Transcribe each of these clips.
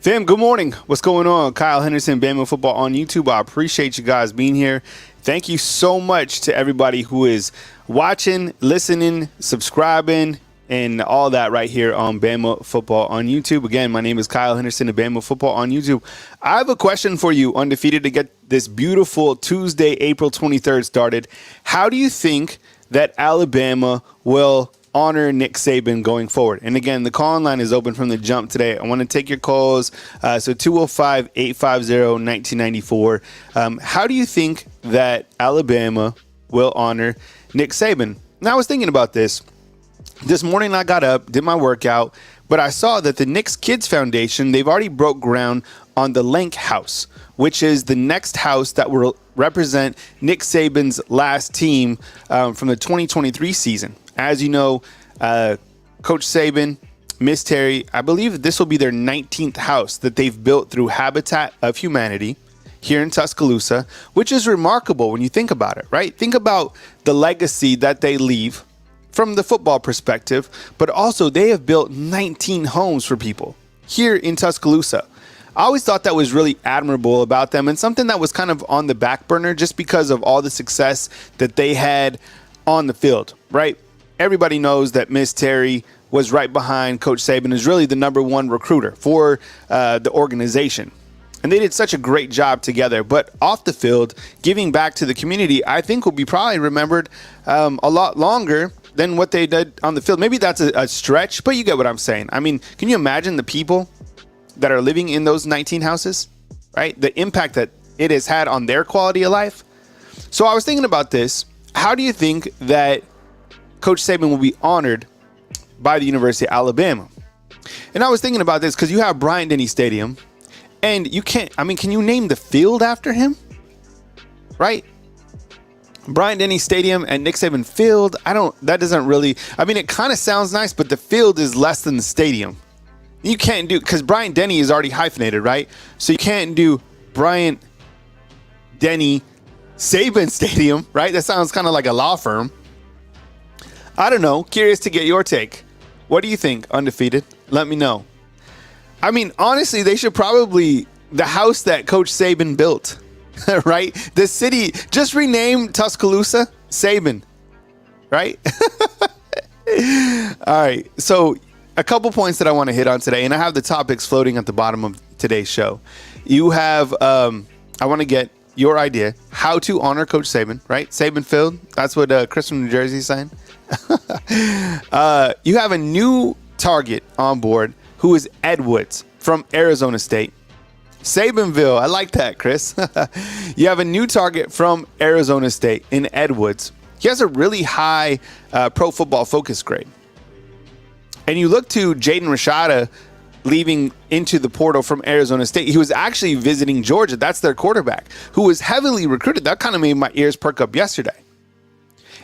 Fam, good morning. What's going on? Kyle Henderson, Bama Football on YouTube. I appreciate you guys being here. Thank you so much to everybody who is watching, listening, subscribing, and all that right here on Bama Football on YouTube. Again, my name is Kyle Henderson of Bama Football on YouTube. I have a question for you, Undefeated, to get this beautiful Tuesday, April 23rd started. How do you think that Alabama will honor Nick Saban going forward? And again, the call line is open from the jump today. I want to take your calls. So 205-850-1994. How do you think that Alabama will honor Nick Saban? Now, I was thinking about this. This morning I got up, did my workout, but I saw that the Knicks Kids Foundation, they've already broke ground on the Lank House, which is the next house that will represent Nick Saban's last team from the 2023 season. As you know, Coach Saban, Miss Terry, I believe this will be their 19th house that they've built through Habitat of Humanity here in Tuscaloosa, which is remarkable when you think about it, right? Think about the legacy that they leave from the football perspective, but also they have built 19 homes for people here in Tuscaloosa. I always thought that was really admirable about them and something that was kind of on the back burner just because of all the success that they had on the field, right? Everybody knows that Miss Terry was right behind Coach Saban, is really the number one recruiter for the organization. And they did such a great job together. But off the field, giving back to the community, I think will be probably remembered a lot longer than what they did on the field. Maybe that's a stretch, but you get what I'm saying. I mean, can you imagine the people that are living in those 19 houses, right? The impact that it has had on their quality of life. So I was thinking about this. How do you think that Coach Saban will be honored by the University of Alabama? And I was thinking about this because you have Bryant-Denny Stadium, and you can't, I mean, can you name the field after him? Right? Bryant-Denny Stadium and Nick Saban Field, that doesn't really, I mean, it kind of sounds nice, but the field is less than the stadium. You can't do, because Bryant-Denny is already hyphenated, right? So you can't do Bryant-Denny Saban Stadium, right? That sounds kind of like a law firm. I don't know. Curious to get your take. What do you think, Undefeated? Let me know. I mean, honestly, they should probably, the house that Coach Saban built, right? The city, just rename Tuscaloosa Saban, right? All right. So a couple points that I want to hit on today, and I have the topics floating at the bottom of today's show. You have, I want to get your idea, how to honor Coach Saban, right? Saban Field. That's what Chris from New Jersey is saying. You have a new target on board who is Ed Woods from Arizona State. Sabanville. I like that, Chris. You have a new target from Arizona State in Ed Woods. He has a really high pro football focus grade. And you look to Jaden Rashada leaving into the portal from Arizona State. He was actually visiting Georgia. That's their quarterback, who was heavily recruited. That kind of made my ears perk up yesterday.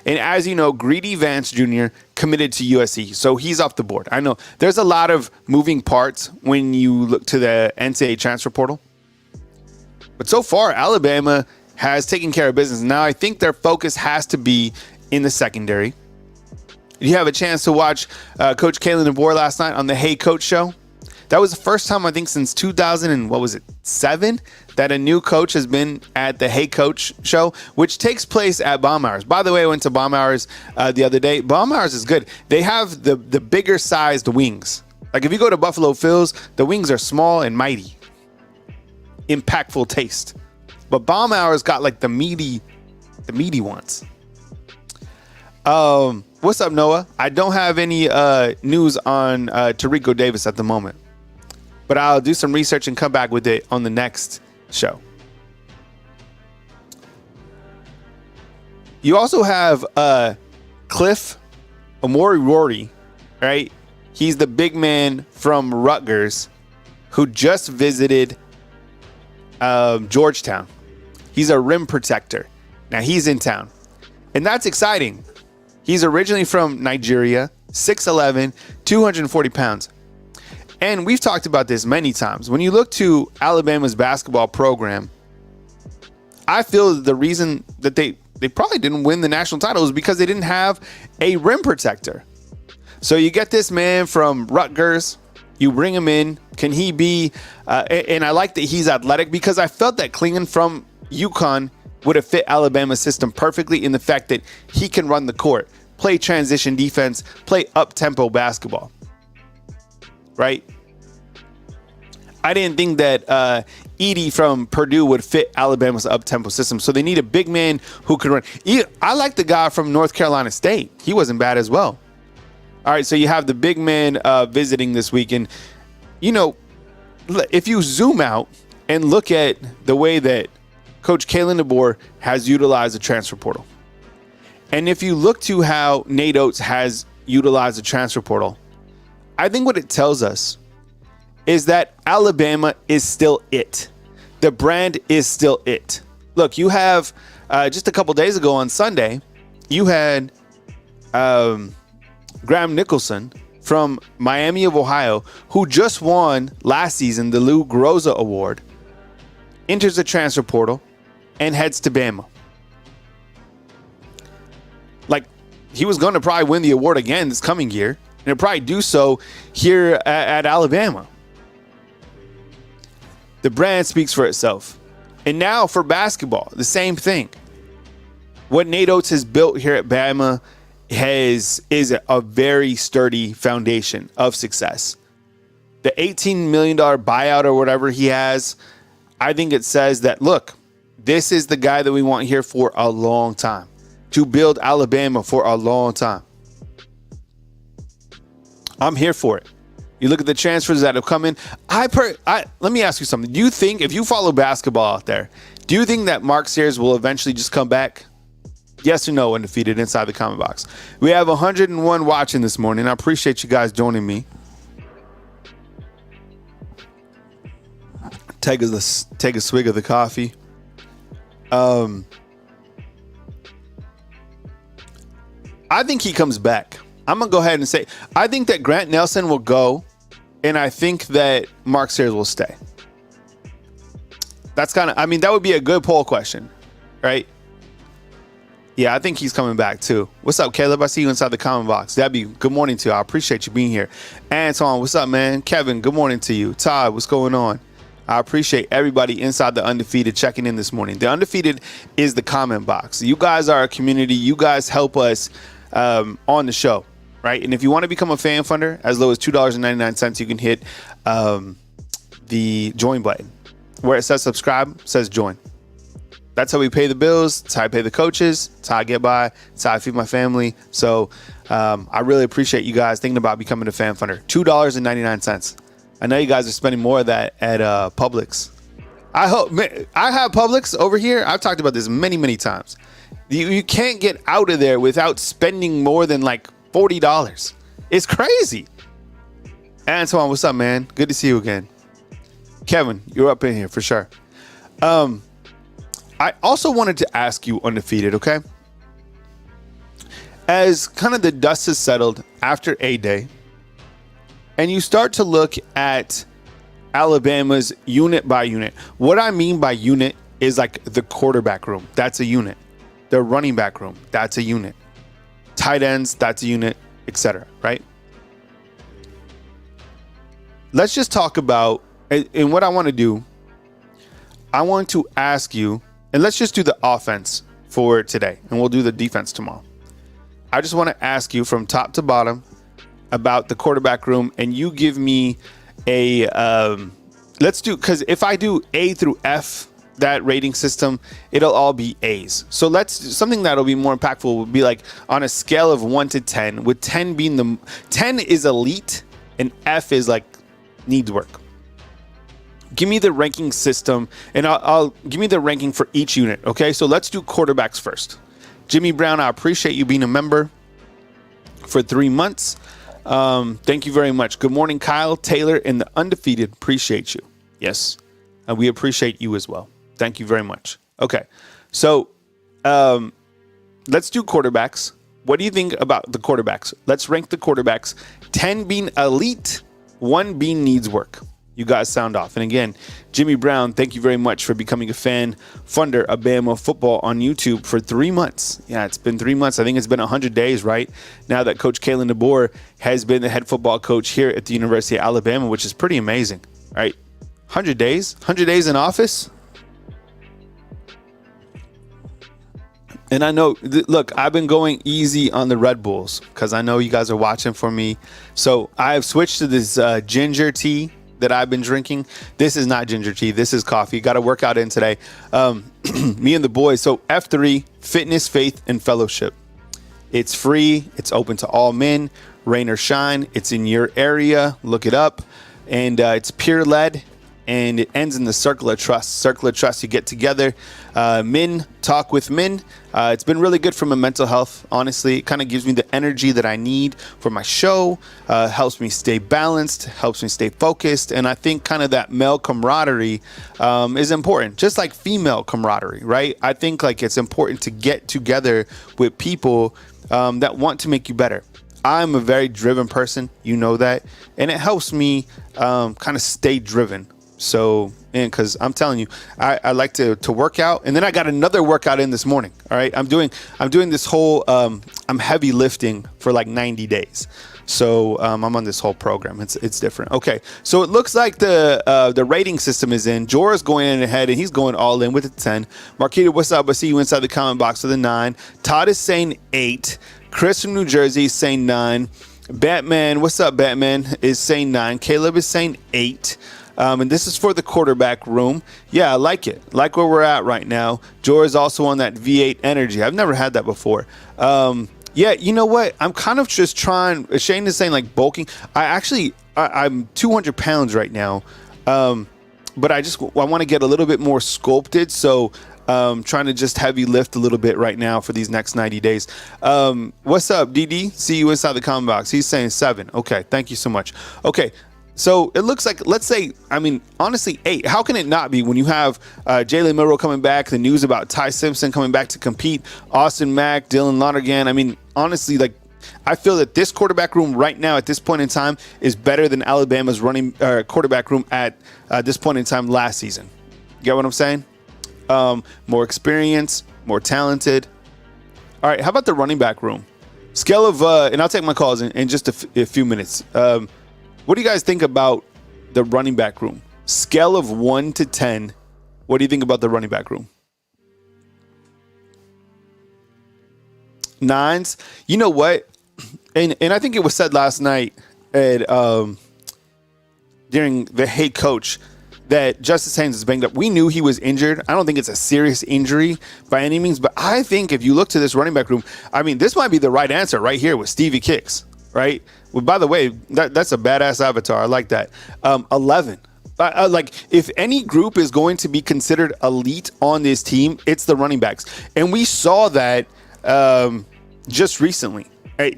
And as you know, Greedy Vance Jr. committed to USC, so he's off the board. I know there's a lot of moving parts when you look to the NCAA transfer portal. But so far, Alabama has taken care of business. Now I think their focus has to be in the secondary. You have a chance to watch Coach Kalen DeBoer last night on the Hey Coach show. That was the first time, I think, since 2007 that a new coach has been at the Hey Coach show, which takes place at Baumhower's. By the way, I went to Baumhower's the other day. Baumhower's is good. They have the bigger sized wings. Like if you go to Buffalo Phil's, the wings are small and mighty. Impactful taste. But Baumhower's got like the meaty ones. What's up, Noah? I don't have any news on Tarico Davis at the moment, but I'll do some research and come back with it on the next show. You also have Cliff Omori, right? He's the big man from Rutgers who just visited Georgetown. He's a rim protector. Now he's in town, and that's exciting. He's originally from Nigeria, 6'11", 240 pounds. And we've talked about this many times. When you look to Alabama's basketball program, I feel the reason that they probably didn't win the national title is because they didn't have a rim protector. So you get this man from Rutgers, You bring him in. Can he be? And I like that he's athletic, because I felt that Klingon from UConn would have fit Alabama's system perfectly in the fact that he can run the court, play transition defense, play up-tempo basketball. Right? I didn't think that Edey from Purdue would fit Alabama's up-tempo system. So they need a big man who can run. I like the guy from North Carolina State. He wasn't bad as well. All right, so you have the big man visiting this weekend. You know, if you zoom out and look at the way that Coach Kalen DeBoer has utilized the transfer portal, and if you look to how Nate Oates has utilized the transfer portal, I think what it tells us is that Alabama is still it. The brand is still it. Look, you have just a couple days ago on Sunday, you had Graham Nicholson from Miami of Ohio, who just won last season the Lou Groza Award, enters the transfer portal and heads to Bama. Like, he was going to probably win the award again this coming year, and he'll probably do so here at Alabama. The brand speaks for itself. And now for basketball, the same thing. What Nate Oates has built here at Bama is a very sturdy foundation of success. The $18 million buyout or whatever he has, I think it says that, look, this is the guy that we want here for a long time, to build Alabama for a long time. I'm here for it. You look at the transfers that have come in. Let me ask you something. Do you think, if you follow basketball out there, do you think that Mark Sears will eventually just come back? Yes or no, undefeated inside the comment box. We have 101 watching this morning. I appreciate you guys joining me. Take a swig of the coffee. I think he comes back. I'm going to go ahead and say, I think that Grant Nelson will go, and I think that Mark Sears will stay. That's kind of, I mean, that would be a good poll question, right? Yeah, I think he's coming back too. What's up, Caleb? I see you inside the comment box. Debbie, good morning to you. I appreciate you being here. Anton, what's up, man? Kevin, good morning to you. Todd, what's going on? I appreciate everybody inside the Undefeated checking in this morning. The Undefeated is the comment box. You guys are a community. You guys help us on the show, right? And if you want to become a fan funder, as low as $2.99, you can hit the join button. Where it says subscribe, it says join. That's how we pay the bills. That's how I pay the coaches. That's how I get by. That's how I feed my family. So I really appreciate you guys thinking about becoming a fan funder. $2.99. I know you guys are spending more of that at Publix. I have Publix over here. I've talked about this many, many times. You can't get out of there without spending more than like $40. It's crazy. Antoine, what's up, man? Good to see you again. Kevin, you're up in here for sure. I also wanted to ask you, Undefeated, okay? As kind of the dust has settled after A-Day, and you start to look at Alabama's unit by unit. What I mean by unit is like the quarterback room. That's a unit. The running back room. That's a unit. Tight ends. That's a unit, etc. Right? Let's just talk about, and what I want to do, I want to ask you, and let's just do the offense for today, and we'll do the defense tomorrow. I just want to ask you from top to bottom about the quarterback room, and you give me a let's do, because if I do A through F, that rating system, it'll all be A's. So let's, something that'll be more impactful would be like on a scale of 1 to 10, with 10 being 10 is elite and F is like needs work. Give me the ranking system, and I'll give me the ranking for each unit. Okay, so let's do quarterbacks first. Jimmy Brown, I appreciate you being a member for 3 months. Thank you very much. Good morning, Kyle, Taylor, and the Undefeated. Appreciate you. Yes, we appreciate you as well. Thank you very much. Okay, so let's do quarterbacks. What do you think about the quarterbacks? Let's rank the quarterbacks. 10 being elite, 1 being needs work. You guys sound off. And again, Jimmy Brown, thank you very much for becoming a fan, funder of Bama football on YouTube for 3 months. Yeah, it's been 3 months. I think it's been 100 days, right? Now that Coach Kalen DeBoer has been the head football coach here at the University of Alabama, which is pretty amazing, right? 100 days? 100 days in office? And I know, look, I've been going easy on the Red Bulls because I know you guys are watching for me. So I have switched to this ginger tea that I've been drinking. This is not ginger tea. This is coffee. Got to work out in today. Me and the boys. So F3, fitness, faith, and fellowship. It's free. It's open to all men, rain or shine. It's in your area. Look it up. And it's peer led. And it ends in the circle of trust. Circle of trust, you get together. Men talk with men. It's been really good for my mental health, honestly. It kind of gives me the energy that I need for my show. Helps me stay balanced, helps me stay focused. And I think kind of that male camaraderie is important, just like female camaraderie, right? I think like it's important to get together with people that want to make you better. I'm a very driven person, you know that. And it helps me kind of stay driven. So, and because I'm telling you, I like to work out, and then I got another workout in this morning. All right, I'm doing this whole I'm heavy lifting for like 90 days. So I'm on this whole program. It's different. Okay, so it looks like the rating system is in. Jorah's going in ahead, and he's going all in with a 10. Marquita, what's up? I see you inside the comment box with a 9. Todd is saying 8. Chris from New Jersey is saying 9. Batman, what's up? Batman is saying 9. Caleb is saying 8. And this is for the quarterback room. Yeah, I like it. Like where we're at right now. Jorah is also on that V8 energy. I've never had that before. Yeah, you know what? I'm kind of just trying. Shane is saying like bulking. I'm 200 pounds right now. But I want to get a little bit more sculpted. So trying to just heavy lift a little bit right now for these next 90 days. What's up, DD? See you inside the comment box. He's saying 7. Okay, thank you so much. Okay. So it looks like, let's say, I mean, honestly, 8. How can it not be when you have Jalen Milroe coming back, the news about Ty Simpson coming back to compete, Austin Mack, Dylan Lonergan? I mean, honestly, like, I feel that this quarterback room right now at this point in time is better than Alabama's running quarterback room at this point in time last season. You get what I'm saying? More experience, more talented. All right, how about the running back room? Scale of, and I'll take my calls in just a few minutes. What do you guys think about the running back room? Scale of 1 to 10. What do you think about the running back room? 9s. You know what? And I think it was said last night at during the Hey Coach that Justice Haynes is banged up. We knew he was injured. I don't think it's a serious injury by any means, but I think if you look to this running back room, I mean, this might be the right answer right here with Stevie Kicks, right? Well, by the way, that's a badass avatar. I like that. 11. Like, if any group is going to be considered elite on this team, it's the running backs. And we saw that just recently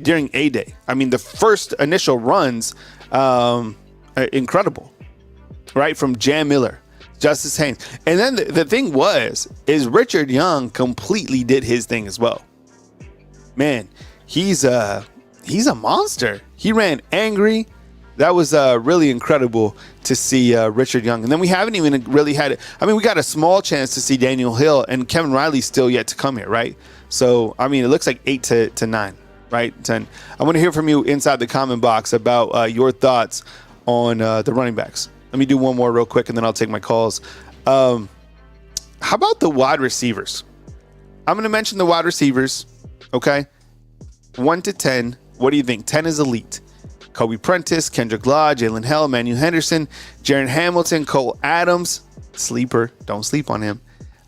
during A-Day. I mean, the first initial runs, incredible, right? From Jam Miller, Justice Haynes. And then the thing is Richard Young completely did his thing as well. Man, he's a monster. He ran angry. That was really incredible to see Richard Young. And then we haven't even really had it. I mean, we got a small chance to see Daniel Hill, and Kevin Riley's still yet to come here, right? So, I mean, it looks like 8 to 9, right? 10. I want to hear from you inside the comment box about your thoughts on the running backs. Let me do one more real quick, and then I'll take my calls. How about the wide receivers? I'm going to mention the wide receivers, okay? 1 to 10. What do you think? 10 is elite. Kobe Prentice, Kendrick Law, Jalen Hell, Emmanuel Henderson, Jaron Hamilton, Cole Adams, sleeper, don't sleep on him.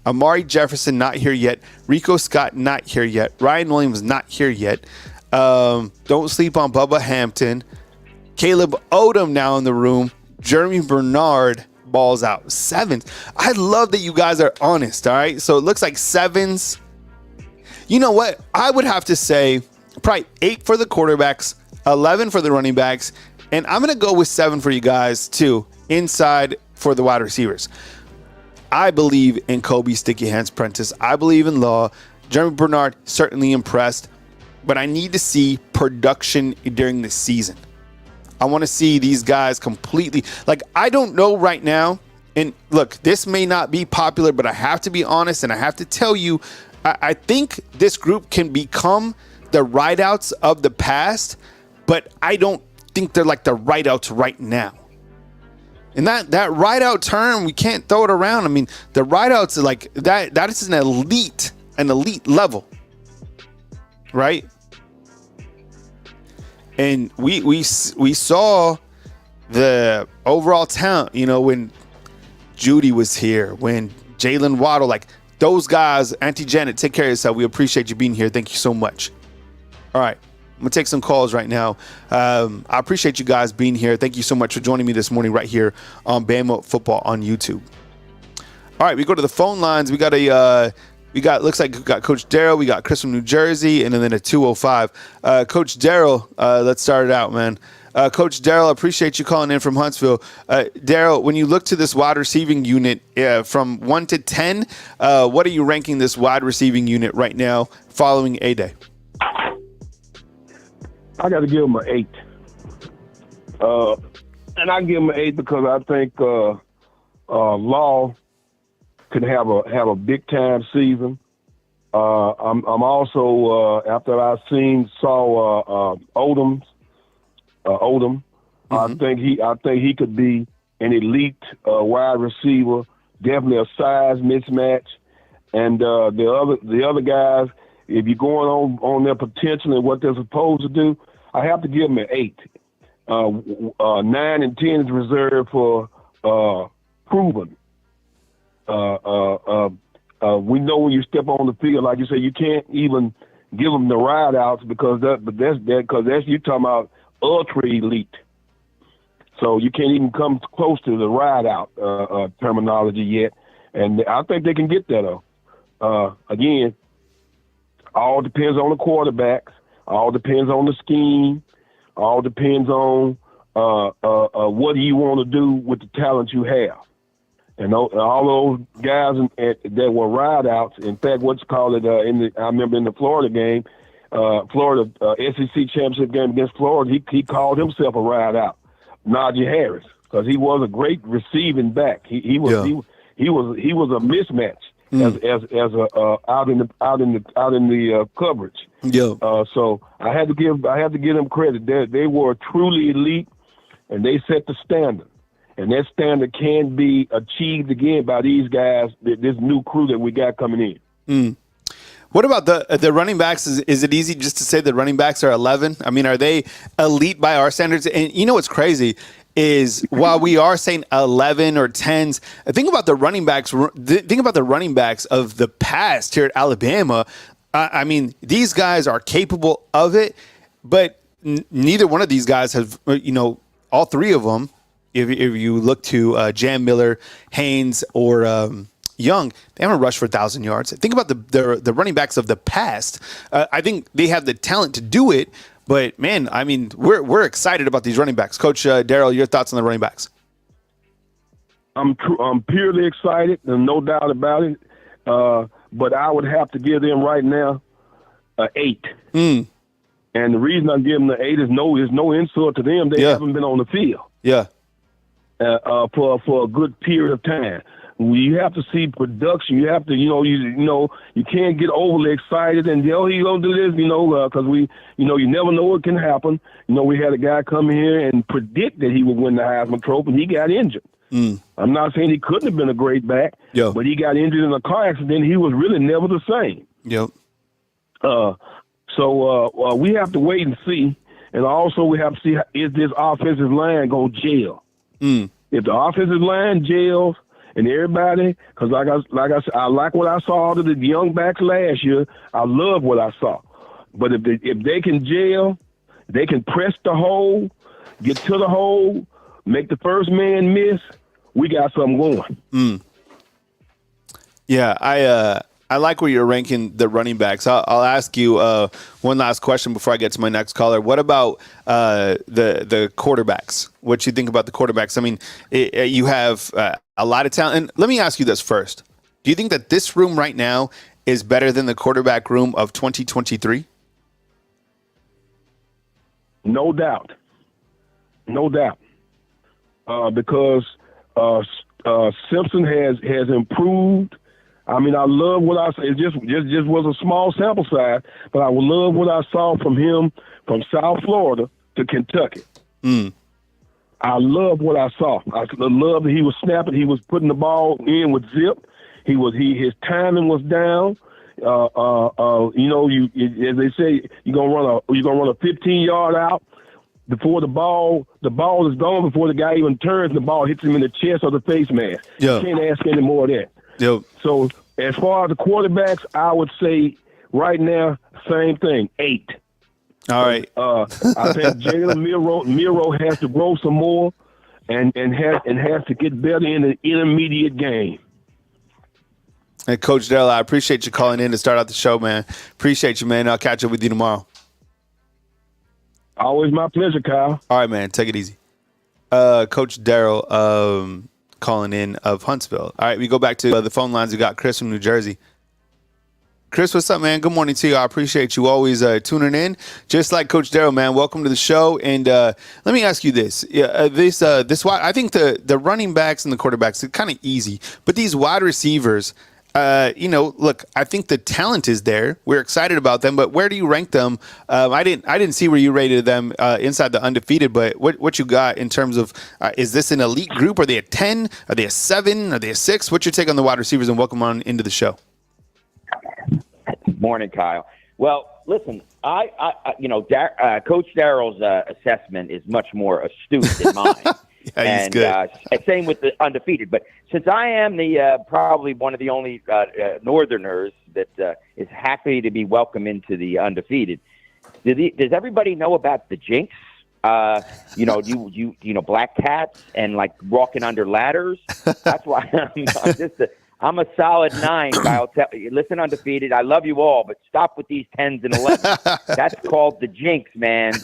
Amari Jefferson, not here yet. Rico Scott, not here yet. Ryan Williams, not here yet. Don't sleep on Bubba Hampton. Caleb Odom now in the room. Jeremy Bernard balls out. 7s. I love that you guys are honest, all right? So it looks like 7s. You know what? I would have to say probably 8 for the quarterbacks, 11 for the running backs, and I'm going to go with 7 for you guys too, inside for the wide receivers. I believe in Kobe Sticky Hands Prentice. I believe in Law. Jeremy Bernard, certainly impressed, but I need to see production during the season. I want to see these guys completely. Like, I don't know right now. And look, this may not be popular, but I have to be honest and I have to tell you, I think this group can become the rideouts of the past, but I don't think they're like the rideouts right now. And that rideout term, we can't throw it around. I mean, the rideouts are like that. That is an elite level, right? And we saw the overall talent, you know, when Judy was here, when Jalen Waddle, like those guys. Auntie Janet, take care of yourself. We appreciate you being here. Thank you so much. All right. I'm going to take some calls right now. I appreciate you guys being here. Thank you so much for joining me this morning right here on Bama Football on YouTube. All right, we go to the phone lines. Looks like we got Coach Darryl. We got Chris from New Jersey, and then a 205. Coach Darryl, let's start it out, man. Coach Darryl, I appreciate you calling in from Huntsville. Darryl, when you look to this wide receiving unit from 1 to 10, what are you ranking this wide receiving unit right now following A-Day? I got to give him an 8. And I give him an 8 because I think Law could have a big time season. I'm also after I saw Odom. Mm-hmm. I think he could be an elite wide receiver. Definitely a size mismatch. And the other guys, if you're going on their potential and what they're supposed to do, I have to give them an 8. 9 and 10 is reserved for proven. We know when you step on the field, like you say, you can't even give them the ride outs because that's you talking about ultra elite. So you can't even come close to the ride out terminology yet, and I think they can get there though. Again, all depends on the quarterbacks. All depends on the scheme. All depends on what do you want to do with the talent you have. And all those guys that were ride outs. In fact, what's called it I remember in the Florida game, Florida SEC championship game against Florida, he called himself a ride out, Najee Harris, because he was a great receiving back. He was a mismatch. As out in the coverage. Yeah. So I had to give them credit. They were truly elite, and they set the standard. And that standard can be achieved again by these guys, this new crew that we got coming in. What about the running backs? Is it easy just to say the running backs are 11? I mean, are they elite by our standards? And you know what's crazy is while we are saying 11 or 10s, think about the running backs. Think about the running backs of the past here at Alabama. I mean, these guys are capable of it, but neither one of these guys have, all three of them. If you look to Jam Miller, Haynes, or Young, they haven't rushed for 1,000 yards. Think about the running backs of the past. I think they have the talent to do it. But, man, I mean, we're excited about these running backs. Coach Darryl, your thoughts on the running backs? I'm purely excited, and no doubt about it. But I would have to give them right now an 8. And the reason I give them the 8 is no insult to them. They haven't been on the field. Yeah. For a good period of time. You have to see production. You have to, you can't get overly excited and he's gonna do this, because you never know what can happen. We had a guy come here and predict that he would win the Heisman Trophy, and he got injured. I'm not saying he couldn't have been a great back, but he got injured in a car accident. He was really never the same. Yep. So we have to wait and see, and also we have to see is this offensive line gonna gel. If the offensive line gels. And everybody, because like I said, I like what I saw out of the young backs last year. I love what I saw. But if they can gel, they can press the hole, get to the hole, make the first man miss, we got something going. Yeah, I like where you're ranking the running backs. I'll ask you one last question before I get to my next caller. What about the quarterbacks? What you think about the quarterbacks? I mean, you have a lot of talent. And let me ask you this first. Do you think that this room right now is better than the quarterback room of 2023? No doubt. no doubt, because Simpson has improved. I mean, I love what I say. It just was a small sample size, but I love what I saw from him from South Florida to Kentucky. I love what I saw. I love that he was snapping. He was putting the ball in with zip. His timing was down. As they say, you're gonna run a 15-yard out before the ball is gone, before the guy even turns, the ball hits him in the chest or the face mask. Yeah. You can't ask any more of that. Yep. So as far as the quarterbacks, I would say right now, same thing, 8. All right. I think Jalen Miro has to grow some more and has to get better in the intermediate game. Hey, Coach Darrell, I appreciate you calling in to start out the show, man. Appreciate you, man. I'll catch up with you tomorrow. Always my pleasure, Kyle. All right, man. Take it easy. Coach Darrell calling in of Huntsville. All right, we go back to the phone lines. We got Chris from New Jersey. Chris, what's up, man? Good morning to you. I appreciate you always tuning in. Just like Coach Darrell, man, welcome to the show. And let me ask you this. This I think the running backs and the quarterbacks are kind of easy, but these wide receivers, look, I think the talent is there. We're excited about them, but where do you rank them? I didn't see where you rated them inside the undefeated, but what you got in terms of is this an elite group? Are they a 10? Are they a 7? Are they a 6? What's your take on the wide receivers? And welcome on into the show. Morning, Kyle. Well, listen, Coach Darrell's assessment is much more astute than mine. Yeah, he's good. Same with the undefeated. But since I am the probably one of the only Northerners that is happy to be welcome into the undefeated, does everybody know about the jinx? Black cats and like walking under ladders. That's why I'm a solid 9, Kyle. Listen, undefeated. I love you all, but stop with these 10s and 11s. That's called the jinx, man.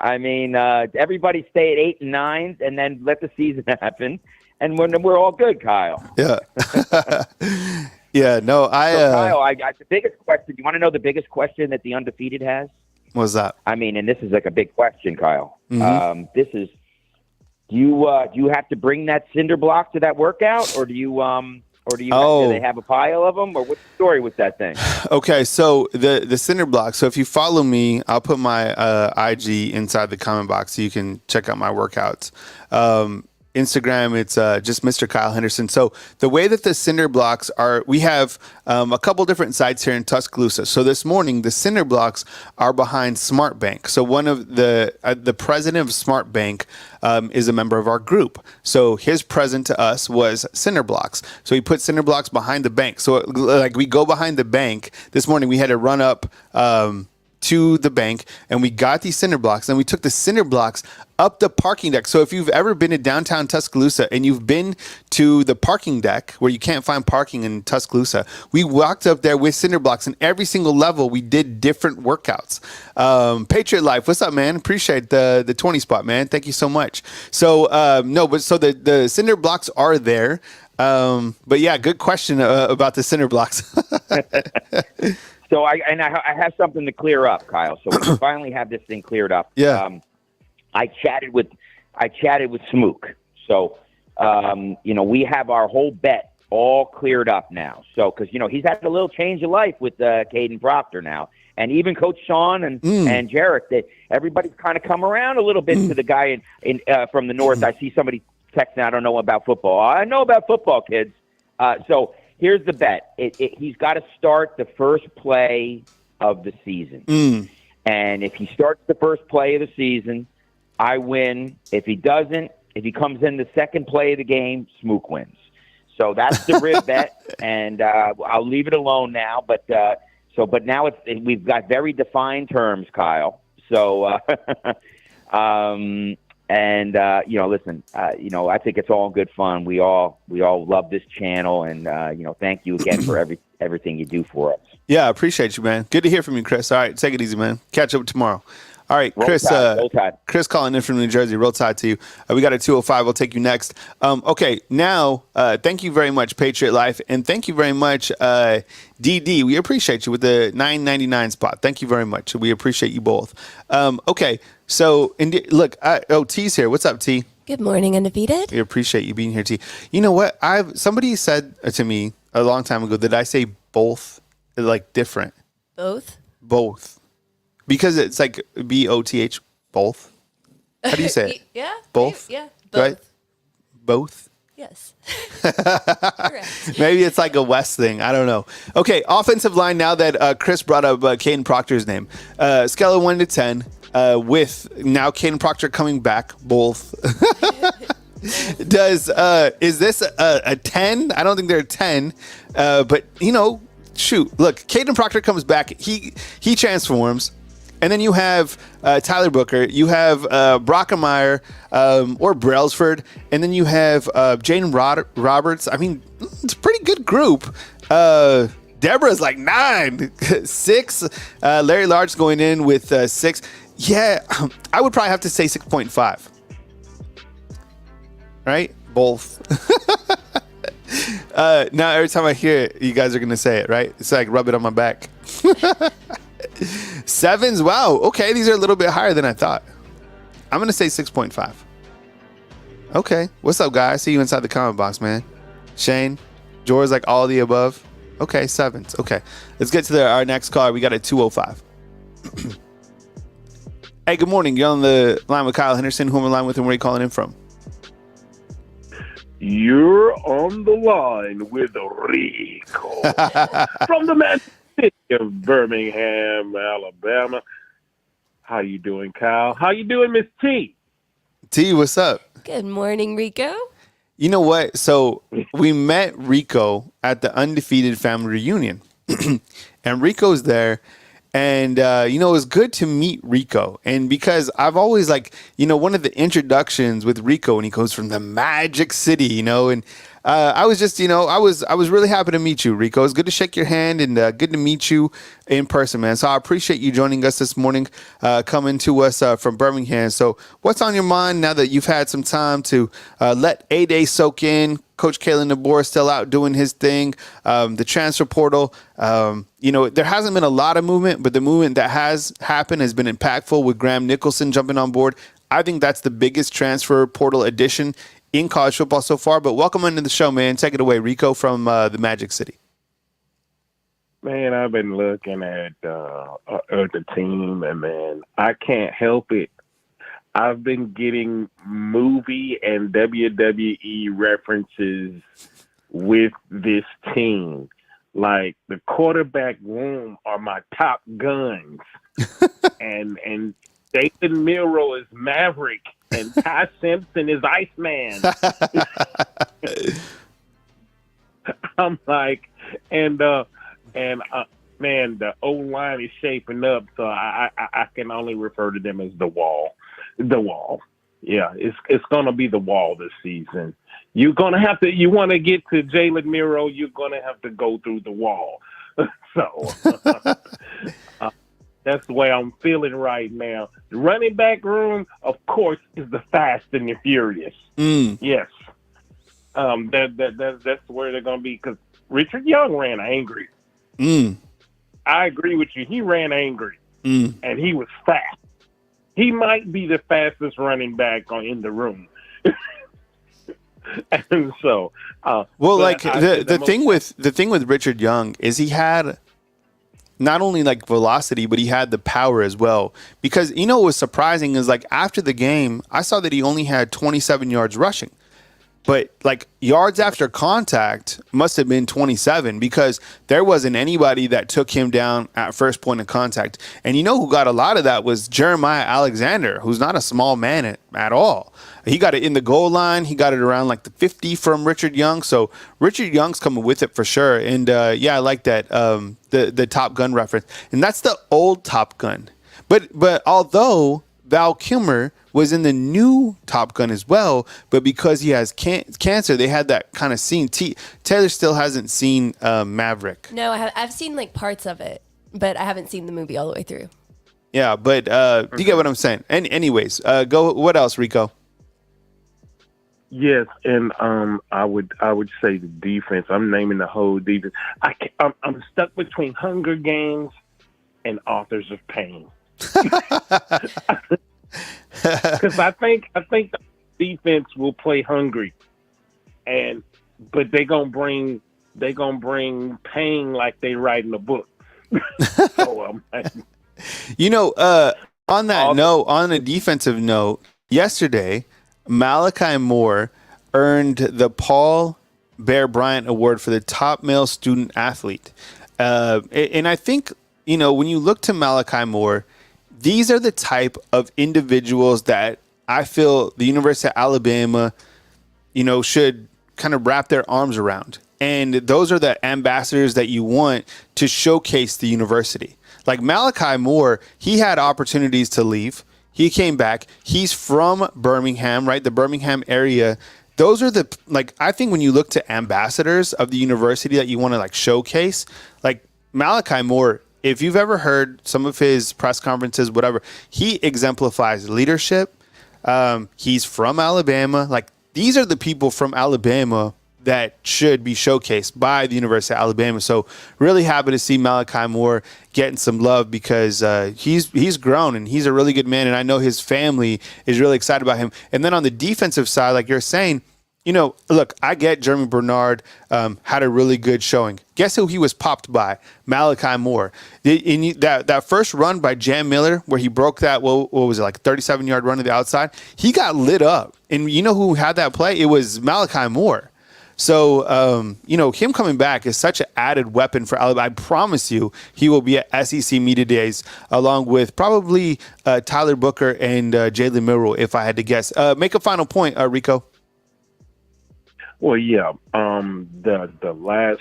I mean, everybody stay at 8 and 9s, and then let the season happen, and we're all good, Kyle. Yeah. Yeah. No, Kyle, I got the biggest question. You want to know the biggest question that the undefeated has? What's that? I mean, and this is like a big question, Kyle. Mm-hmm. This is: do you have to bring that cinder block to that workout, or do you do they have a pile of them, or what's the story with that thing? Okay, so the cinder block. So if you follow me, I'll put my IG inside the comment box so you can check out my workouts. Instagram, it's just Mr. Kyle Henderson. So the way that the cinder blocks are, we have a couple different sites here in Tuscaloosa. So this morning, the cinder blocks are behind Smart Bank. So one of the president of Smart Bank is a member of our group. So his present to us was cinder blocks. So he put cinder blocks behind the bank. So like we go behind the bank. This morning we had to run up to the bank and we got these cinder blocks and we took the cinder blocks up the parking deck. So if you've ever been to downtown Tuscaloosa and you've been to the parking deck where you can't find parking in Tuscaloosa, we walked up there with cinder blocks and every single level we did different workouts. Patriot Life, what's up, man? Appreciate the 20 spot, man. Thank you so much. So the cinder blocks are there. But yeah, good question about the cinder blocks. So I have something to clear up, Kyle. So we finally have this thing cleared up. Yeah. I chatted with Smook. So we have our whole bet all cleared up now. So because he's had a little change of life with Caden Proctor now, and even Coach Sean and Jarek. Everybody's kind of come around a little bit to the guy in from the north. I see somebody texting. I don't know about football. I know about football, kids. So. Here's the bet. He's got to start the first play of the season. And if he starts the first play of the season, I win. If he doesn't, if he comes in the second play of the game, Smook wins. So that's the rib bet, and I'll leave it alone now. But now we've got very defined terms, Kyle. So listen, I think it's all good fun. We all love this channel, and thank you again for everything you do for us. Yeah, I appreciate you, man. Good to hear from you, Chris. All right, take it easy, man. Catch up tomorrow. All right, Chris. Roll Tide. Chris calling in from New Jersey. Roll Tide to you. We got a 205. We'll take you next. Okay, now, thank you very much, Patriot Life, and thank you very much, DD. We appreciate you with the $9.99 spot. Thank you very much. We appreciate you both. Okay, So, look, T's here. What's up, T? Good morning, Undefeated. We appreciate you being here, T. You know what? Somebody said to me a long time ago that I say both like different. Both? Because it's like BOTH, both. How do you say it? Yeah. Both? Yeah. Right? Both? Yes. Correct. Maybe it's like a West thing. I don't know. Okay, offensive line. Now that Chris brought up Caden Proctor's name, scale of 1 to 10. With now Caden Proctor coming back, both. Is this a 10? I don't think they're a 10. But shoot. Look, Caden Proctor comes back. He transforms. And then you have Tyler Booker, you have Brockemeyer or Brailsford, and then you have Jaden Roberts. I mean, it's a pretty good group. Deborah's like 9, 6. Larry Large going in with 6. Yeah, I would probably have to say 6.5. Right? Both. Now, every time I hear it, you guys are going to say it, right? It's like rub it on my back. 7s, wow. Okay, these are a little bit higher than I thought. I'm going to say 6.5. Okay. What's up, guys? I see you inside the comment box, man. Shane, George, like all of the above. Okay, 7s. Okay. Let's get to our next caller. We got a 205. Hey, good morning. You're on the line with Kyle Henderson. Who am I on the line with and where are you calling in from? You're on the line with Rico from the man city of Birmingham, Alabama. How you doing, Kyle? How you doing, Miss T? T, what's up? Good morning, Rico. You know what? So we met Rico at the Undefeated family reunion. And Rico's there. And, it was good to meet Rico. And because I've always one of the introductions with Rico, and he goes from the Magic City, and I was just, I was really happy to meet you, Rico. It's good to shake your hand and good to meet you in person, man. So I appreciate you joining us this morning, coming to us from Birmingham. So what's on your mind now that you've had some time to let A-Day soak in? Coach Kalen DeBoer is still out doing his thing. The transfer portal, there hasn't been a lot of movement, but the movement that has happened has been impactful with Graham Nicholson jumping on board. I think that's the biggest transfer portal addition in college football so far. But welcome into the show, man. Take it away, Rico from the Magic City. Man, I've been looking at the team, and man, I can't help it. I've been getting movie and WWE references with this team. Like the quarterback room are my top guns, and David Milroe is Maverick, and Ty Simpson is Iceman. I'm like, man, the O line is shaping up, so I can only refer to them as the Wall. The Wall. Yeah, it's going to be the Wall this season. You're going to have to, you want to get to Jalen Milroe, you're going to have to go through the Wall. So that's the way I'm feeling right now. The running back room, of course, is the Fast and the Furious. Yes. That's where they're going to be, because Richard Young ran angry. I agree with you. He ran angry, and he was fast. He might be the fastest running back in the room. And so, the thing with Richard Young is he had not only like velocity, but he had the power as well. Because what was surprising is after the game, I saw that he only had 27 yards rushing. But yards after contact must have been 27 because there wasn't anybody that took him down at first point of contact. And who got a lot of that was Jeremiah Alexander, who's not a small man at all. He got it in the goal line. He got it around the 50 from Richard Young. So Richard Young's coming with it for sure. And I like that, the Top Gun reference. And that's the old Top Gun. But although Val Kilmer was in the new Top Gun as well, but because he has cancer, they had that kind of scene. Taylor still hasn't seen Maverick. No, I've seen parts of it, but I haven't seen the movie all the way through. Yeah, but you get what I'm saying. And anyways, go. What else, Rico? Yes, and I would say the defense. I'm naming the whole defense. I'm stuck between Hunger Games and Authors of Pain. Because I think the defense will play hungry, but they gonna bring pain like they write in a book. So On that note, on a defensive note, yesterday, Malachi Moore earned the Paul Bear Bryant Award for the top male student athlete. And I think, when you look to Malachi Moore, these are the type of individuals that I feel the University of Alabama, should kind of wrap their arms around. And those are the ambassadors that you want to showcase the university. Like Malachi Moore, he had opportunities to leave. He came back. He's from Birmingham, right? The Birmingham area. Those are I think when you look to ambassadors of the university that you want to showcase, like Malachi Moore, if you've ever heard some of his press conferences, whatever, he exemplifies leadership. He's from Alabama. These are the people from Alabama that should be showcased by the University of Alabama. So really happy to see Malachi Moore getting some love because he's grown and he's a really good man. And I know his family is really excited about him. And then on the defensive side, like you're saying, look, I get Jeremy Bernard had a really good showing. Guess who he was popped by? Malachi Moore. That first run by Jam Miller where he broke that, what was it, 37-yard run to the outside? He got lit up. And you know who had that play? It was Malachi Moore. So, him coming back is such an added weapon for Alabama. I promise you he will be at SEC Media Days along with probably Tyler Booker and Jalen Milroe, if I had to guess. Make a final point, Rico. Well, yeah. The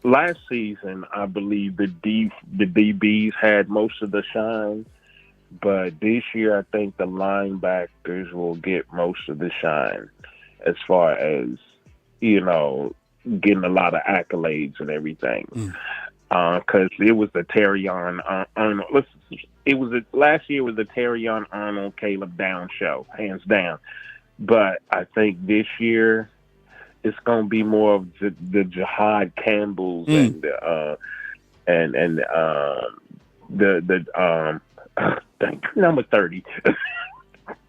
last season, I believe the DBs had most of the shine, but this year I think the linebackers will get most of the shine as far as getting a lot of accolades and everything. Because it was the Terrion Arnold. Last year was the Terrion Arnold, Caleb Downs show, hands down. But I think this year it's going to be more of the Jihad Campbells and number 30.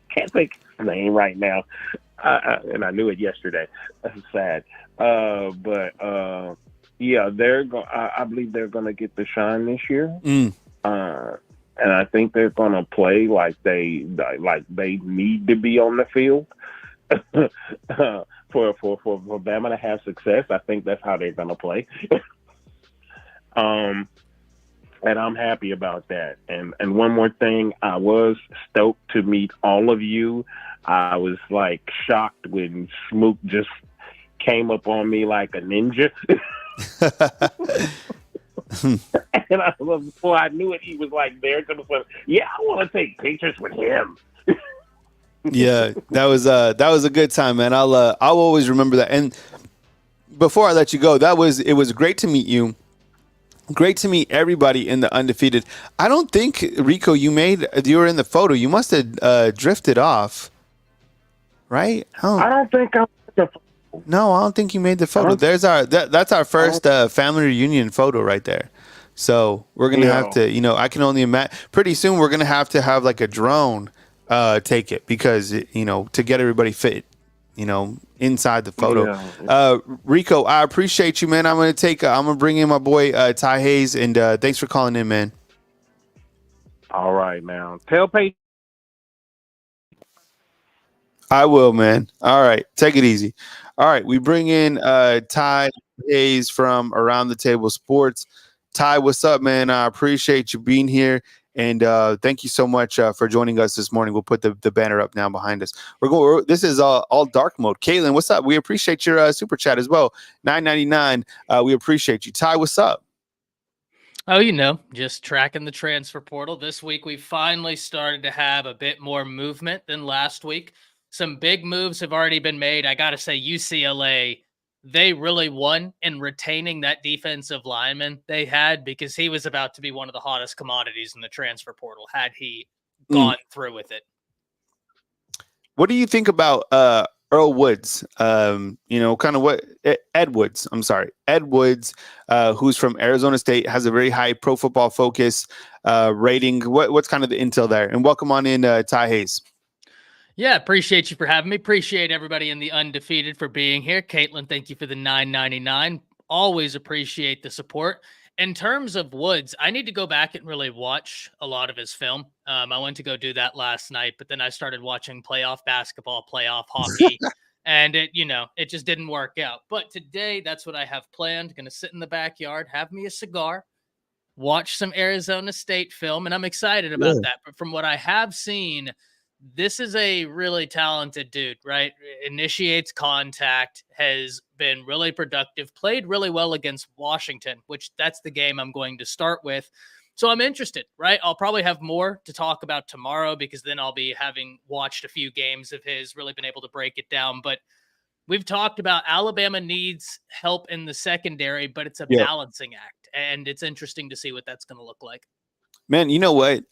Can't think of his name right now. And I knew it yesterday. That's sad. Yeah, I believe they're going to get the shine this year. And I think they're going to play like they need to be on the field for Bama to have success. I think that's how they're going to play. And I'm happy about that. And one more thing, I was stoked to meet all of you. I was shocked when Smook just came up on me like a ninja. And before I knew it, he was there. Yeah, I want to take pictures with him. Yeah, that was a good time, man. I'll always remember that. And before I let you go, it was great to meet you. Great to meet everybody in the Undefeated. I don't think, Rico, you were in the photo. You must have drifted off, right? I don't think I'm the photo. No, I don't think you made the photo. That's our first family reunion photo right there. So we're gonna have to, I can only imagine. Pretty soon we're gonna have to have a drone take it because to get everybody fit, inside the photo. Yeah. Rico, I appreciate you, man. I'm gonna bring in my boy Ty Hayes, and thanks for calling in, man. All right, now tell Peyton. I will, man. All right, take it easy. All right, we bring in Ty Hayes from Around the Table Sports. Ty, what's up, man? I appreciate you being here. And thank you so much for joining us this morning. We'll put the banner up now behind us. This is all dark mode. Caitlin, what's up? We appreciate your super chat as well. $9.99. We appreciate you. Ty, what's up? Oh, just tracking the transfer portal. This week, we finally started to have a bit more movement than last week. Some big moves have already been made. I got to say, UCLA, they really won in retaining that defensive lineman they had because he was about to be one of the hottest commodities in the transfer portal had he gone through with it. What do you think about Earl Woods? Ed Woods, who's from Arizona State, has a very high pro football focus. rating? What's kind of the intel there? And welcome on in, Ty Hayes. Yeah, appreciate you for having me. Appreciate everybody in the Undefeated for being here. Caitlin, thank you for the $9.99. Always appreciate the support. In terms of Woods, I need to go back and really watch a lot of his film. I went to go do that last night, but then I started watching playoff basketball, playoff hockey, and it just didn't work out. But today, that's what I have planned. Going to sit in the backyard, have me a cigar, watch some Arizona State film, and I'm excited about that. But from what I have seen, this is a really talented dude, right? Initiates contact, has been really productive, played really well against Washington, which that's the game I'm going to start with. So I'm interested, right? I'll probably have more to talk about tomorrow because then I'll be having watched a few games of his, really been able to break it down. But we've talked about Alabama needs help in the secondary, but it's a balancing act. And it's interesting to see what that's going to look like. Man, you know what?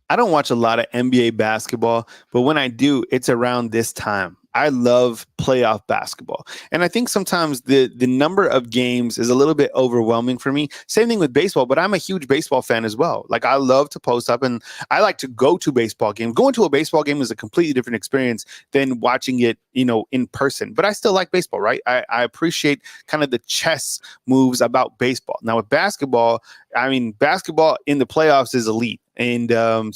I don't watch a lot of NBA basketball, but when I do, it's around this time. I love playoff basketball. And I think sometimes the number of games is a little bit overwhelming for me. Same thing with baseball, but I'm a huge baseball fan as well. Like, I love to post up and I like to go to baseball games. Going to a baseball game is a completely different experience than watching it, in person. But I still like baseball, right? I appreciate kind of the chess moves about baseball. Now with basketball, basketball in the playoffs is elite. And I'm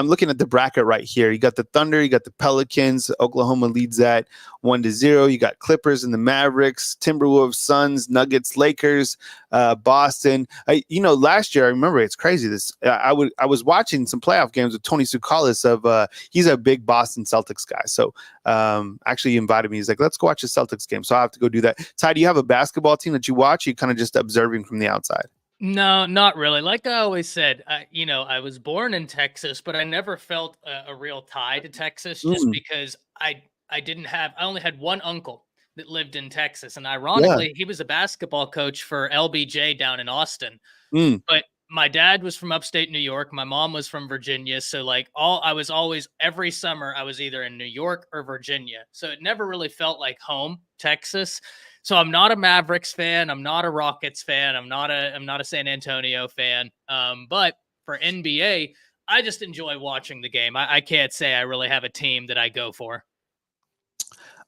looking at the bracket right here. You got the Thunder, you got the Pelicans. Oklahoma leads that 1-0. You got Clippers and the Mavericks, Timberwolves, Suns, Nuggets, Lakers, Boston. Last year, I remember, it's crazy. I was watching some playoff games with Tony Tsoukalis he's a big Boston Celtics guy. So actually he invited me. He's like, let's go watch the Celtics game. So I have to go do that. Ty, do you have a basketball team that you watch? You kind of just observing from the outside? No, not really. Like I always said, I was born in Texas, but I never felt a real tie to Texas just because I only had one uncle that lived in Texas. And ironically, he was a basketball coach for LBJ down in Austin. But my dad was from upstate New York. My mom was from Virginia. So every summer I was either in New York or Virginia. So it never really felt like home, Texas. So I'm not a Mavericks fan. I'm not a Rockets fan. I'm not a San Antonio fan. But for NBA, I just enjoy watching the game. I can't say I really have a team that I go for.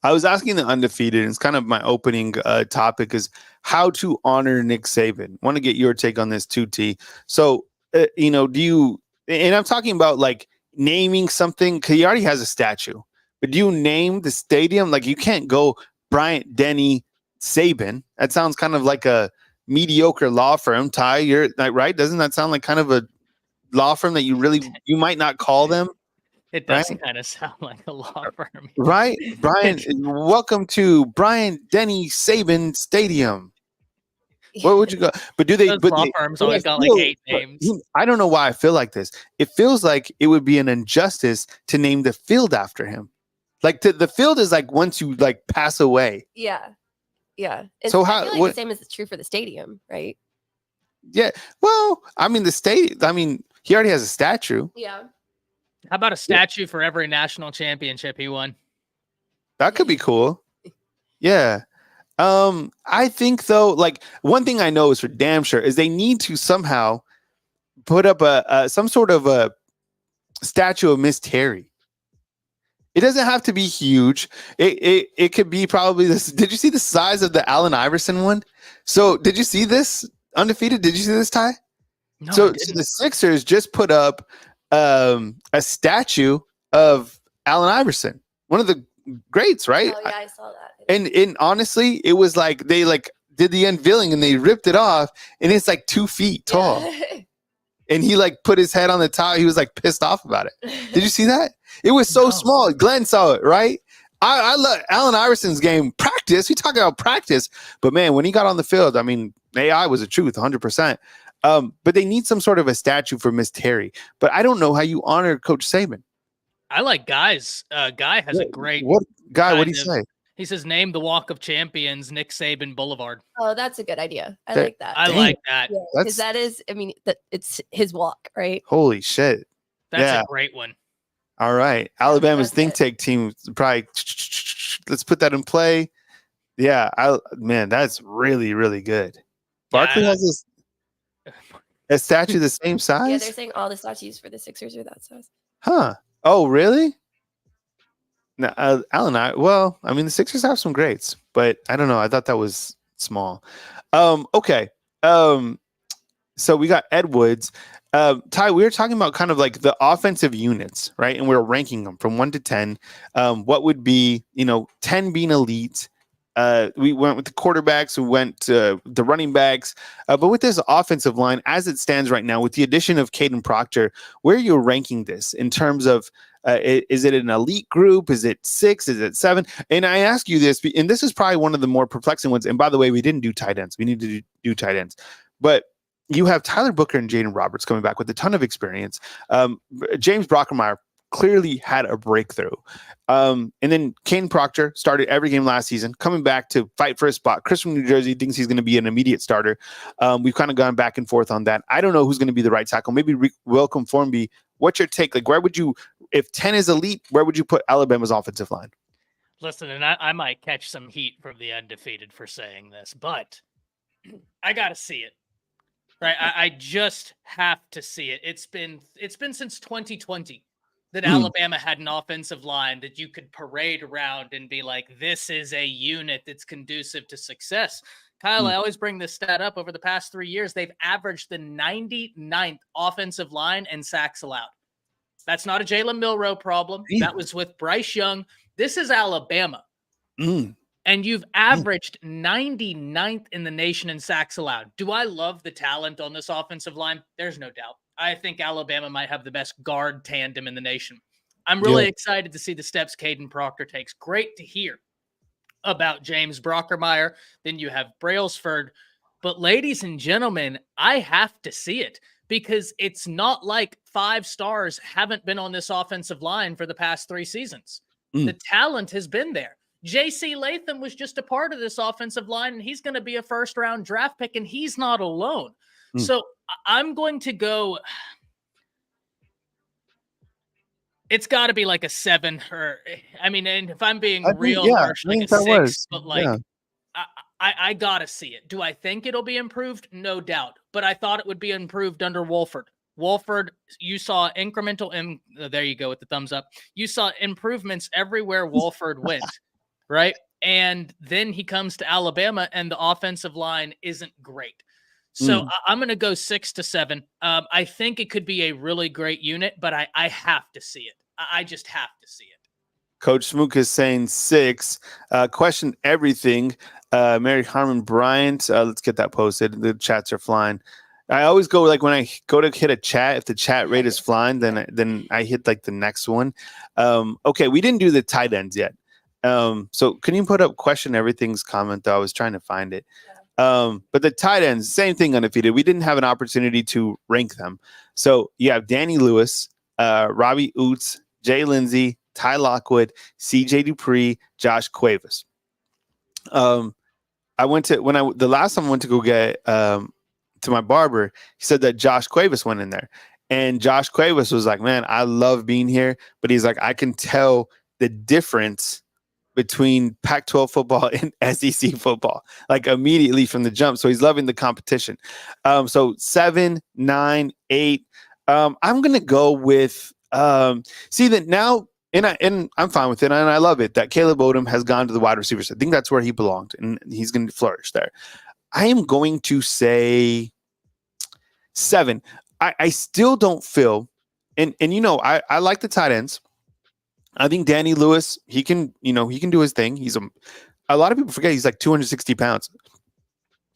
I was asking the Undefeated, and it's kind of my opening topic is how to honor Nick Saban. Want to get your take on this too, T. So, do you, and I'm talking about like naming something, because he already has a statue, but do you name the stadium? Like, you can't go Bryant Denny Saban. That sounds kind of like a mediocre law firm. Ty, you're right? Doesn't that sound like kind of a law firm that you might not call them? It does kind of sound like a law firm. Right? Brian, welcome to Bryant Denny Saban Stadium. What would you go? But do they? Those law firms always got like 8 names. I don't know why I feel like this. It feels like it would be an injustice to name the field after him. Like the field is like once you like pass away. Yeah. So I feel like the same as it's true for the stadium, right? Yeah. Well, the stadium. He already has a statue. Yeah. How about a statue for every national championship he won? That could be cool. Yeah. I think though, like one thing I know is for damn sure is they need to somehow put up some sort of a statue of Miss Terry. It doesn't have to be huge. It could be probably this. Did you see the size of the Allen Iverson one? So did you see this Undefeated? Did you see this, Ty? No, So the Sixers just put up a statue of Allen Iverson, one of the greats, right? Oh yeah, I saw that. And honestly, it was like they did the unveiling and they ripped it off, and it's like 2 feet tall. Yeah. And he put his head on the top. He was pissed off about it. Did you see that? It was so small. Glenn saw it, right? I love Allen Iverson's game. Practice. We talk about practice, but man, when he got on the field, AI was the truth, 100%. But they need some sort of a statue for Miss Terry. But I don't know how you honor Coach Saban. I like Guy's. Guy has a great. What do you say? He says, name the Walk of Champions, Nick Saban Boulevard. Oh, that's a good idea. I like that. I like that. Because that is, it's his walk, right? Holy shit. That's a great one. All right. Alabama's think tank team, probably, let's put that in play. Yeah. That's really, really good. Barkley has this. A statue the same size? Yeah, they're saying all the statues for the Sixers are that size. Huh. Oh, really? No, Alan, I mean, the Sixers have some greats, but I don't know. I thought that was small. Okay. Um, so we got Ed Woods. Ty, we were talking about kind of like the offensive units, right? And we were ranking them from 1 to 10. What would be, 10 being elite? We went with the quarterbacks, we went to the running backs. But with this offensive line, as it stands right now, with the addition of Caden Proctor, where are you ranking this in terms of is it an elite group? Is it 6? Is it 7? And I ask you this, and this is probably one of the more perplexing ones. And by the way, we didn't do tight ends. We need to do tight ends. But you have Tyler Booker and Jaden Roberts coming back with a ton of experience. James Brockermeyer clearly had a breakthrough. And then Kane Proctor started every game last season, coming back to fight for a spot. Chris from New Jersey thinks he's going to be an immediate starter. We've kind of gone back and forth on that. I don't know who's going to be the right tackle. Maybe Welcome Formby. What's your take? Like, where would you, if 10 is elite, where would you put Alabama's offensive line? Listen, and I might catch some heat from the undefeated for saying this, but I got to see it. Right, I just have to see it. It's been since 2020 that Alabama had an offensive line that you could parade around and be like, this is a unit that's conducive to success. Kyle, I always bring this stat up. Over the past 3 years, they've averaged the 99th offensive line and sacks allowed. That's not a Jalen Milroe problem. That was with Bryce Young. This is Alabama. And you've averaged 99th in the nation in sacks allowed. Do I love the talent on this offensive line? There's no doubt. I think Alabama might have the best guard tandem in the nation. I'm really excited to see the steps Caden Proctor takes. Great to hear about James Brockermeyer. Then you have Brailsford. But ladies and gentlemen, I have to see it because it's not like 5 stars haven't been on this offensive line for the past 3 seasons. The talent has been there. J.C. Latham was just a part of this offensive line, and he's going to be a first-round draft pick, and he's not alone. So I'm going to go – it's got to be like a 7 or – I mean, and if I'm being harsh, like a 6. But, like, I got to see it. Do I think it'll be improved? No doubt. But I thought it would be improved under Wolford. Wolford, you saw incremental – there you go with the thumbs up. You saw improvements everywhere Wolford went. Right. And then he comes to Alabama and the offensive line isn't great. So I'm going to go 6 to 7. I think it could be a really great unit, but I have to see it. I just have to see it. Coach Smook is saying 6. Question everything. Mary Harmon Bryant. Let's get that posted. The chats are flying. I always go like when I go to hit a chat, if the chat rate is flying, then I hit like the next one. Okay. We didn't do the tight ends yet. So can you put up question everything's comment though? I was trying to find it. But the tight ends, same thing, undefeated. We didn't have an opportunity to rank them. So you have Danny Lewis, Robbie Oots, Jay Lindsey, Ty Lockwood, CJ Dupree, Josh Cuevas. The last time I went to go get, to my barber, he said that Josh Cuevas went in there, and Josh Cuevas was like, man, I love being here. But he's like, I can tell the difference between Pac-12 football and SEC football, like immediately from the jump. So he's loving the competition. So 7, 9, 8. I'm going to go with, see that now, and I'm fine with it. And I love it that Caleb Odom has gone to the wide receivers. I think that's where he belonged and he's going to flourish there. I am going to say 7. I still don't feel, and I like the tight ends. I think Danny Lewis, he can do his thing. He's a lot of people forget he's like 260 pounds.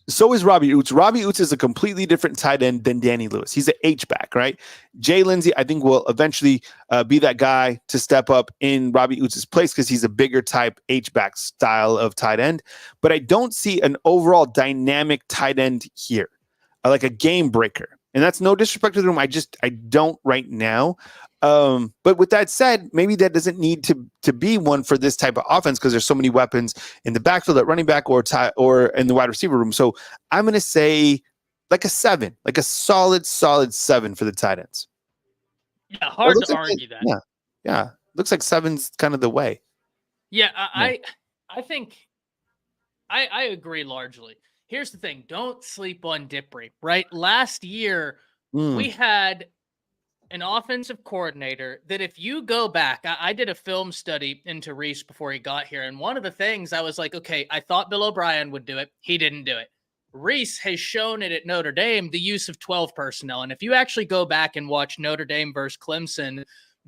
So is Robbie Oots. Robbie Oots is a completely different tight end than Danny Lewis. He's an H-back, right? Jay Lindsey, I think, will eventually be that guy to step up in Robbie Oots' place because he's a bigger type H-back style of tight end. But I don't see an overall dynamic tight end here, like a game breaker. And that's no disrespect to the room. I don't right now. But with that said, maybe that doesn't need to be one for this type of offense because there's so many weapons in the backfield at running back or in the wide receiver room. So I'm going to say like a 7, like a solid 7 for the tight ends. Yeah, hard to argue that. Yeah. Looks like 7's kind of the way. Yeah, I think I agree largely. here's the thing. Don't sleep on Dipree, right? Last year, Mm. we had an offensive coordinator that if you go back, I did a film study into Reese before he got here. And one of the things I was like, okay, I thought Bill O'Brien would do it. He didn't do it. Reese has shown it at Notre Dame, the use of 12 personnel. And if you actually go back and watch Notre Dame versus Clemson,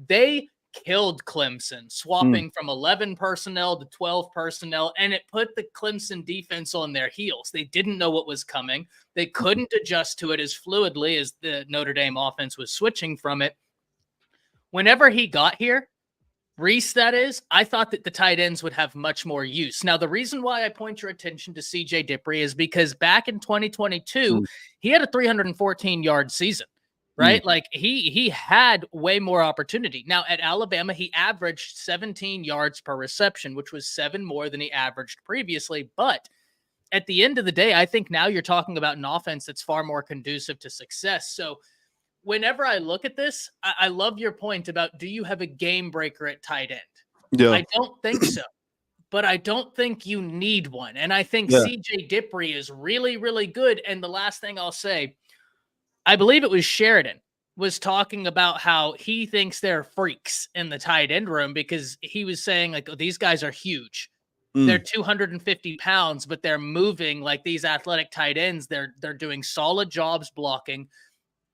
they killed Clemson, swapping from 11 personnel to 12 personnel, and it put the Clemson defense on their heels. They didn't know what was coming. They couldn't adjust to it as fluidly as the Notre Dame offense was switching from it. Whenever he got here, Reese, that is, I thought that the tight ends would have much more use. Now, the reason why I point your attention to CJ Dipree is because back in 2022, he had a 314-yard season. Right? Like he had way more opportunity. Now at Alabama, he averaged 17 yards per reception, which was 7 more than he averaged previously. But at the end of the day, I think now you're talking about an offense that's far more conducive to success. So whenever I look at this, I love your point about, do you have a game breaker at tight end? Yeah. I don't think so. But I don't think you need one. And I think CJ Dipree is really, really good. And the last thing I'll say, I believe it was Sheridan was talking about how he thinks they're freaks in the tight end room because he was saying like, oh, these guys are huge. They're 250 pounds, but they're moving like these athletic tight ends. They're doing solid jobs blocking.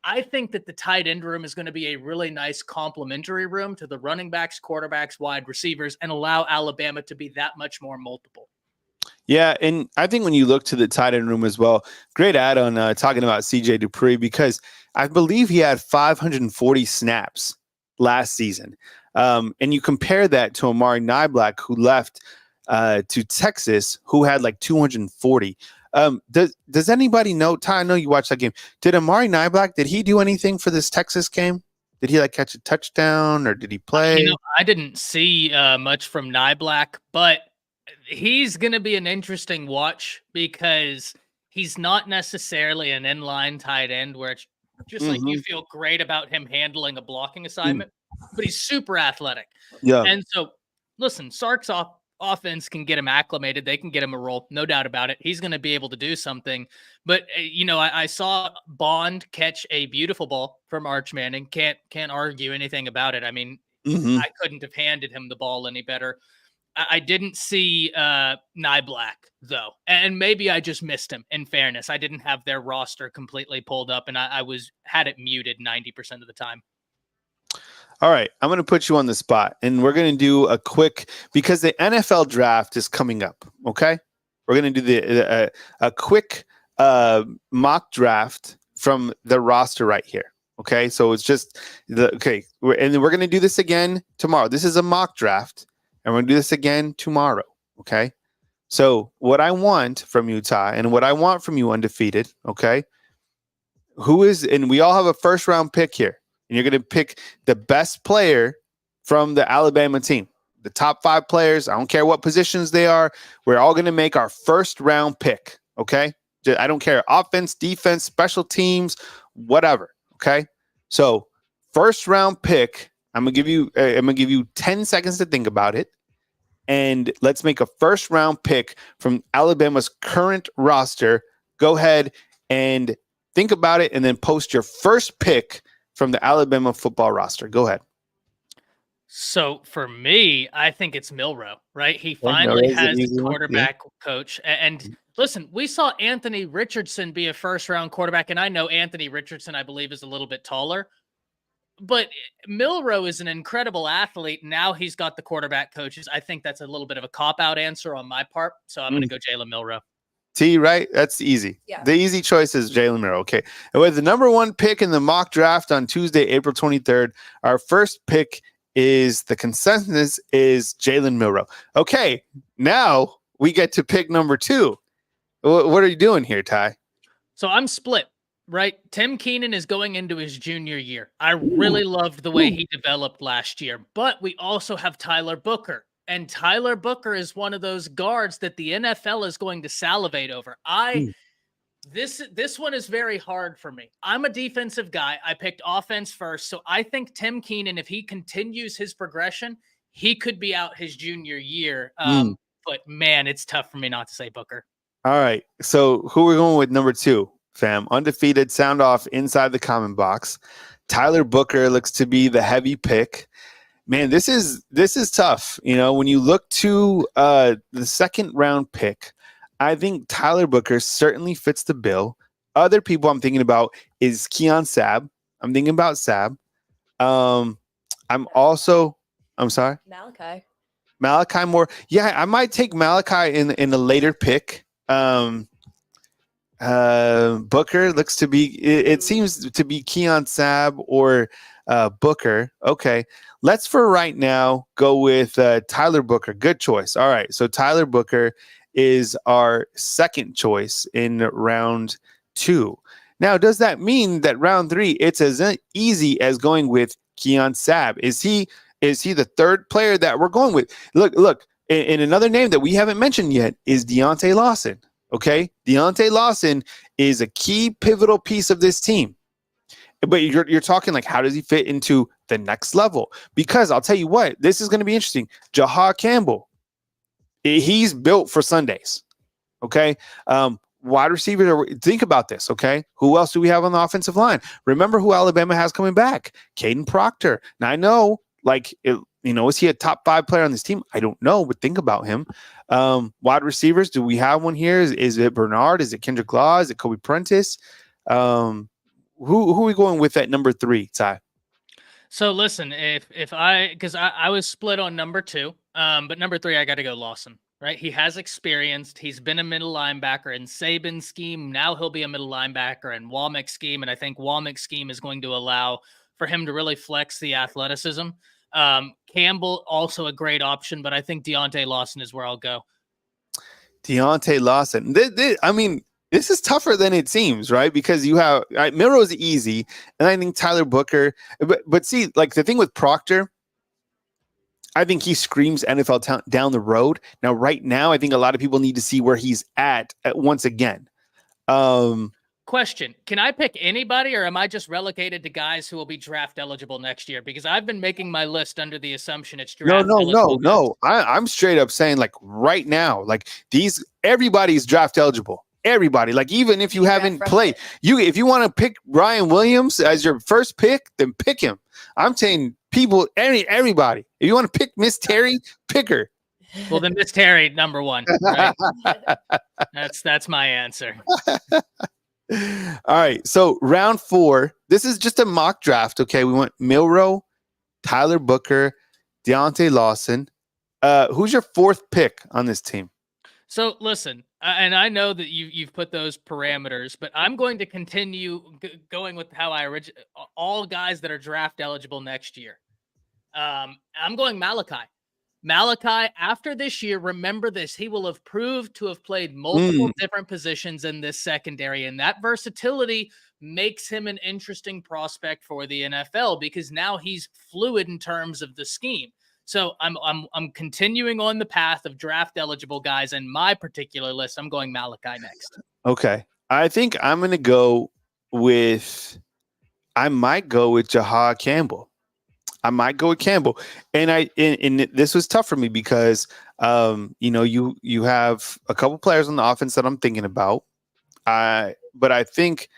I think that the tight end room is going to be a really nice complementary room to the running backs, quarterbacks, wide receivers, and allow Alabama to be that much more multiple. Yeah, and I think when you look to the tight end room as well, great add-on talking about CJ Dipree, because I believe he had 540 snaps last season. And you compare that to Amari Niblack, who left to Texas, who had like 240. Does anybody know, Ty, I know you watched that game. Did Amari Niblack, did he do anything for this Texas game? Did he like catch a touchdown or did he play? I didn't see much from Niblack, but he's going to be an interesting watch because he's not necessarily an inline tight end where it's just like you feel great about him handling a blocking assignment, but he's super athletic. Yeah. And so, listen, Sark's offense can get him acclimated. They can get him a role, no doubt about it. He's going to be able to do something. But, I saw Bond catch a beautiful ball from Arch Manning. Can't argue anything about it. I mean, I couldn't have handed him the ball any better. I didn't see Niblack, though, and maybe I just missed him. In fairness, I didn't have their roster completely pulled up, and I had it muted 90% of the time. All right, I'm going to put you on the spot, and we're going to do a quick, because the NFL draft is coming up. Okay, we're going to do a quick mock draft from the roster right here. Okay, so it's just and then we're going to do this again tomorrow. This is a mock draft. And we're going to do this again tomorrow, okay? So what I want from you, Ty, and what I want from you, Undefeated, okay? And we all have a first-round pick here. And you're going to pick the best player from the Alabama team. The top 5 players, I don't care what positions they are. We're all going to make our first-round pick, okay? I don't care. Offense, defense, special teams, whatever, okay? So first-round pick, I'm gonna give you 10 seconds to think about it. And let's make a first round pick from Alabama's current roster. Go ahead and think about it and then post your first pick from the Alabama football roster. Go ahead. So for me, I think it's Milroe, right? He finally has a quarterback coach. And listen, we saw Anthony Richardson be a first round quarterback. And I know Anthony Richardson, I believe, is a little bit taller. But Milroe is an incredible athlete. Now he's got the quarterback coaches. I think that's a little bit of a cop-out answer on my part. So I'm going to go Jalen Milroe. T, right? That's easy. Yeah. The easy choice is Jalen Milroe. Okay. And with the number 1 pick in the mock draft on Tuesday, April 23rd, our first pick is the consensus is Jalen Milroe. Okay. Now we get to pick number 2. What are you doing here, Ty? So I'm split. Right. Tim Keenan is going into his junior year. I really loved the way he developed last year, but we also have Tyler Booker, and Tyler Booker is one of those guards that the NFL is going to salivate over. This one is very hard for me. I'm a defensive guy. I picked offense first. So I think Tim Keenan, if he continues his progression, he could be out his junior year. But man, it's tough for me not to say Booker. All right. So who we're going with number 2, fam? Undefeated sound off inside the comment box. Tyler Booker looks to be the heavy pick. Man, this is tough. When you look to the second round pick, I think Tyler Booker certainly fits the bill. Other people I'm thinking about is Keon Sab. I'm thinking about Sab. I'm sorry. Malachi Moore. Yeah, I might take Malachi in a later pick. Booker looks to be. It seems to be Keon Sab or Booker. Okay, let's for right now go with Tyler Booker. Good choice. All right, so Tyler Booker is our second choice in round 2. Now, does that mean that round 3 it's as easy as going with Keon Sab? Is he the third player that we're going with? Look. And another name that we haven't mentioned yet is Deontay Lawson. Okay, Deontay Lawson is a key pivotal piece of this team. But you're talking like, how does he fit into the next level? Because I'll tell you what, this is going to be interesting. Jaha Campbell, he's built for Sundays. Okay, wide receivers. Think about this. Okay, who else do we have on the offensive line? Remember who Alabama has coming back? Caden Proctor. Now I know, is he a top 5 player on this team? I don't know, but think about him. Wide receivers, do we have one here? Is it Bernard? Is it Kendrick Law? Is it Kobe Prentice? Who are we going with at number 3, Ty? So listen, because I was split on number 2, but number 3 I got to go Lawson. Right, he has experience. He's been a middle linebacker in Saban's scheme. Now he'll be a middle linebacker in Walmick's scheme, and I think Walmick's scheme is going to allow for him to really flex the athleticism. Campbell also a great option, but I think Deontay Lawson is where I'll go. Deontay Lawson. This is tougher than it seems, right? Because you have Milroe's easy, and I think Tyler Booker. But see, like the thing with Proctor, I think he screams NFL down the road. Now, right now, I think a lot of people need to see where he's at once again. Question: can I pick anybody, or am I just relegated to guys who will be draft eligible next year? Because I've been making my list under the assumption it's draft eligible. No. I'm straight up saying, like, right now, like everybody's draft eligible. Everybody, like, even if you haven't played, if you want to pick Ryan Williams as your first pick, then pick him. I'm saying everybody. If you want to pick Miss Terry, pick her. Well, then Miss Terry, number 1. Right? That's my answer. All right, so round 4. This is just a mock draft. Okay, we went Milroe, Tyler Booker, Deontay Lawson. Who's your 4th pick on this team? So listen, and I know that you've put those parameters, but I'm going to continue going with how I all guys that are draft eligible next year. I'm going Malachi. Malachi, after this year, remember this, he will have proved to have played multiple different positions in this secondary, and that versatility makes him an interesting prospect for the NFL because now he's fluid in terms of the scheme. So I'm continuing on the path of draft eligible guys in my particular list. I'm going Malachi next. Okay. I think I'm going to go with Jaha Campbell. I might go with Campbell. And this was tough for me because you have a couple players on the offense that I'm thinking about. But I think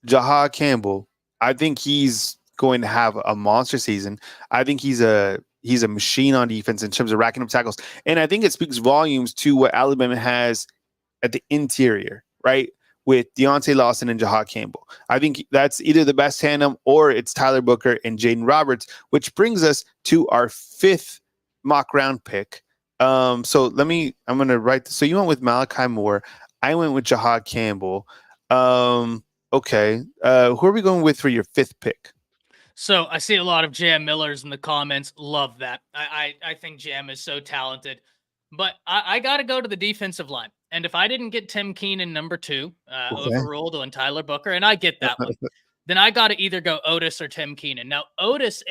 Jaha Campbell, I think he's going to have a monster season. I think he's a machine on defense in terms of racking up tackles. And I think it speaks volumes to what Alabama has at the interior, right? With Deontay Lawson and Jaha Campbell. I think that's either the best tandem or it's Tyler Booker and Jaden Roberts, which brings us to our 5th mock round pick. I'm going to write this. So you went with Malachi Moore. I went with Jaha Campbell. Okay. Who are we going with for your 5th pick? So I see a lot of Jam Millers in the comments. Love that. I think Jam is so talented. But I got to go to the defensive line. And if I didn't get Tim Keenan number 2 overruled on Tyler Booker, and I get that one, then I got to either go Otis or Tim Keenan. Now, Otis,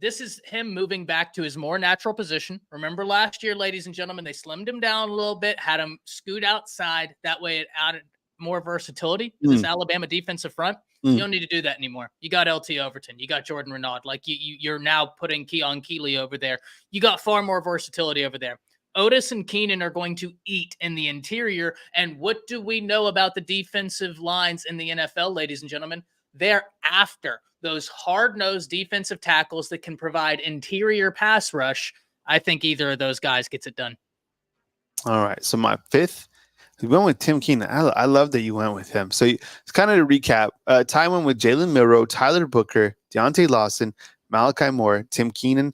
this is him moving back to his more natural position. Remember last year, ladies and gentlemen, they slimmed him down a little bit, had him scoot outside. That way it added more versatility to this Alabama defensive front. You don't need to do that anymore. You got LT Overton. You got Jordan Renaud. Like you're now putting Keon Keeley over there. You got far more versatility over there. Otis and Keenan are going to eat in the interior. And what do we know about the defensive lines in the NFL, ladies and gentlemen? They're after those hard-nosed defensive tackles that can provide interior pass rush. I think either of those guys gets it done. All right. So my fifth, we went with Tim Keenan. I love that you went with him. So it's kind of to recap. Ty went with Jalen Milroe, Tyler Booker, Deontay Lawson, Malachi Moore, Tim Keenan.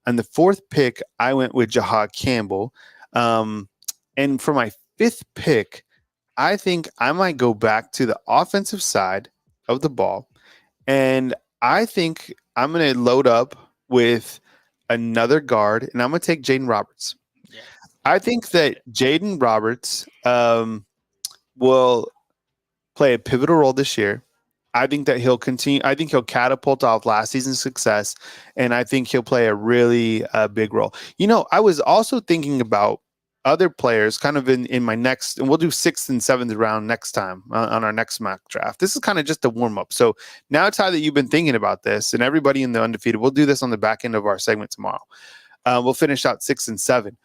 And the fourth pick, I went with Jahad Campbell. And for my fifth pick, I think I might go back to the offensive side of the ball. And I think I'm going to load up with another guard, and I'm going to take Jaden Roberts. Yeah. I think that Jaden Roberts will play a pivotal role this year. I think that he'll continue. I think he'll catapult off last season's success, and I think he'll play a really big role. You know, I was also thinking about other players kind of in my next, and we'll do 6th and 7th round next time on our next mock draft. This is kind of just a warm up. So now, Ty, that you've been thinking about this, and everybody in the Undefeated, we'll do this on the back end of our segment tomorrow. We'll finish out 6 and 7.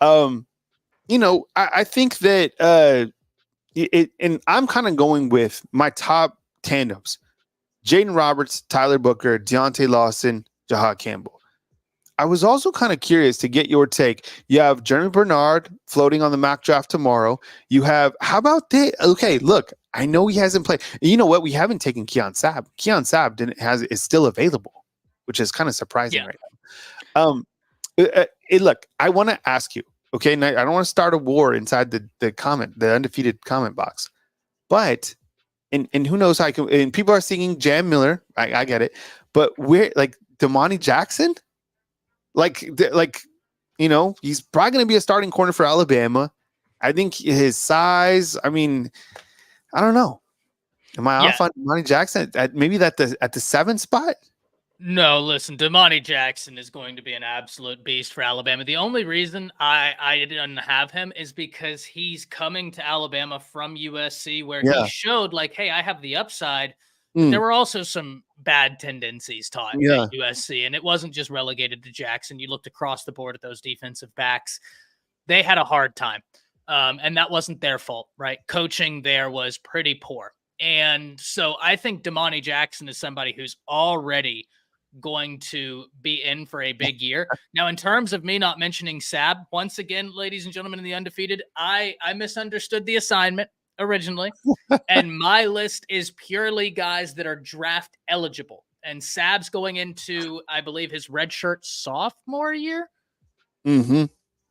You know, I think that and I'm kind of going with my top tandems: Jaden Roberts, Tyler Booker, Deontay Lawson, Jahad Campbell. I was also kind of curious to get your take. You have Jeremy Bernard floating on the mock draft tomorrow. You have, how about that? Okay, look, I know he hasn't played. You know what? We haven't taken Keon Sabb. Keon Sabb is still available, which is kind of surprising right now. Look, I want to ask you, okay, and I don't want to start a war inside the Undefeated comment box, but, and who knows how I can, and people are singing Jam Miller. I get it. But we're like Damani Jackson? Like, you know, he's probably going to be a starting corner for Alabama. I think his size, I mean, I don't know. Am I off on Damani Jackson maybe at the 7th spot? No, listen, Damani Jackson is going to be an absolute beast for Alabama. The only reason I didn't have him is because he's coming to Alabama from USC, where he showed like, hey, I have the upside. But there were also some bad tendencies taught at USC, and it wasn't just relegated to Jackson. You looked across the board at those defensive backs. They had a hard time, and that wasn't their fault, right? Coaching there was pretty poor. And so I think Damani Jackson is somebody who's already going to be in for a big year. Now, in terms of me not mentioning Sabb, once again, ladies and gentlemen in the Undefeated, I misunderstood the assignment originally, and my list is purely guys that are draft eligible, and Sabb's going into, I believe, his redshirt sophomore year.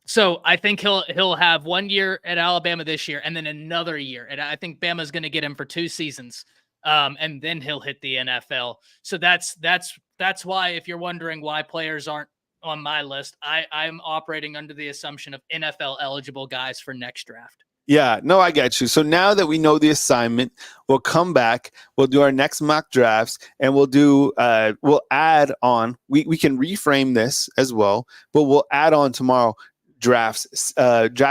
So I think he'll have 1 year at Alabama this year and then another year, and I think Bama's going to get him for 2 seasons, and then he'll hit the NFL. So that's why, if you're wondering why players aren't on my list, I'm operating under the assumption of NFL eligible guys for next draft. Yeah, no, I get you. So now that we know the assignment, we'll come back, we'll do our next mock drafts, and we'll add on, we can reframe this as well, but we'll add on tomorrow draft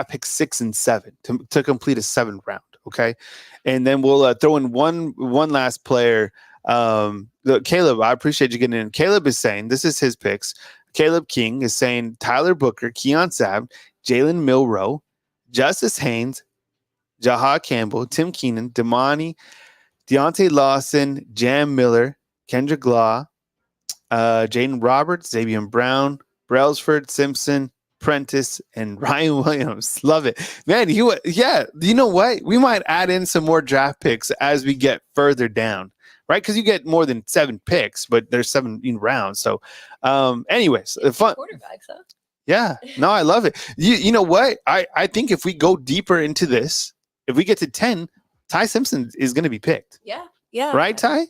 picks 6 and 7 to complete a 7th round. Okay. And then we'll throw in one last player. Caleb, I appreciate you getting in. Caleb is saying, this is his picks. Caleb King is saying Tyler Booker, Keon Sabb, Jalen Milroe, Justice Haynes, Jahad Campbell, Tim Keenan, Deontay Lawson, Jam Miller, Kendrick Law, Jaden Roberts, Xavier Brown, Brailsford, Simpson, Prentice, and Ryan Williams. Love it. Man, you know what? We might add in some more draft picks as we get further down, right? Because you get more than 7 picks, but there's 17 rounds. So anyways, fun quarterbacks, huh? Yeah, no, I love it. You know what? I think if we go deeper into this, if we get to 10, Ty Simpson is going to be picked. Yeah. Right, Ty?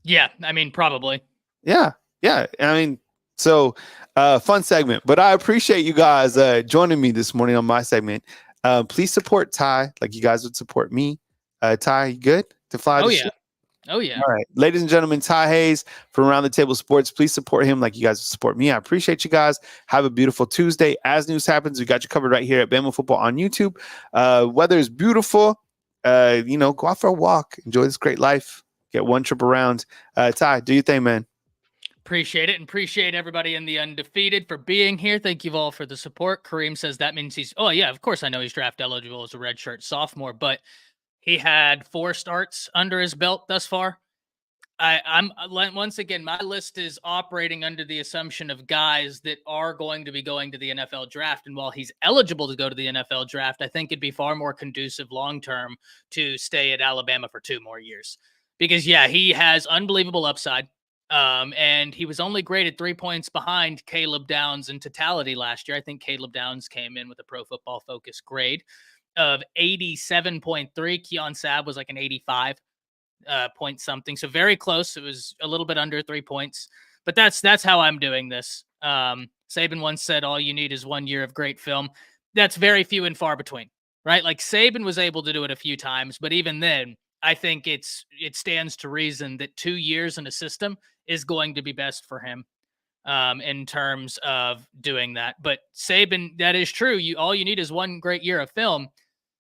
Yeah, I mean, probably. Yeah. I mean, so fun segment. But I appreciate you guys joining me this morning on my segment. Please support Ty like you guys would support me. Ty, you good to fly? Oh, yeah. All right. Ladies and gentlemen, Ty Hayes from Around the Table Sports. Please support him like you guys support me. I appreciate you guys. Have a beautiful Tuesday. As news happens, we got you covered right here at Bama Football on YouTube. Weather is beautiful. Go out for a walk. Enjoy this great life. Get one trip around. Ty, do your thing, man. Appreciate it, and appreciate everybody in the Undefeated for being here. Thank you all for the support. Kareem says that means he's, oh yeah, of course I know he's draft eligible as a redshirt sophomore, but he had 4 starts under his belt thus far. I'm once again, my list is operating under the assumption of guys that are going to be going to the NFL draft. And while he's eligible to go to the NFL draft, I think it'd be far more conducive long term to stay at Alabama for 2 more years. Because yeah, he has unbelievable upside. And he was only graded 3 points behind Caleb Downs in totality last year. I think Caleb Downs came in with a Pro Football Focus grade of 87.3. Keon Sabb was like an 85 point something. So very close. It was a little bit under 3 points, but that's how I'm doing this. Saban once said, all you need is 1 year of great film. That's very few and far between, right? Like Saban was able to do it a few times, but even then, I think it stands to reason that 2 years in a system is going to be best for him in terms of doing that. But Saban, that is true. All you need is 1 great year of film.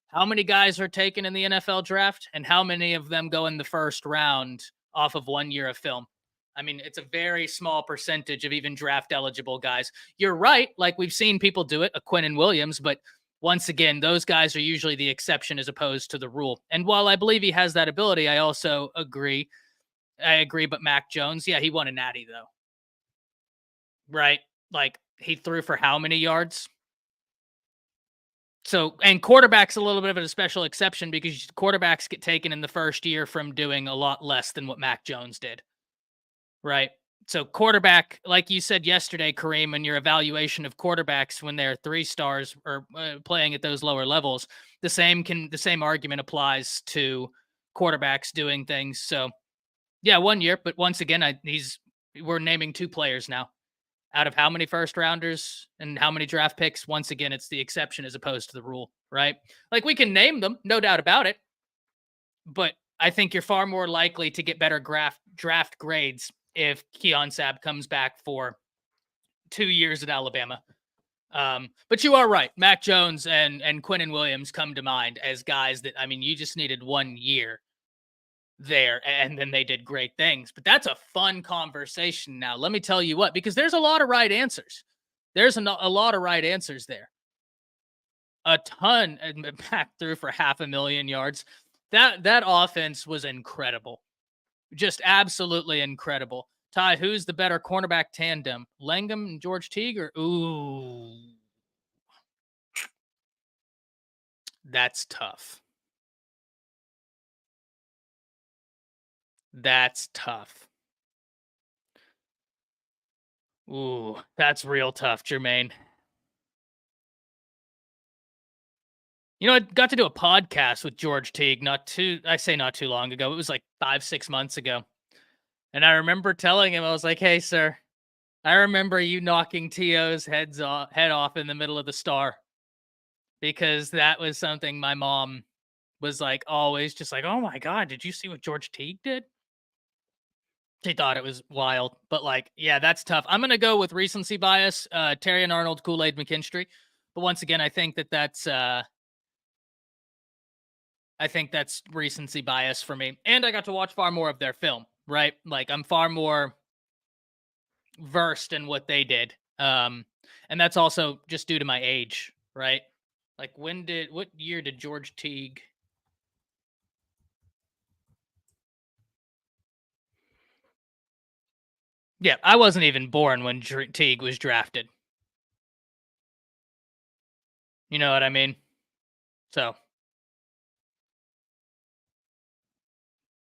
How many guys are taken in the NFL draft, and how many of them go in the first round off of 1 year of film? I mean, it's a very small percentage of even draft eligible guys. You're right. Like we've seen people do it, a Quinnen Williams, but once again, those guys are usually the exception as opposed to the rule. And while I believe he has that ability, I also agree. But Mac Jones, yeah, he won a natty though. Right? Like he threw for how many yards? So, and quarterback's a little bit of a special exception because quarterbacks get taken in the first year from doing a lot less than what Mac Jones did. Right? So, quarterback, like you said yesterday, Kareem, in your evaluation of quarterbacks when they're 3 stars or playing at those lower levels, the same argument applies to quarterbacks doing things. So, yeah, 1 year, but once again, we're naming 2 players now. Out of how many first rounders and how many draft picks? Once again, it's the exception as opposed to the rule, right? Like we can name them, no doubt about it. But I think you're far more likely to get better draft grades if Keon Sabb comes back for 2 years at Alabama. But you are right. Mac Jones and Quinnen Williams come to mind as guys that, I mean, you just needed 1 year there and then they did great things. But that's a fun conversation now. Let me tell you what, because there's a lot of right answers. There's a lot of right answers there. A ton. Back through for 500,000 yards. That offense was incredible. Just absolutely incredible. Ty, who's the better cornerback tandem? Langham and George Teague? Ooh. That's tough. That's tough. Ooh, that's real tough, Jermaine. You know, I got to do a podcast with George Teague not too long ago. It was like 5-6 months ago. And I remember telling him, I was like, hey, sir, I remember you knocking T.O.'s head off in the middle of the Star. Because that was something my mom was like always just like, oh my God, did you see what George Teague did? She thought it was wild, but like, yeah, that's tough. I'm going to go with recency bias, Terry and Arnold, Kool-Aid McKinstry. But once again, I think that's recency bias for me. And I got to watch far more of their film, right? Like I'm far more versed in what they did. And that's also just due to my age, right? Like what year did George Teague? Yeah, I wasn't even born when Teague was drafted. You know what I mean? So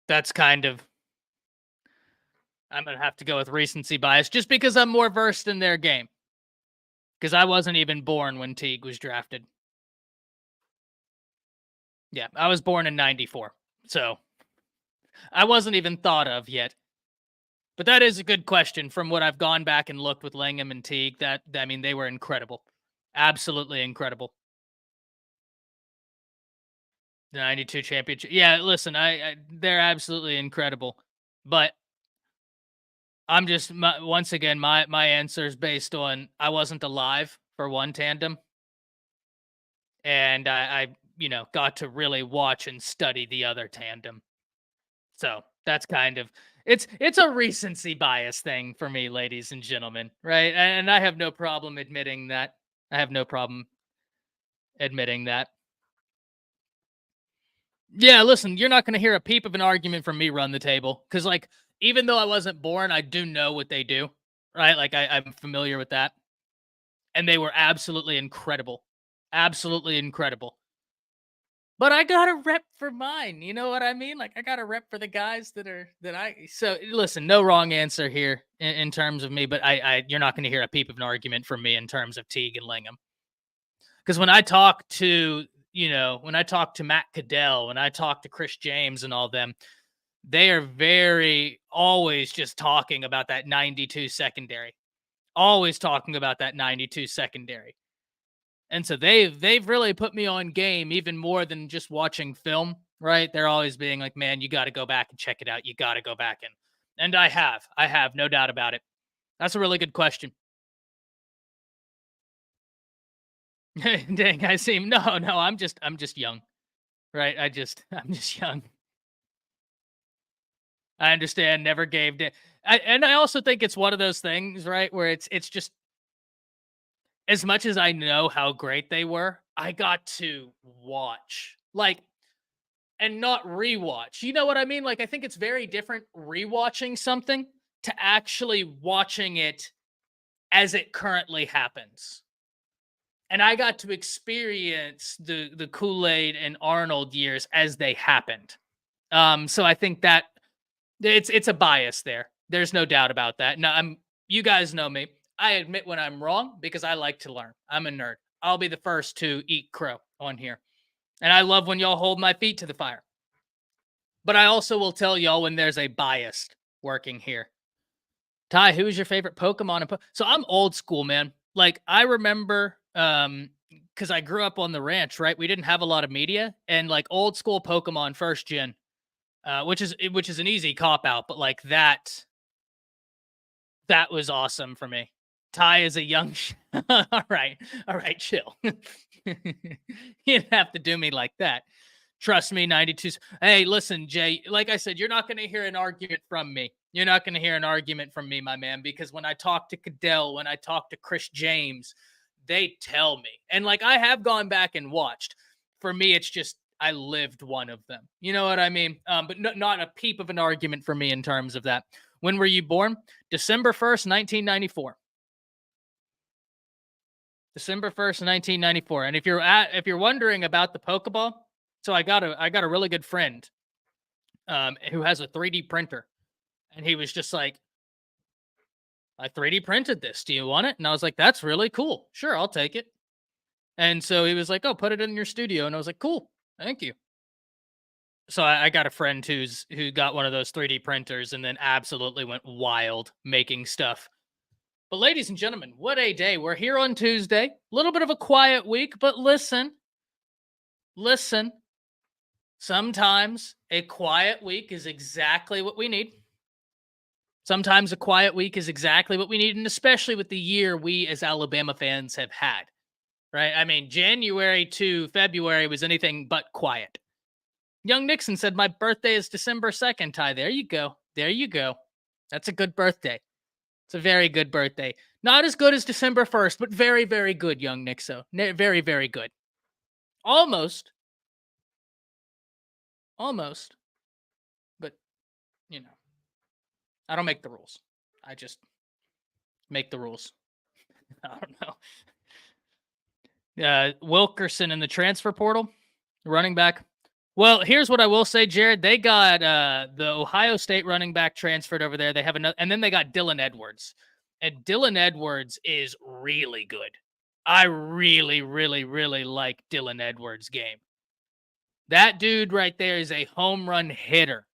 that's kind of, I'm going to have to go with recency bias just because I'm more versed in their game. Because I wasn't even born when Teague was drafted. Yeah, I was born in 94. So I wasn't even thought of yet. But that is a good question from what I've gone back and looked with Langham and Teague. I mean, they were incredible. Absolutely incredible. The 92 championship. Yeah, listen, they're absolutely incredible. But I'm just, once again, my answer is based on I wasn't alive for one tandem. And I got to really watch and study the other tandem. So that's kind of, It's a recency bias thing for me, ladies and gentlemen, right? And I have no problem admitting that. I have no problem admitting that. Yeah, listen, you're not going to hear a peep of an argument from me run the table because, like, even though I wasn't born, I do know what they do, right? Like, I'm familiar with that, and they were absolutely incredible, absolutely incredible. But I got a rep for mine. You know what I mean? Like, I got a rep for the guys that I. So listen, no wrong answer here in terms of me, but you're not going to hear a peep of an argument from me in terms of Teague and Lingham. Because when I talk to, when I talk to Matt Caddell, when I talk to Chris James and all them, they are very always just talking about that 92 secondary, always talking about that 92 secondary. And so they've really put me on game even more than just watching film, right? They're always being like, man, you got to go back and check it out. You got to go back in. And I have no doubt about it. That's a really good question. Dang, I seem no, I'm just young, right? I'm just young. I understand. Never gave. And I also think it's one of those things, right, where it's just as much as I know how great they were, I got to watch like and not rewatch. You know what I mean? Like I think it's very different rewatching something to actually watching it as it currently happens. And I got to experience the Kool-Aid and Arnold years as they happened. So I think that it's a bias there. There's no doubt about that. No, you guys know me. I admit when I'm wrong because I like to learn. I'm a nerd. I'll be the first to eat crow on here. And I love when y'all hold my feet to the fire. But I also will tell y'all when there's a bias working here. Ty, who's your favorite Pokemon? So I'm old school, man. Like I remember because I grew up on the ranch, right? We didn't have a lot of media and like old school Pokemon first gen, which is an easy cop out, but like that was awesome for me. Ty is a young all right, chill. You didn't have to do me like that. Trust me, 92. Hey, listen, Jay, like I said, you're not going to hear an argument from me. You're not going to hear an argument from me, my man, because when I talk to Caddell, when I talk to Chris James, they tell me. And like I have gone back and watched. For me, it's just I lived one of them. You know what I mean? But not a peep of an argument for me in terms of that. When were you born? December 1st, 1994. December 1st, 1994. And if you're wondering about the Pokeball, so I got a really good friend who has a 3D printer. And he was just like, I 3D printed this. Do you want it? And I was like, that's really cool. Sure, I'll take it. And so he was like, oh, put it in your studio. And I was like, cool. Thank you. So I got a friend who got one of those 3D printers and then absolutely went wild making stuff. But ladies and gentlemen, what a day. We're here on Tuesday. A little bit of a quiet week, but listen. Sometimes a quiet week is exactly what we need. Sometimes a quiet week is exactly what we need, and especially with the year we as Alabama fans have had, right? I mean, January to February was anything but quiet. Young Nixon said, my birthday is December 2nd, Ty. There you go. There you go. That's a good birthday. It's a very good birthday. Not as good as December 1st, but very, very good, young Nixo. Very, very good. Almost. But, I don't make the rules. I just make the rules. I don't know. Wilkerson in the transfer portal, running back. Well, here's what I will say, Jared. They got the Ohio State running back transferred over there. They have another, and then they got Dylan Edwards. And Dylan Edwards is really good. I really, really, really like Dylan Edwards' game. That dude right there is a home run hitter.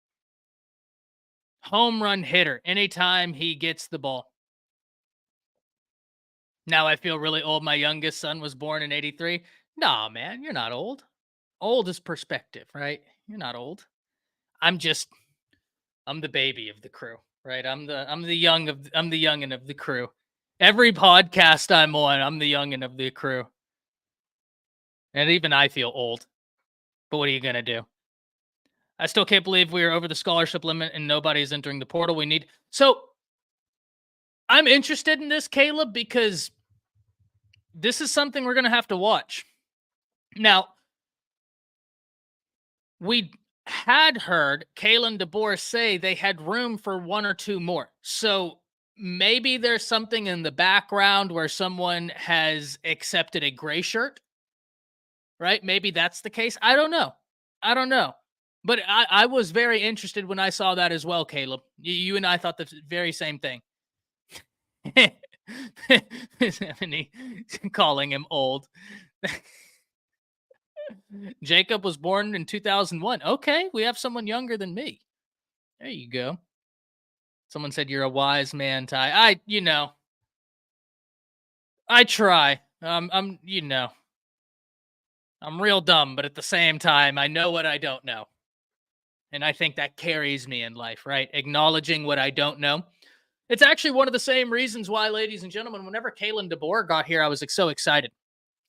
Home run hitter anytime he gets the ball. Now I feel really old. My youngest son was born in 83. Nah, man, you're not old. Old is perspective, right? You're not old. I'm the baby of the crew, right? I'm the youngin' of the crew. Every podcast I'm on, I'm the youngin' of the crew. And even I feel old. But what are you gonna do? I still can't believe we are over the scholarship limit and nobody's entering the portal. So I'm interested in this, Caleb, because this is something we're going to have to watch. Now, we had heard Kalen DeBoer say they had room for one or two more. So maybe there's something in the background where someone has accepted a gray shirt, right? Maybe that's the case. I don't know. But I was very interested when I saw that as well, Caleb. You and I thought the very same thing. Stephanie calling him old. Jacob was born in 2001. Okay, we have someone younger than me. There you go. Someone said you're a wise man, Ty. I try. I'm real dumb, but at the same time, I know what I don't know. And I think that carries me in life, right? Acknowledging what I don't know. It's actually one of the same reasons why, ladies and gentlemen, whenever Kalen DeBoer got here, I was so excited.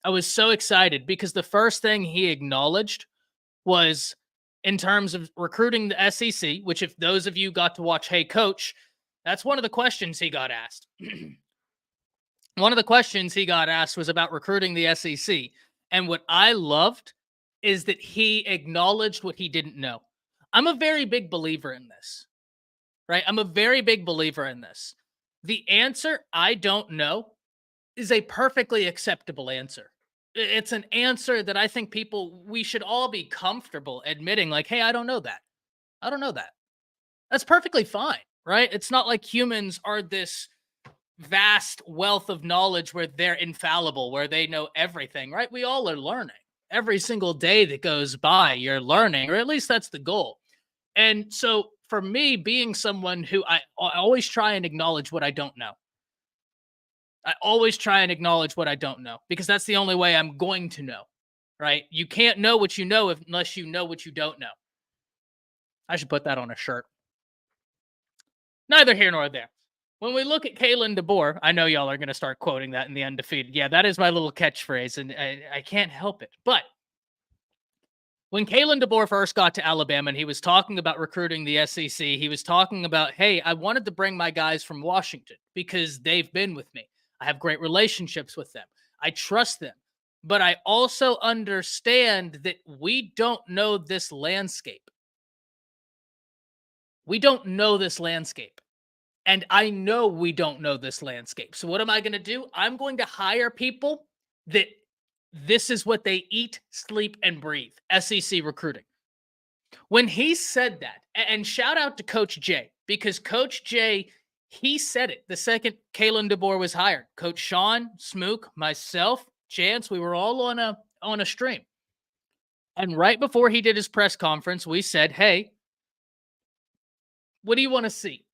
I was so excited because the first thing he acknowledged was in terms of recruiting the SEC, which if those of you got to watch Hey Coach, that's one of the questions he got asked. One of the questions he got asked was about recruiting the SEC. And what I loved is that he acknowledged what he didn't know. I'm a very big believer in this, right? I'm a very big believer in this. The answer, I don't know, is a perfectly acceptable answer. It's an answer that I think we should all be comfortable admitting, like, hey, I don't know that. I don't know that. That's perfectly fine, right? It's not like humans are this vast wealth of knowledge where they're infallible, where they know everything, right? We all are learning. Every single day that goes by, you're learning, or at least that's the goal. And so for me, being someone who I always try and acknowledge what I don't know. I always try and acknowledge what I don't know because that's the only way I'm going to know, right? You can't know what you know unless you know what you don't know. I should put that on a shirt. Neither here nor there. When we look at Kalen DeBoer, I know y'all are going to start quoting that in the Undefeated. Yeah, that is my little catchphrase, and I can't help it. But when Kalen DeBoer first got to Alabama and he was talking about recruiting the SEC, he was talking about, hey, I wanted to bring my guys from Washington because they've been with me. I have great relationships with them. I trust them. But I also understand that we don't know this landscape. We don't know this landscape. And I know we don't know this landscape. So what am I going to do? I'm going to hire people that this is what they eat, sleep, and breathe. SEC recruiting. When he said that, and shout out to Coach Jay, because Coach Jay, he said it the second Kalen DeBoer was hired. Coach Sean, Smook, myself, Chance, we were all on a stream. And right before he did his press conference, we said, hey, what do you want to see?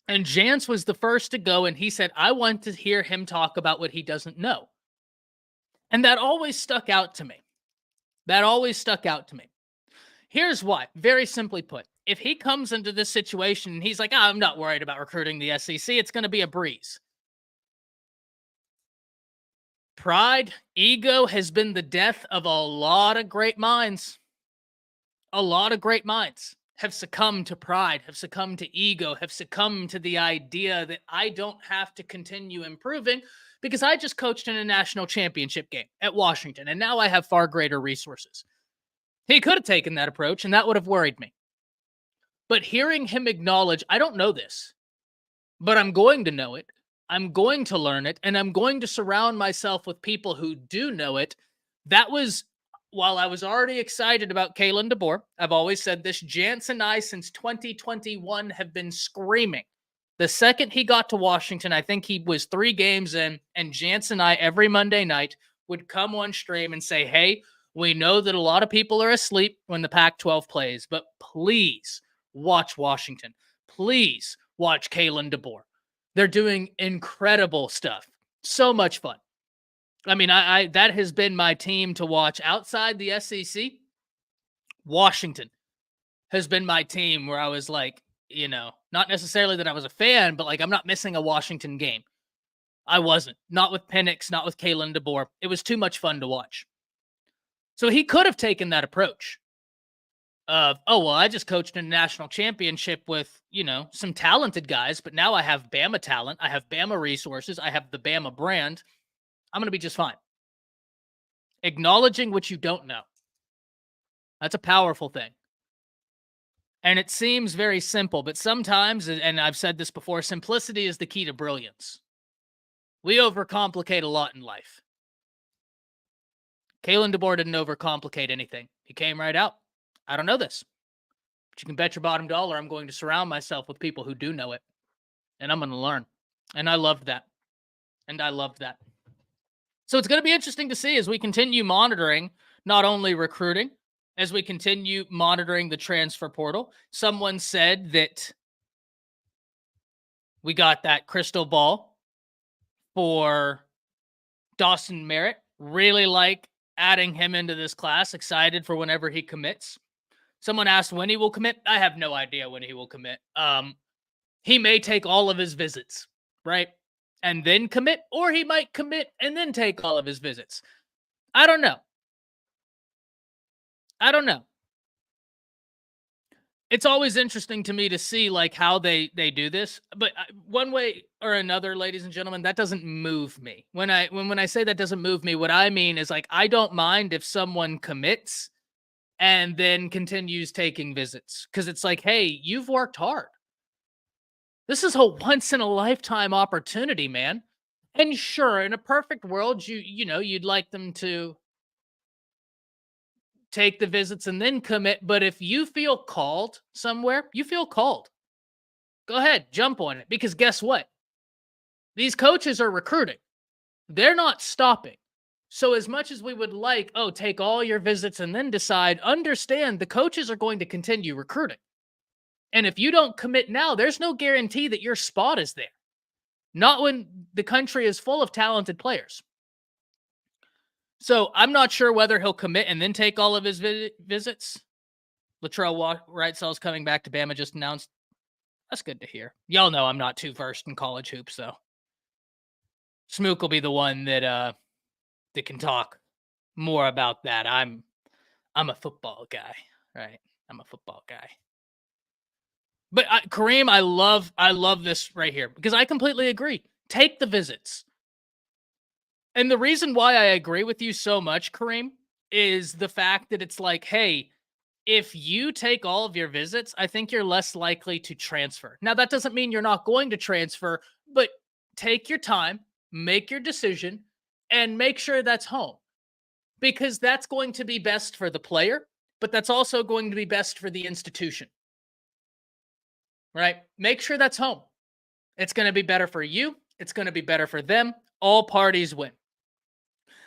And Jance was the first to go, and he said, I want to hear him talk about what he doesn't know. And that always stuck out to me. Here's why. Very simply put, if he comes into this situation and he's like, I'm not worried about recruiting the SEC, it's going to be a breeze. Pride, ego has been the death of a lot of great minds. A lot of great minds have succumbed to pride, have succumbed to ego, have succumbed to the idea that I don't have to continue improving because I just coached in a national championship game at Washington, and now I have far greater resources. He could have taken that approach, and that would have worried me. But hearing him acknowledge, I don't know this, but I'm going to know it, I'm going to learn it, and I'm going to surround myself with people who do know it, that was, while I was already excited about Kalen DeBoer, I've always said this, Jance and I since 2021 have been screaming. The second he got to Washington, I think he was 3 games in, and Jance and I every Monday night would come on stream and say, hey, we know that a lot of people are asleep when the Pac-12 plays, but please watch Washington. Please watch Kalen DeBoer. They're doing incredible stuff. So much fun. I mean, I that has been my team to watch outside the SEC. Washington has been my team where I was like, not necessarily that I was a fan, but like I'm not missing a Washington game. I wasn't. Not with Penix, not with Kalen DeBoer. It was too much fun to watch. So he could have taken that approach. of, oh, well, I just coached in a national championship with, some talented guys, but now I have Bama talent. I have Bama resources. I have the Bama brand. I'm going to be just fine. Acknowledging what you don't know. That's a powerful thing. And it seems very simple, but sometimes, and I've said this before, simplicity is the key to brilliance. We overcomplicate a lot in life. Kalen DeBoer didn't overcomplicate anything. He came right out. I don't know this, but you can bet your bottom dollar I'm going to surround myself with people who do know it, and I'm going to learn. And I loved that. So it's going to be interesting to see as we continue monitoring not only recruiting, as we continue monitoring the transfer portal. Someone said that we got that crystal ball for Dawson Merritt. Really like adding him into this class. Excited for whenever he commits. Someone asked when he will commit. I have no idea when he will commit. He may take all of his visits, right? And then commit, or he might commit and then take all of his visits. I don't know. It's always interesting to me to see like how they do this, but one way or another, ladies and gentlemen, that doesn't move me. When I say that doesn't move me, what I mean is like I don't mind if someone commits and then continues taking visits, because it's like, hey, you've worked hard. This is a once in a lifetime opportunity, man. And sure, in a perfect world, you'd like them to take the visits and then commit. But if you feel called somewhere, you feel called. Go ahead, jump on it. Because guess what? These coaches are recruiting. They're not stopping. So as much as we would like, take all your visits and then decide, understand the coaches are going to continue recruiting. And if you don't commit now, there's no guarantee that your spot is there. Not when the country is full of talented players. So I'm not sure whether he'll commit and then take all of his visits. Latrell Wrightsell's coming back to Bama, just announced. That's good to hear. Y'all know I'm not too versed in college hoops, though. Smook will be the one that can talk more about that. I'm a football guy, right? I'm a football guy. But Kareem, I love this right here because I completely agree. Take the visits. And the reason why I agree with you so much, Kareem, is the fact that it's like, hey, if you take all of your visits, I think you're less likely to transfer. Now, that doesn't mean you're not going to transfer, but take your time, make your decision, and make sure that's home. Because that's going to be best for the player, but that's also going to be best for the institution. Right? Make sure that's home. It's going to be better for you. It's going to be better for them. All parties win.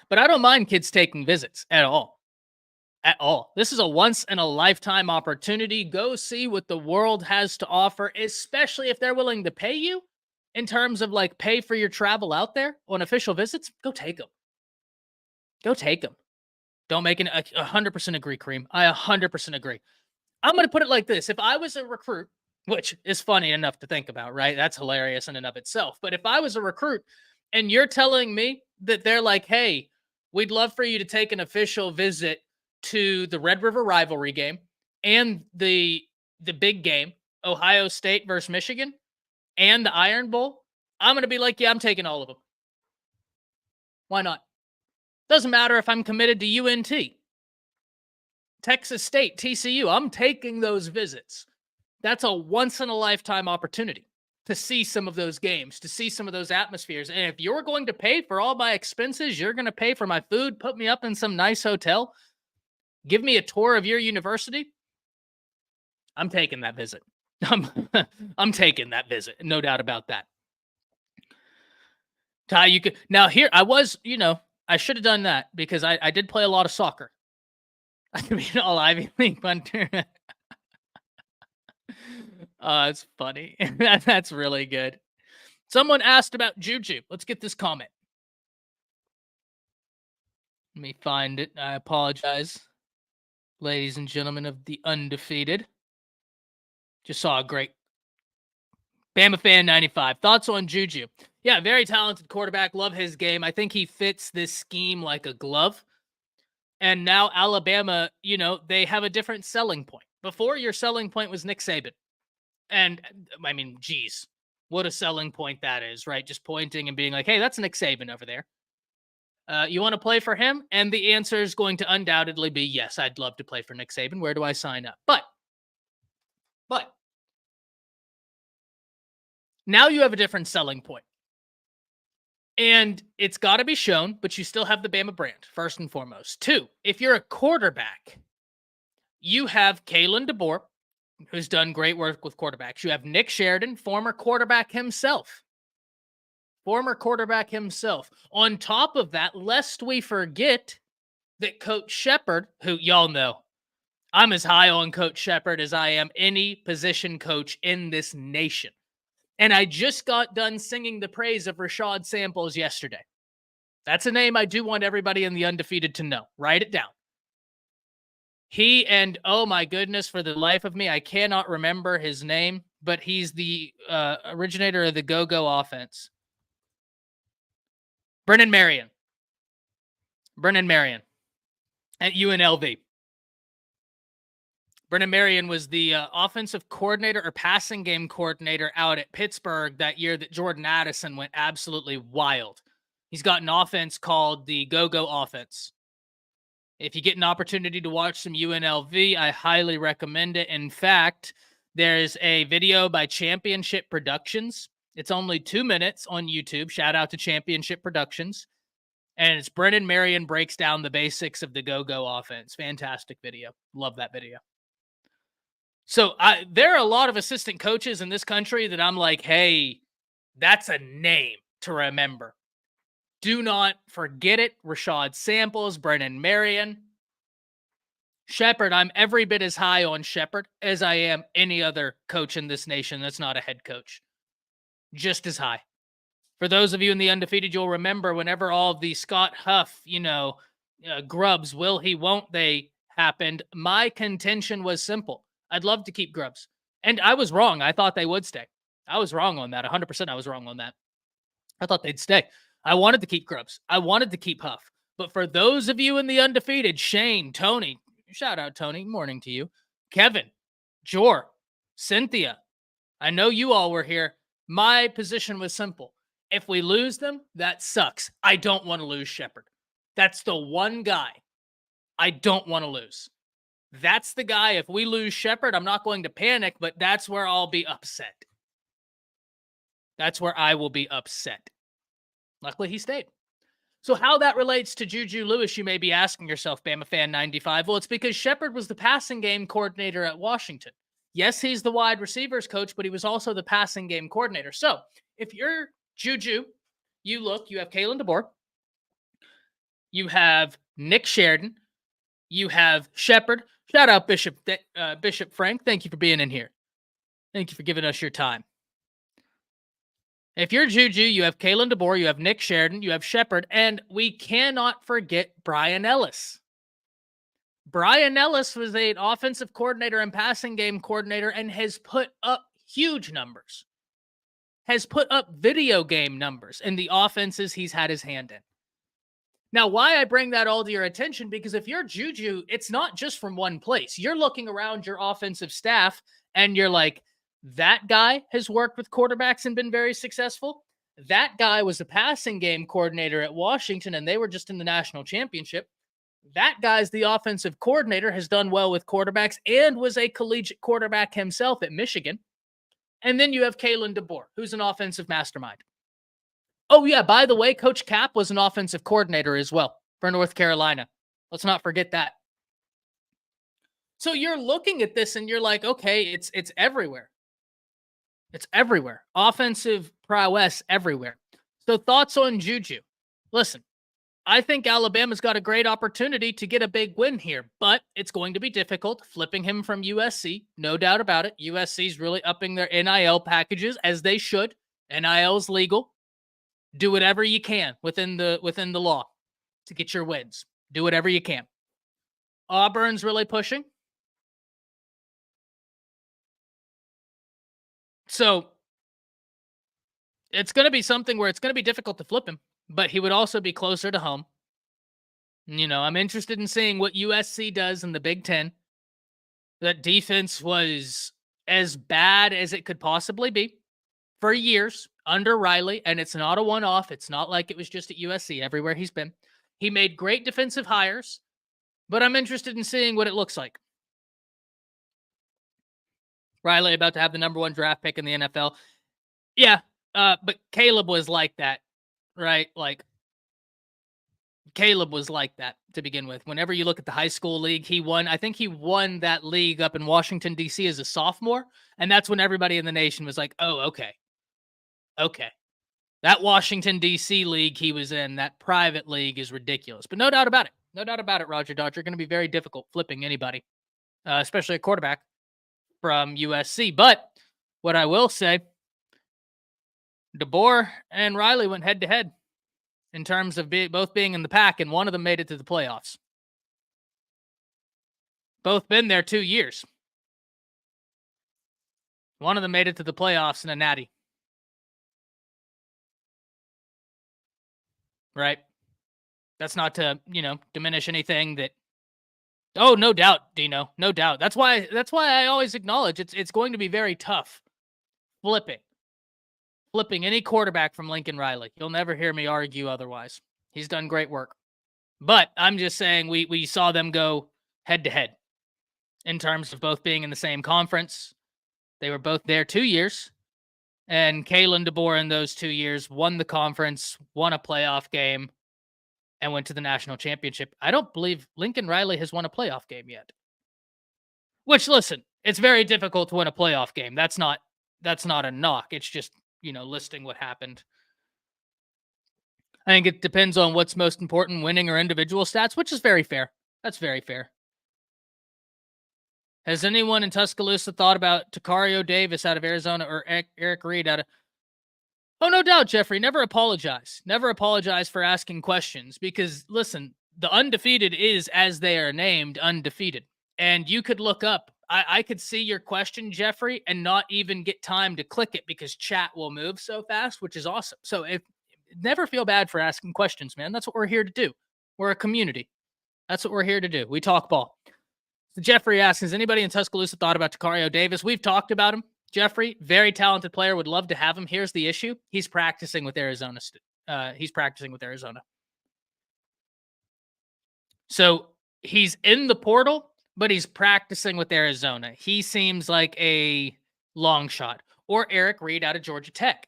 But I don't mind kids taking visits at all. At all. This is a once-in-a-lifetime opportunity. Go see what the world has to offer, especially if they're willing to pay you in terms of like pay for your travel out there on official visits. Go take them. Go take them. Don't make it. 100% agree, Kareem. I 100% agree. I'm going to put it like this. If I was a recruit, which is funny enough to think about, right? That's hilarious in and of itself. But if I was a recruit and you're telling me that they're like, hey, we'd love for you to take an official visit to the Red River rivalry game and the big game, Ohio State versus Michigan, and the Iron Bowl, I'm going to be like, yeah, I'm taking all of them. Why not? Doesn't matter if I'm committed to UNT, Texas State, TCU. I'm taking those visits. That's a once-in-a-lifetime opportunity to see some of those games, to see some of those atmospheres. And if you're going to pay for all my expenses, you're going to pay for my food, put me up in some nice hotel, give me a tour of your university, I'm taking that visit. I'm taking that visit. No doubt about that. Ty, you could now here. I was, I should have done that because I did play a lot of soccer. I could be an all Ivy League punter. It's funny. That's really good. Someone asked about Juju. Let's get this comment. Let me find it. I apologize, ladies and gentlemen of the undefeated. Just saw a great Bama fan 95. Thoughts on Juju? Yeah, very talented quarterback. Love his game. I think he fits this scheme like a glove. And now Alabama, they have a different selling point. Before, your selling point was Nick Saban. And I mean, geez, what a selling point that is, right? Just pointing and being like, hey, that's Nick Saban over there. You want to play for him? And the answer is going to undoubtedly be yes, I'd love to play for Nick Saban. Where do I sign up? But now you have a different selling point. And it's got to be shown, but you still have the Bama brand, first and foremost. 2, if you're a quarterback, you have Kalen DeBoer, who's done great work with quarterbacks. You have Nick Sheridan, former quarterback himself. On top of that, lest we forget that Coach Shepard, who y'all know, I'm as high on Coach Shepard as I am any position coach in this nation. And I just got done singing the praise of Rashad Samples yesterday. That's a name I do want everybody in the Undefeated to know. Write it down. He and, oh my goodness, for the life of me, I cannot remember his name, but he's the originator of the go-go offense. Brennan Marion at UNLV. Brennan Marion was the offensive coordinator or passing game coordinator out at Pittsburgh that year that Jordan Addison went absolutely wild. He's got an offense called the go-go offense. If you get an opportunity to watch some UNLV, I highly recommend it. In fact, there's a video by Championship Productions. It's only 2 minutes on YouTube. Shout out to Championship Productions. And it's Brennan Marion breaks down the basics of the go-go offense. Fantastic video. Love that video. So there are a lot of assistant coaches in this country that I'm like, hey, that's a name to remember. Do not forget it. Rashad Samples, Brennan Marion. Shepard, I'm every bit as high on Shepard as I am any other coach in this nation that's not a head coach. Just as high. For those of you in the Undefeated, you'll remember whenever all of the Scott Huff, Grubbs, will he, won't they, happened, my contention was simple. I'd love to keep Grubbs. And I was wrong. I thought they would stay. I was wrong on that. 100% I was wrong on that. I thought they'd stay. I wanted to keep Grubbs. I wanted to keep Huff. But for those of you in the Undefeated, Shane, Tony, shout out Tony, morning to you, Kevin, Jor, Cynthia, I know you all were here. My position was simple. If we lose them, that sucks. I don't want to lose Shepard. That's the one guy I don't want to lose. That's the guy, if we lose Shepard, I'm not going to panic, but that's where I'll be upset. That's where I will be upset. Luckily, he stayed. So how that relates to Juju Lewis, you may be asking yourself, Bama Fan 95. Well, it's because Shepard was the passing game coordinator at Washington. Yes, he's the wide receivers coach, but he was also the passing game coordinator. So if you're Juju, you have Kalen DeBoer, you have Nick Sheridan, you have Shepard. Shout out Bishop Frank. Thank you for being in here. Thank you for giving us your time. If you're Juju, you have Kalen DeBoer, you have Nick Sheridan, you have Shepard, and we cannot forget Brian Ellis. Brian Ellis was an offensive coordinator and passing game coordinator and has put up huge numbers, has put up video game numbers in the offenses he's had his hand in. Now, why I bring that all to your attention, because if you're Juju, it's not just from one place. You're looking around your offensive staff and you're like, that guy has worked with quarterbacks and been very successful. That guy was a passing game coordinator at Washington and they were just in the national championship. That guy's the offensive coordinator, has done well with quarterbacks and was a collegiate quarterback himself at Michigan. And then you have Kalen DeBoer, who's an offensive mastermind. Oh, yeah, by the way, Coach Cap was an offensive coordinator as well for North Carolina. Let's not forget that. So you're looking at this and you're like, okay, it's everywhere. It's everywhere. Offensive prowess everywhere. So thoughts on Juju? Listen, I think Alabama's got a great opportunity to get a big win here, but it's going to be difficult flipping him from USC. No doubt about it. USC's really upping their NIL packages, as they should. NIL's legal. Do whatever you can within the law to get your wins. Do whatever you can. Auburn's really pushing. So it's going to be something where it's going to be difficult to flip him, but he would also be closer to home. I'm interested in seeing what USC does in the Big Ten. That defense was as bad as it could possibly be for years under Riley, and it's not a one-off. It's not like it was just at USC. Everywhere he's been, he made great defensive hires, but I'm interested in seeing what it looks like. Riley about to have the number 1 draft pick in the NFL. Yeah, but Caleb was like that, right? Like, Caleb was like that to begin with. Whenever you look at the high school league, he won. I think he won that league up in Washington, D.C. as a sophomore. And that's when everybody in the nation was like, oh, okay. Okay. That Washington, D.C. league he was in, that private league is ridiculous. But no doubt about it. No doubt about it, Roger Dodger. Going to be very difficult flipping anybody, especially a quarterback from USC. But what I will say, DeBoer and Riley went head to head in terms of both being in the pack, and one of them made it to the playoffs. Both been there 2 years. One of them made it to the playoffs in a natty. Right? That's not to, diminish anything that. Oh, no doubt, Dino. No doubt. That's why I always acknowledge it's going to be very tough flipping any quarterback from Lincoln Riley. You'll never hear me argue otherwise. He's done great work. But I'm just saying we saw them go head to head in terms of both being in the same conference. They were both there 2 years. And Kalen DeBoer in those 2 years won the conference, won a playoff game, and went to the national championship. I don't believe Lincoln Riley has won a playoff game yet. Which, listen, it's very difficult to win a playoff game. That's not a knock. It's just, listing what happened. I think it depends on what's most important, winning or individual stats, which is very fair. That's very fair. Has anyone in Tuscaloosa thought about Tacario Davis out of Arizona or Eric Reed out of... Oh, no doubt, Jeffrey. Never apologize. Never apologize for asking questions because, listen, the undefeated is, as they are named, undefeated. And you could look up. I could see your question, Jeffrey, and not even get time to click it because chat will move so fast, which is awesome. So never feel bad for asking questions, man. That's what we're here to do. We're a community. That's what we're here to do. We talk ball. So Jeffrey asks, has anybody in Tuscaloosa thought about Tacario Davis? We've talked about him. Jeffrey, very talented player. Would love to have him. Here's the issue. He's practicing with Arizona. So he's in the portal, but he's practicing with Arizona. He seems like a long shot. Or Eric Reed out of Georgia Tech.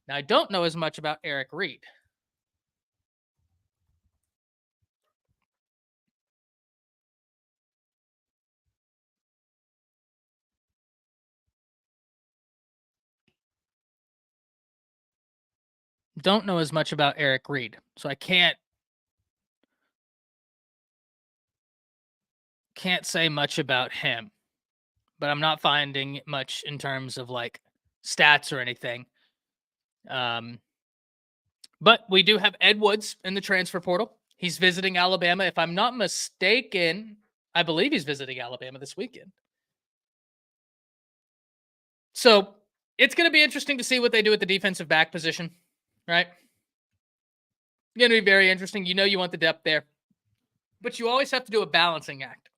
Now, I don't know as much about Eric Reed. Don't know as much about Eric Reed. So I can't say much about him. But I'm not finding much in terms of like stats or anything. But we do have Ed Woods in the transfer portal. He's visiting Alabama. If I'm not mistaken, I believe he's visiting Alabama this weekend. So it's going to be interesting to see what they do at the defensive back position, right? Going to be very interesting. You want the depth there. But you always have to do a balancing act.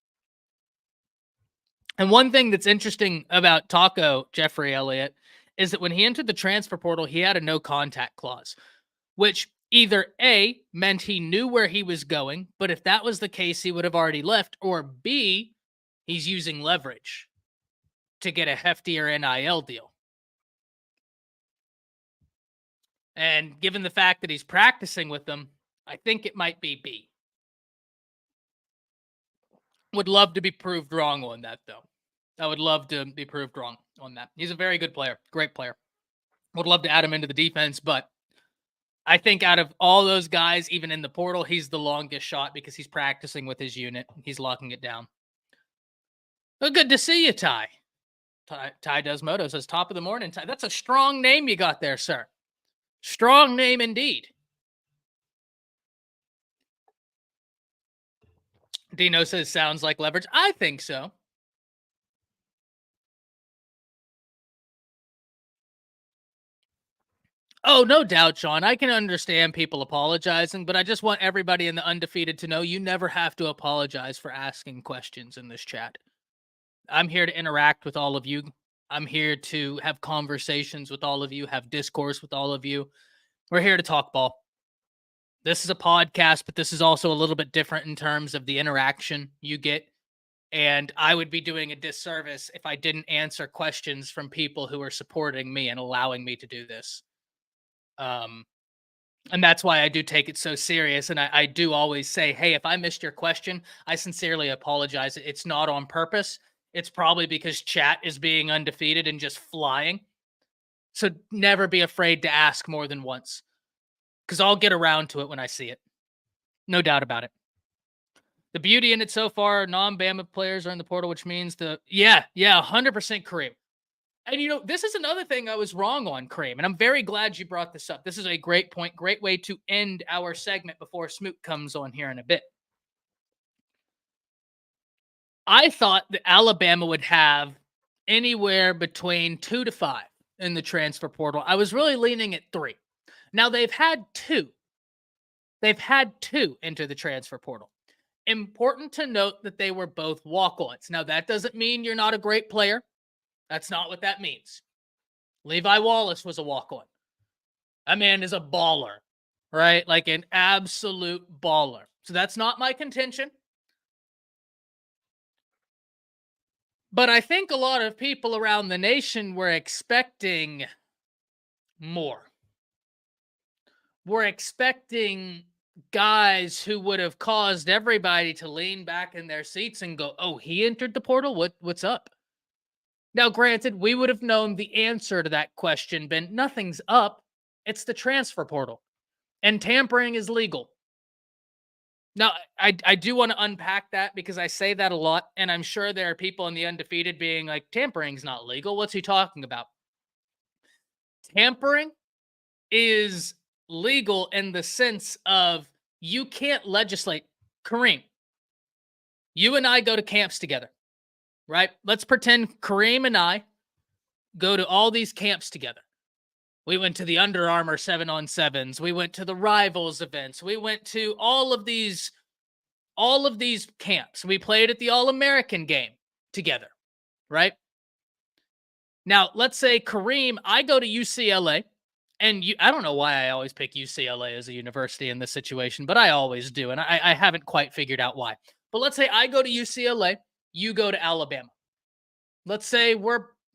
And one thing that's interesting about Taco, Jeffrey Elliott, is that when he entered the transfer portal, he had a no contact clause, which either A, meant he knew where he was going, but if that was the case, he would have already left, or B, he's using leverage to get a heftier NIL deal. And given the fact that he's practicing with them, I think it might be B. Would love to be proved wrong on that, though. I would love to be proved wrong on that. He's a very good player. Great player. Would love to add him into the defense, but I think out of all those guys, even in the portal, he's the longest shot because he's practicing with his unit. He's locking it down. Well, good to see you, Ty. Ty Desmoto says, top of the morning, Ty. That's a strong name you got there, sir. Strong name indeed. Dino says, sounds like leverage. I think so. Oh, no doubt, Sean. I can understand people apologizing, but I just want everybody in the undefeated to know you never have to apologize for asking questions in this chat. I'm here to interact with all of you. I'm here to have conversations with all of you, have discourse with all of you. We're here to talk ball. This is a podcast, but this is also a little bit different in terms of the interaction you get. And I would be doing a disservice if I didn't answer questions from people who are supporting me and allowing me to do this. And that's why I do take it so serious. And I do always say, hey, if I missed your question, I sincerely apologize. It's not on purpose. It's probably because chat is being undefeated and just flying. So never be afraid to ask more than once, because I'll get around to it when I see it. No doubt about it. The beauty in it so far, non-Bama players are in the portal, which means 100% Kareem. And, this is another thing I was wrong on, Kareem, and I'm very glad you brought this up. This is a great point, great way to end our segment before Smoot comes on here in a bit. I thought that Alabama would have anywhere between 2 to 5 in the transfer portal. I was really leaning at 3. Now, they've had 2. They've had 2 enter the transfer portal. Important to note that they were both walk-ons. Now, that doesn't mean you're not a great player. That's not what that means. Levi Wallace was a walk-on. That man is a baller, right? Like an absolute baller. So that's not my contention. But I think a lot of people around the nation were expecting more. We're expecting guys who would have caused everybody to lean back in their seats and go, oh, he entered the portal? What's up? Now, granted, we would have known the answer to that question, Ben. Nothing's up. It's the transfer portal. And tampering is legal. Now, I do want to unpack that because I say that a lot, and I'm sure there are people in the undefeated being like, tampering's not legal. What's he talking about? Tampering is legal in the sense of you can't legislate. Kareem, you and I go to camps together, right? Let's pretend Kareem and I go to all these camps together. We went to the Under Armour 7-on-7s. We went to the Rivals events. We went to all of these camps. We played at the All-American game together, right? Now, let's say Kareem, I go to UCLA, and I don't know why I always pick UCLA as a university in this situation, but I always do, and I haven't quite figured out why. But let's say I go to UCLA, you go to Alabama. Let's say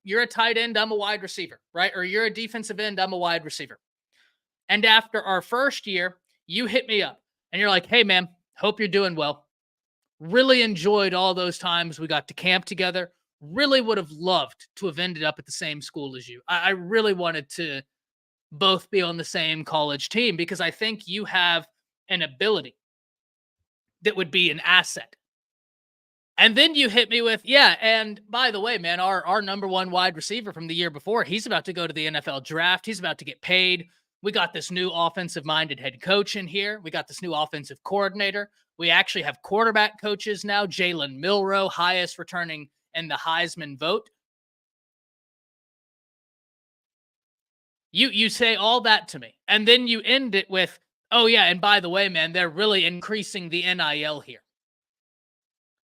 you're a tight end, I'm a wide receiver, right? Or you're a defensive end, I'm a wide receiver. And after our first year, you hit me up and you're like, hey, man, hope you're doing well. Really enjoyed all those times we got to camp together. Really would have loved to have ended up at the same school as you. I really wanted to both be on the same college team because I think you have an ability that would be an asset. And then you hit me with, yeah, and by the way, man, our number one wide receiver from the year before, he's about to go to the NFL draft. He's about to get paid. We got this new offensive-minded head coach in here. We got this new offensive coordinator. We actually have quarterback coaches now. Jalen Milroe, highest returning in the Heisman vote. You say all that to me, and then you end it with, oh, yeah, and by the way, man, they're really increasing the NIL here.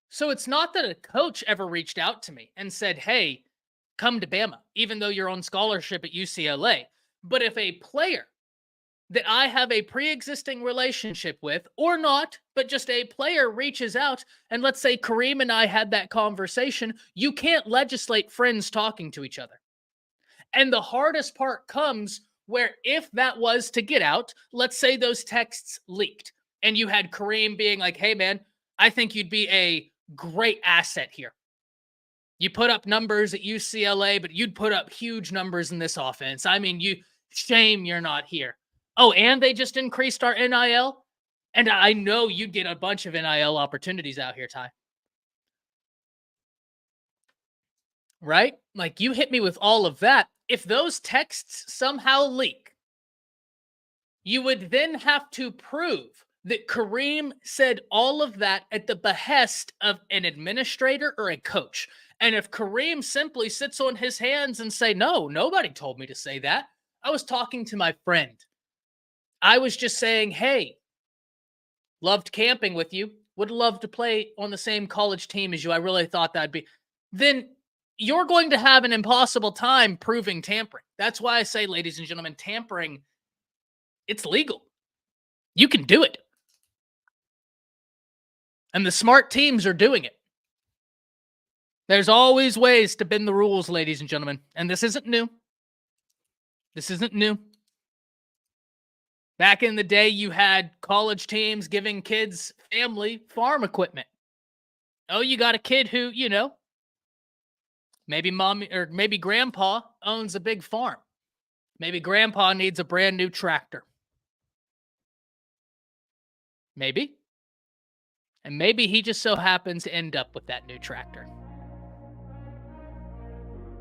So it's not that a coach ever reached out to me and said, hey, come to Bama, even though you're on scholarship at UCLA. But if a player that I have a pre-existing relationship with, or not, but just a player reaches out, and let's say Kareem and I had that conversation, you can't legislate friends talking to each other. And the hardest part comes where if that was to get out, let's say those texts leaked, and you had Kareem being like, hey, man, I think you'd be a great asset here. You put up numbers at UCLA, but you'd put up huge numbers in this offense. I mean, shame you're not here. Oh, and they just increased our NIL? And I know you'd get a bunch of NIL opportunities out here, Ty. Right? Like, you hit me with all of that. If those texts somehow leak, you would then have to prove that Kareem said all of that at the behest of an administrator or a coach. And if Kareem simply sits on his hands and say, no, nobody told me to say that. I was talking to my friend. I was just saying, hey, loved camping with you. Would love to play on the same college team as you. I really thought that'd be. Then you're going to have an impossible time proving tampering. That's why I say, ladies and gentlemen, tampering, it's legal. You can do it. And the smart teams are doing it. There's always ways to bend the rules, ladies and gentlemen. And this isn't new. This isn't new. Back in the day, you had college teams giving kids family farm equipment. Oh, you got a kid who, maybe mommy or maybe grandpa owns a big farm. Maybe grandpa needs a brand new tractor. Maybe. And maybe he just so happens to end up with that new tractor.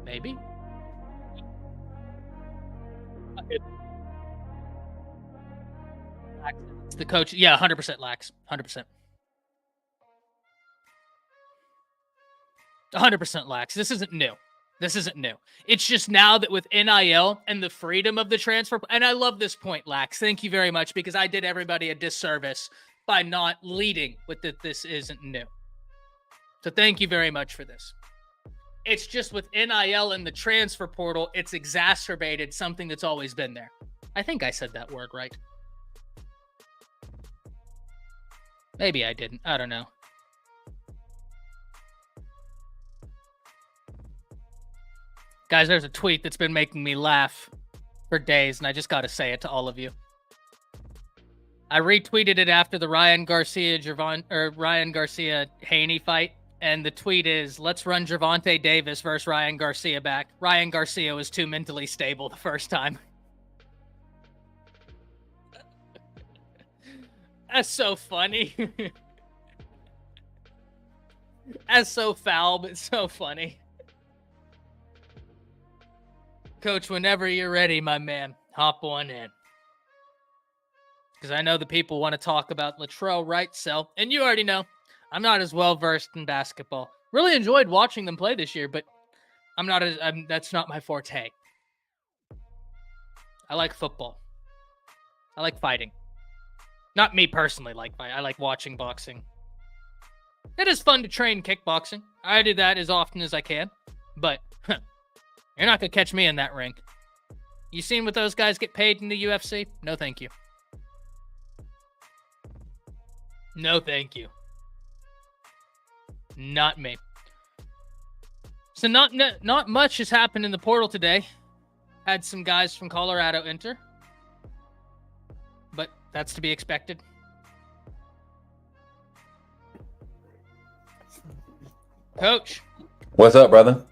Maybe. It's the coach. Yeah, 100% lax. 100%. 100% lax. This isn't new. This isn't new. It's just now that with NIL and the freedom of the transfer, and I love this point, Lax. Thank you very much, because I did everybody a disservice by not leading with that this isn't new. So thank you very much for this. It's just with NIL and the transfer portal, it's exacerbated something that's always been there. I think I said that word right. Maybe I didn't. I don't know. Guys, there's a tweet that's been making me laugh for days, and I just got to say it to all of you. I retweeted it after the Ryan Garcia Haney fight, and the tweet is, let's run Gervonta Davis versus Ryan Garcia back. Ryan Garcia was too mentally stable the first time. That's so funny. That's so foul, but so funny. Coach, whenever you're ready, my man, hop on in. Because I know the people want to talk about Latrell Wright-Sell, and you already know I'm not as well versed in basketball. Really enjoyed watching them play this year, but that's not my forte. I like football. I like fighting. Not me personally like fighting. I like watching boxing. It is fun to train kickboxing. I do that as often as I can, but you're not going to catch me in that ring. You seen what those guys get paid in the UFC? No, thank you. No, thank you. Not me. So not much has happened in the portal today. Had some guys from Colorado enter. But that's to be expected. Coach. What's up, brother?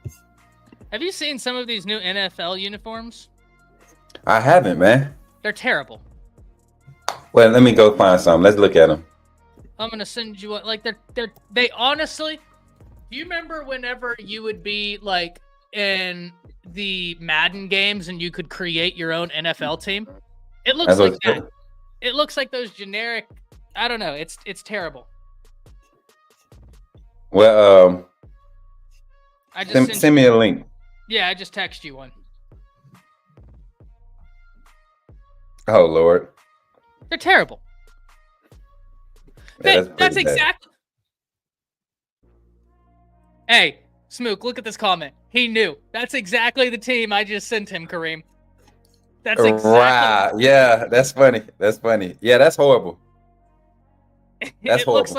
Have you seen some of these new NFL uniforms? I haven't, man. They're terrible. Well, let me go find some. Let's look at them. I'm gonna send you like they honestly. Do you remember whenever you would be like in the Madden games and you could create your own NFL team? It looks like that. It looks like those generic. I don't know. It's terrible. Well, I just send me a link. Yeah, I just text you one. Oh Lord, they're terrible. Yeah, that's exactly. Hey, Smook, look at this comment. He knew. That's exactly the team I just sent him, Kareem. That's exactly. Right. Yeah, that's funny. That's funny. Yeah, that's horrible. That's horrible.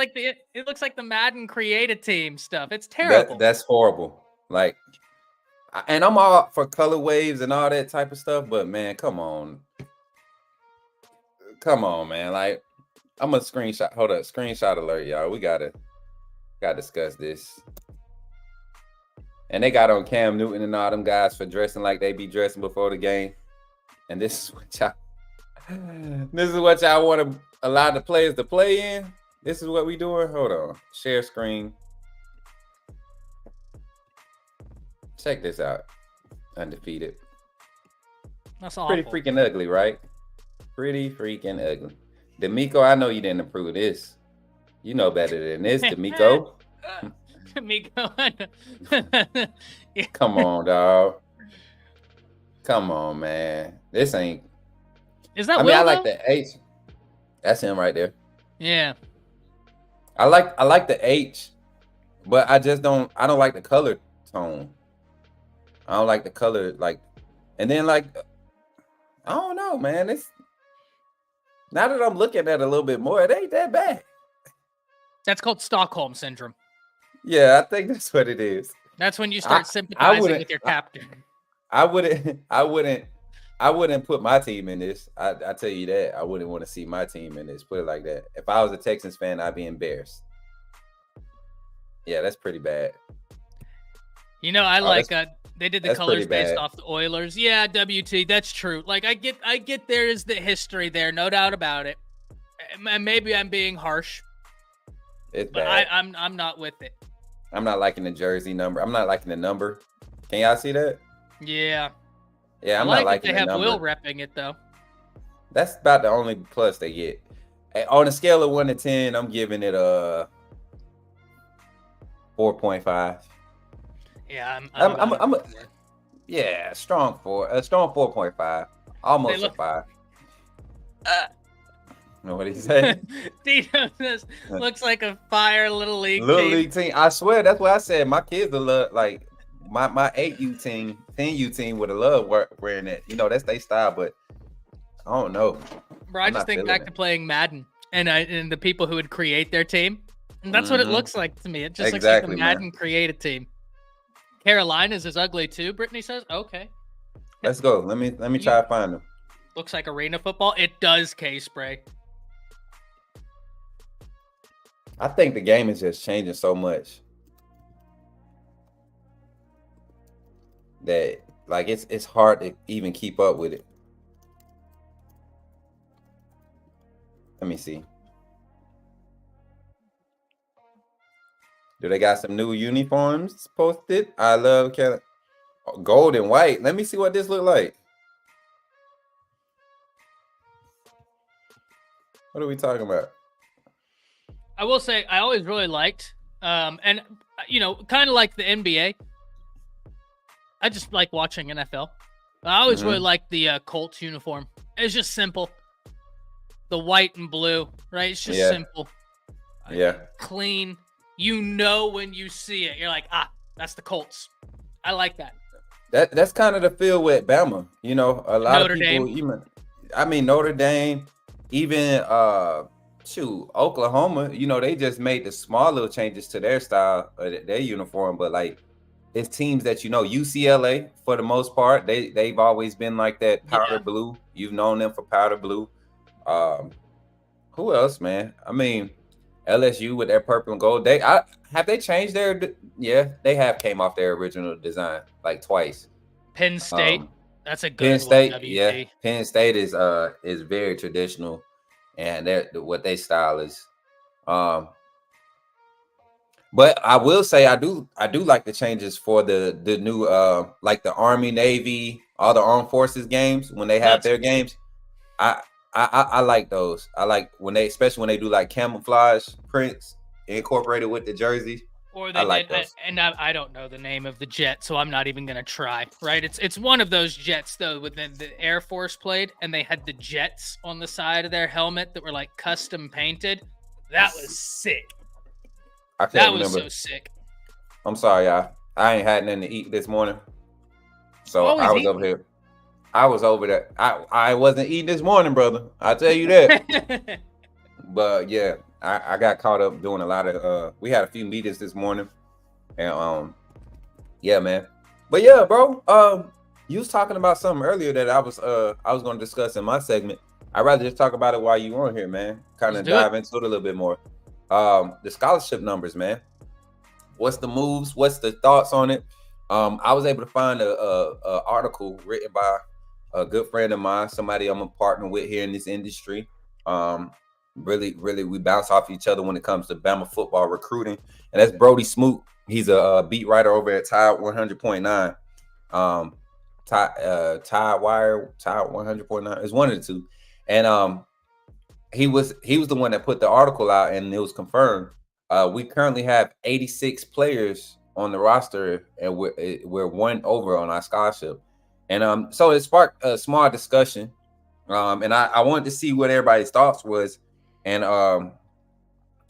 It looks like the Madden created team stuff. It's terrible. That's horrible. Like, and I'm all for color waves and all that type of stuff, but man, come on, man. Like, I'm a screenshot. Hold up, screenshot alert, y'all. We gotta discuss this. And they got on Cam Newton and all them guys for dressing like they be dressing before the game. And this is what y'all want to allow the players to play in. This is what we doing. Hold on, share screen. Check this out. Undefeated. That's awful. Pretty freaking ugly, right? Pretty freaking ugly. D'Amico, I know you didn't approve of this. You know better than this, D'Amico. D'Amico. Come on, dog. Come on, man. This ain't. Is that I mean, Will, I like though? the H. That's him right there. Yeah. I like the H, but I don't like the color tone. I don't like the color and then I don't know, man. It's now that I'm looking at it a little bit more, it ain't that bad. That's called Stockholm Syndrome. Yeah, I think that's what it is. That's when you start I sympathizing wouldn't with your captain. I wouldn't put my team in this. I tell you that. I wouldn't want to see my team in this. Put it like that. If I was a Texans fan, I'd be embarrassed. Yeah, that's pretty bad. You know, they did the that's colors pretty based bad. off the Oilers. Yeah, WT, that's true. Like I get there is the history there, no doubt about it. And maybe I'm being harsh, It's but bad. I'm not with it. I'm not liking the jersey number. I'm not liking the number. Can y'all see that? Yeah. Yeah, I'm I not like liking they the have number. Will repping it though. That's about the only plus they get. On a scale of 1 to 10, I'm giving it a 4.5. Yeah, I'm a strong 4.5, almost look- a 5. Know what he said? Dino says looks like a fire little league Little team. league team. I swear that's what I said. My kids will love like my 8U team, 10U team would have loved wearing that. You know, that's their style, but I don't know. Bro, I I'm just not think feeling back it. to playing Madden and the people who would create their team. And that's what it looks like to me. It just Exactly, looks like a Madden created team. Carolina's is ugly too, Brittany says. Okay. Let's go. Let me try to find them. Looks like arena football. It does, K-Spray. I think the game is just changing so much that like it's hard to even keep up with it. Let me see. Do they got some new uniforms posted? I love gold and white. Let me see what this look like. What are we talking about? I will say I always really liked, and you know, kind of like the NBA. I just like watching NFL. I always really liked the Colts uniform. It's just simple. The white and blue, right? It's just simple. Yeah. Clean. You know when you see it, you're like, that's the Colts. I like that. That's kind of the feel with Bama. You know, a lot Notre of people. Notre Dame, even Oklahoma. You know, they just made the small little changes to their style, their uniform. But like, it's teams that UCLA for the most part. They've always been like that powder blue. You've known them for powder blue. Who else, man? I mean, LSU with their purple and gold. Have they changed their? Yeah, they have came off their original design like twice. Penn State. That's a good Penn State. one, WT. Yeah, Penn State is very traditional, and what they style is. But I will say I do like the changes for the new like the Army, Navy, all the armed forces games when they have their games. I like those. I like especially when they do like camouflage prints incorporated with the jersey. Or they I don't know the name of the jet, so I'm not even gonna try. Right? It's one of those jets though, within the Air Force played, and they had the jets on the side of their helmet that were like custom painted. That was sick. That was so sick. I'm sorry, y'all. I ain't had nothing to eat this morning, so I was over here. I was over there. I wasn't eating this morning, brother. I'll tell you that. But yeah, I got caught up doing a lot of we had a few meetings this morning. And yeah, man. But yeah, bro. You was talking about something earlier that I was gonna discuss in my segment. I'd rather just talk about it while you on here, man. Kind of dive into it a little bit more. The scholarship numbers, man. What's the moves? What's the thoughts on it? I was able to find a article written by a good friend of mine, somebody I'm a partner with here in this industry. Really, we bounce off each other when it comes to Bama football recruiting, and that's Brody Smoot. He's a beat writer over at Tide 100.9. Tide 100.9 is one of the two, and he was the one that put the article out, and it was confirmed. We currently have 86 players on the roster, and we're one over on our scholarship. And so it sparked a small discussion. And I wanted to see what everybody's thoughts was. And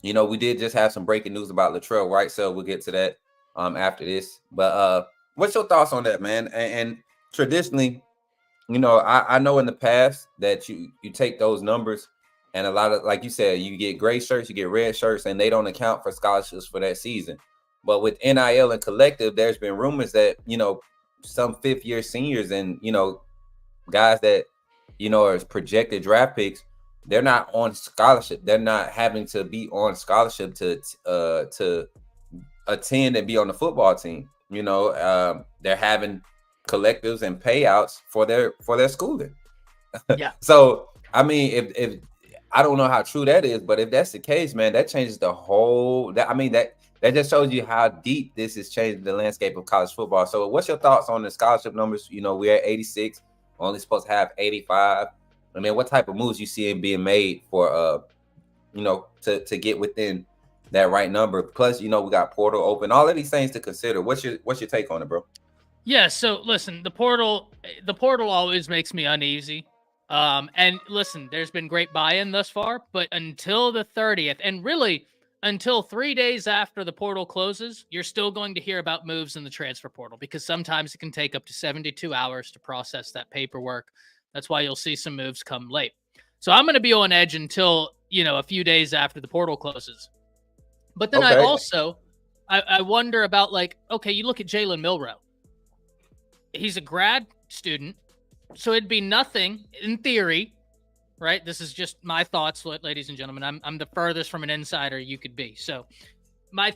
we did just have some breaking news about Latrell Wright, so we'll get to that after this. But what's your thoughts on that, man? And traditionally, I know in the past that you take those numbers, and a lot of, like you said, you get gray shirts, you get red shirts, and they don't account for scholarships for that season. But with NIL and collective, there's been rumors that some fifth-year seniors and guys that are projected draft picks, they're not on scholarship. They're not having to be on scholarship to attend and be on the football team. They're having collectives and payouts for their schooling. Yeah. So I mean, if I don't know how true that is, but if that's the case, man, that changes the whole. That just shows you how deep this is changing the landscape of college football. So what's your thoughts on the scholarship numbers? We're at 86, we're only supposed to have 85. I mean, what type of moves you see being made for to get within that right number? Plus, we got portal open, all of these things to consider. What's your take on it, bro? Yeah, so listen, the portal always makes me uneasy. And listen, there's been great buy-in thus far, but until the 30th, and really until 3 days after the portal closes, you're still going to hear about moves in the transfer portal, because sometimes it can take up to 72 hours to process that paperwork. That's why you'll see some moves come late. So I'm going to be on edge until, a few days after the portal closes. But then okay. I wonder about, you look at Jalen Milroe. He's a grad student, so it'd be nothing in theory, right? This is just my thoughts, ladies and gentlemen. I'm the furthest from an insider you could be. So my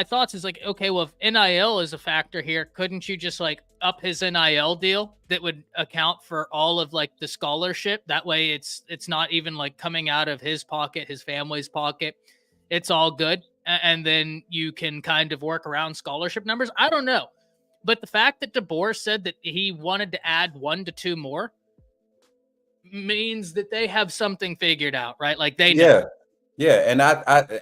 thoughts is okay, well, if NIL is a factor here, couldn't you just up his NIL deal that would account for all of the scholarship? That way it's not even coming out of his pocket, his family's pocket. It's all good. And then you can kind of work around scholarship numbers. I don't know. But the fact that DeBoer said that he wanted to add 1 to 2 more means that they have something figured out, right? They know. Yeah, and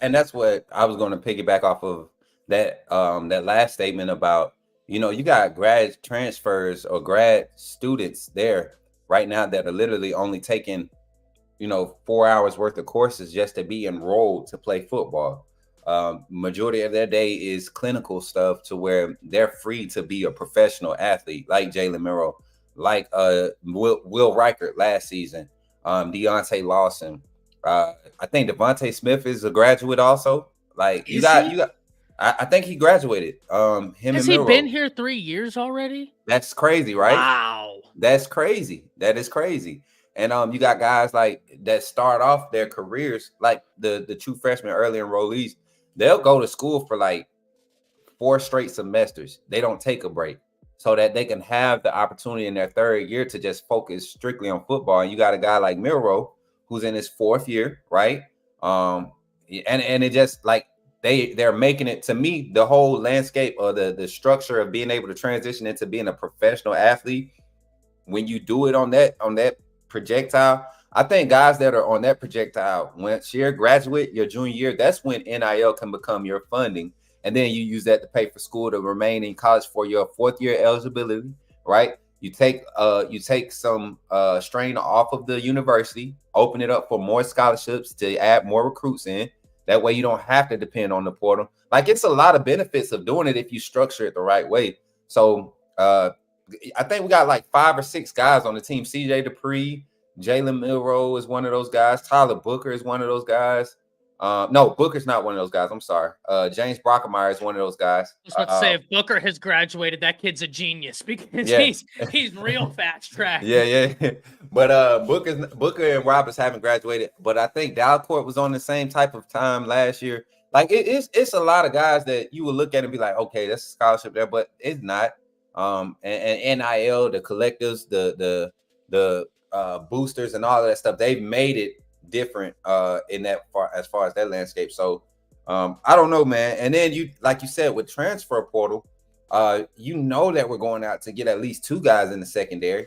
and that's what I was going to piggyback off of that that last statement about you got grad transfers or grad students there right now that are literally only taking 4 hours worth of courses just to be enrolled to play football. Majority of their day is clinical stuff to where they're free to be a professional athlete, like Jalen Milroe, like Will Reichert last season, Deontay Lawson. I think Devontae Smith is a graduate also. I think he graduated. Has he been here 3 years already? That's crazy, right? Wow. That's crazy. That is crazy. And you got guys that start off their careers like the true freshmen, early enrollees. They'll go to school for 4 straight semesters. They don't take a break so that they can have the opportunity in their 3rd year to just focus strictly on football. And you got a guy like Milroe who's in his 4th year, right? And it just they're making it, to me, the whole landscape or the structure of being able to transition into being a professional athlete. When you do it on that projectile, I think guys that are on that projectile, once you're a graduate, your junior year, that's when NIL can become your funding. And then you use that to pay for school to remain in college for your 4th year eligibility, right? You take some strain off of the university, open it up for more scholarships to add more recruits in. That way you don't have to depend on the portal. It's a lot of benefits of doing it if you structure it the right way. So I think we got 5 or 6 guys on the team. CJ Dupree, Jalen Milroe is one of those guys. Tyler Booker is one of those guys. No, Booker's not one of those guys. I'm sorry. James Brockemeyer is one of those guys. I was about to say, if Booker has graduated, that kid's a genius because he's real fast track. Yeah. But Booker and Roberts haven't graduated. But I think Dalcourt was on the same type of time last year. It's a lot of guys that you would look at and be like, okay, that's a scholarship there, but it's not. And NIL, the collectives, the boosters and all of that stuff, they've made it different in that as far as that landscape. So I don't know, man. And then you, like you said, with transfer portal, that we're going out to get at least 2 guys in the secondary,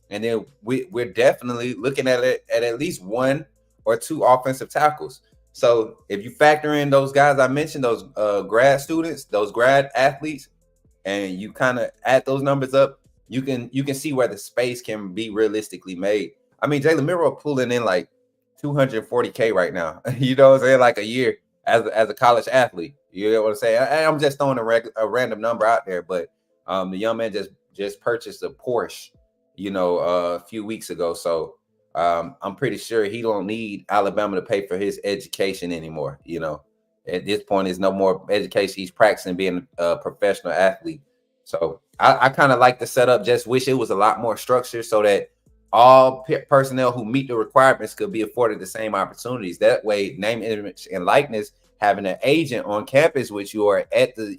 and then we're definitely looking at least 1 or 2 offensive tackles. So if you factor in those guys I mentioned, those grad students, those grad athletes, and you kind of add those numbers up, you can see where the space can be realistically made. I mean, Jalen Milroe pulling in like $240K right now. You know what I'm saying? Like a year as a college athlete. You know what I'm saying? I'm just throwing a random number out there, but the young man just purchased a Porsche, a few weeks ago. So I'm pretty sure he don't need Alabama to pay for his education anymore. At this point, there's no more education. He's practicing being a professional athlete. So I kind of like the setup. Just wish it was a lot more structured so that all personnel who meet the requirements could be afforded the same opportunities. That way, name, image, and likeness, having an agent on campus with you or at the,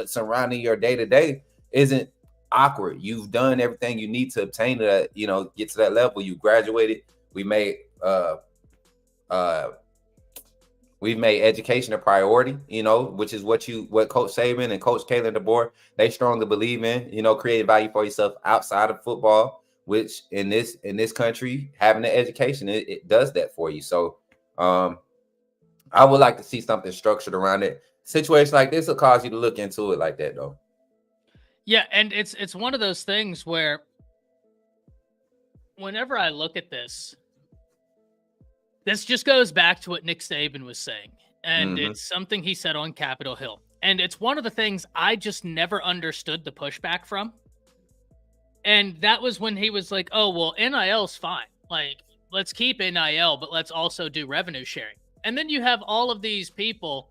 surrounding your day-to-day isn't awkward. You've done everything you need to obtain that, get to that level. You graduated. We've made education a priority, which is what Coach Saban and Coach Kalen DeBoer, they strongly believe in, create value for yourself outside of football, which in this country, having an education, it does that for you. So I would like to see something structured around it. Situation like this will cause you to look into it like that, though. Yeah, and it's one of those things where whenever I look at this just goes back to what Nick Saban was saying. And it's something he said on Capitol Hill. And it's one of the things I just never understood the pushback from. And that was when he was like, oh, well, NIL's fine. Like, let's keep NIL, but let's also do revenue sharing. And then you have all of these people,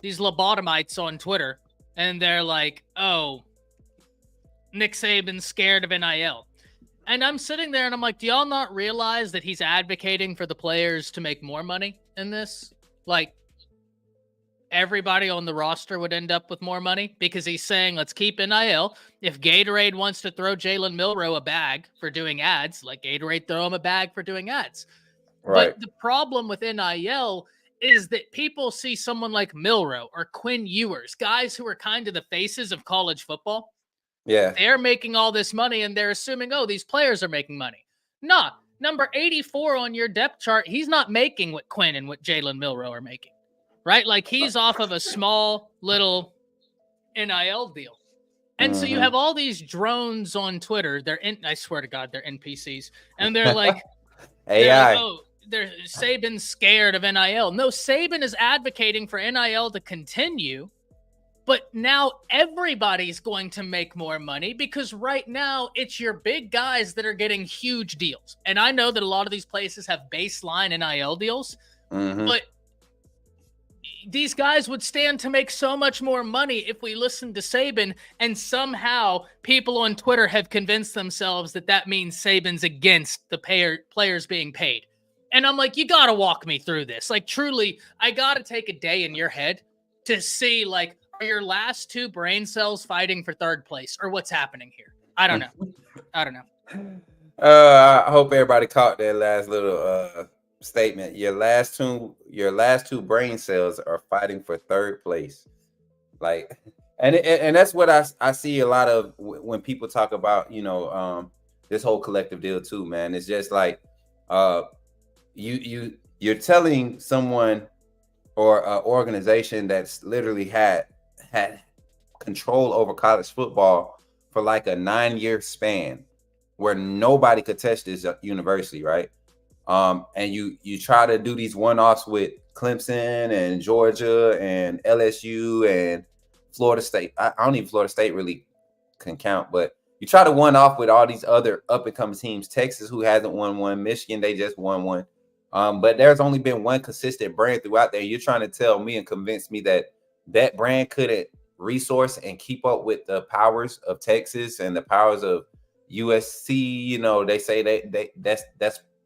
these lobotomites on Twitter, and they're like, oh, Nick Saban's scared of NIL. And I'm sitting there and I'm like, do y'all not realize that he's advocating for the players to make more money in this? Like, everybody on the roster would end up with more money because he's saying, let's keep NIL. If Gatorade wants to throw Jalen Milroe a bag for doing ads, like Gatorade throw him a bag for doing ads. Right. But the problem with NIL is that people see someone like Milroe or Quinn Ewers, guys who are kind of the faces of college football. Yeah. They're making all this money and they're assuming, oh, these players are making money. Nah, number 84 on your depth chart, he's not making what Quinn and what Jalen Milroe are making, right? Like he's off of a small little NIL deal. And so you have all these drones on Twitter. I swear to God, they're NPCs. And they're like, AI. They're Saban's scared of NIL. No, Saban is advocating for NIL to continue. But now everybody's going to make more money because right now it's your big guys that are getting huge deals. And I know that a lot of these places have baseline NIL deals, but these guys would stand to make so much more money if we listened to Saban, and somehow people on Twitter have convinced themselves that means Saban's against the players being paid. And I'm like, you got to walk me through this. Like, truly, I got to take a day in your head to see, like, are your last two brain cells fighting for third place or what's happening here? I don't know. I hope everybody caught that last little statement. Your last two brain cells are fighting for third place. Like, and that's what I see a lot of when people talk about, this whole collective deal too, man. It's just like you're telling someone or an organization that's literally had control over college football for like a 9-year span where nobody could touch this university, right? And you try to do these one-offs with Clemson and Georgia and LSU and Florida State. I don't even Florida State really can count, but you try to one-off with all these other up-and-coming teams. Texas, who hasn't won one. Michigan, they just won one. But there's only been one consistent brand throughout there. You're trying to tell me and convince me that brand couldn't resource and keep up with the powers of Texas and the powers of USC. They say that's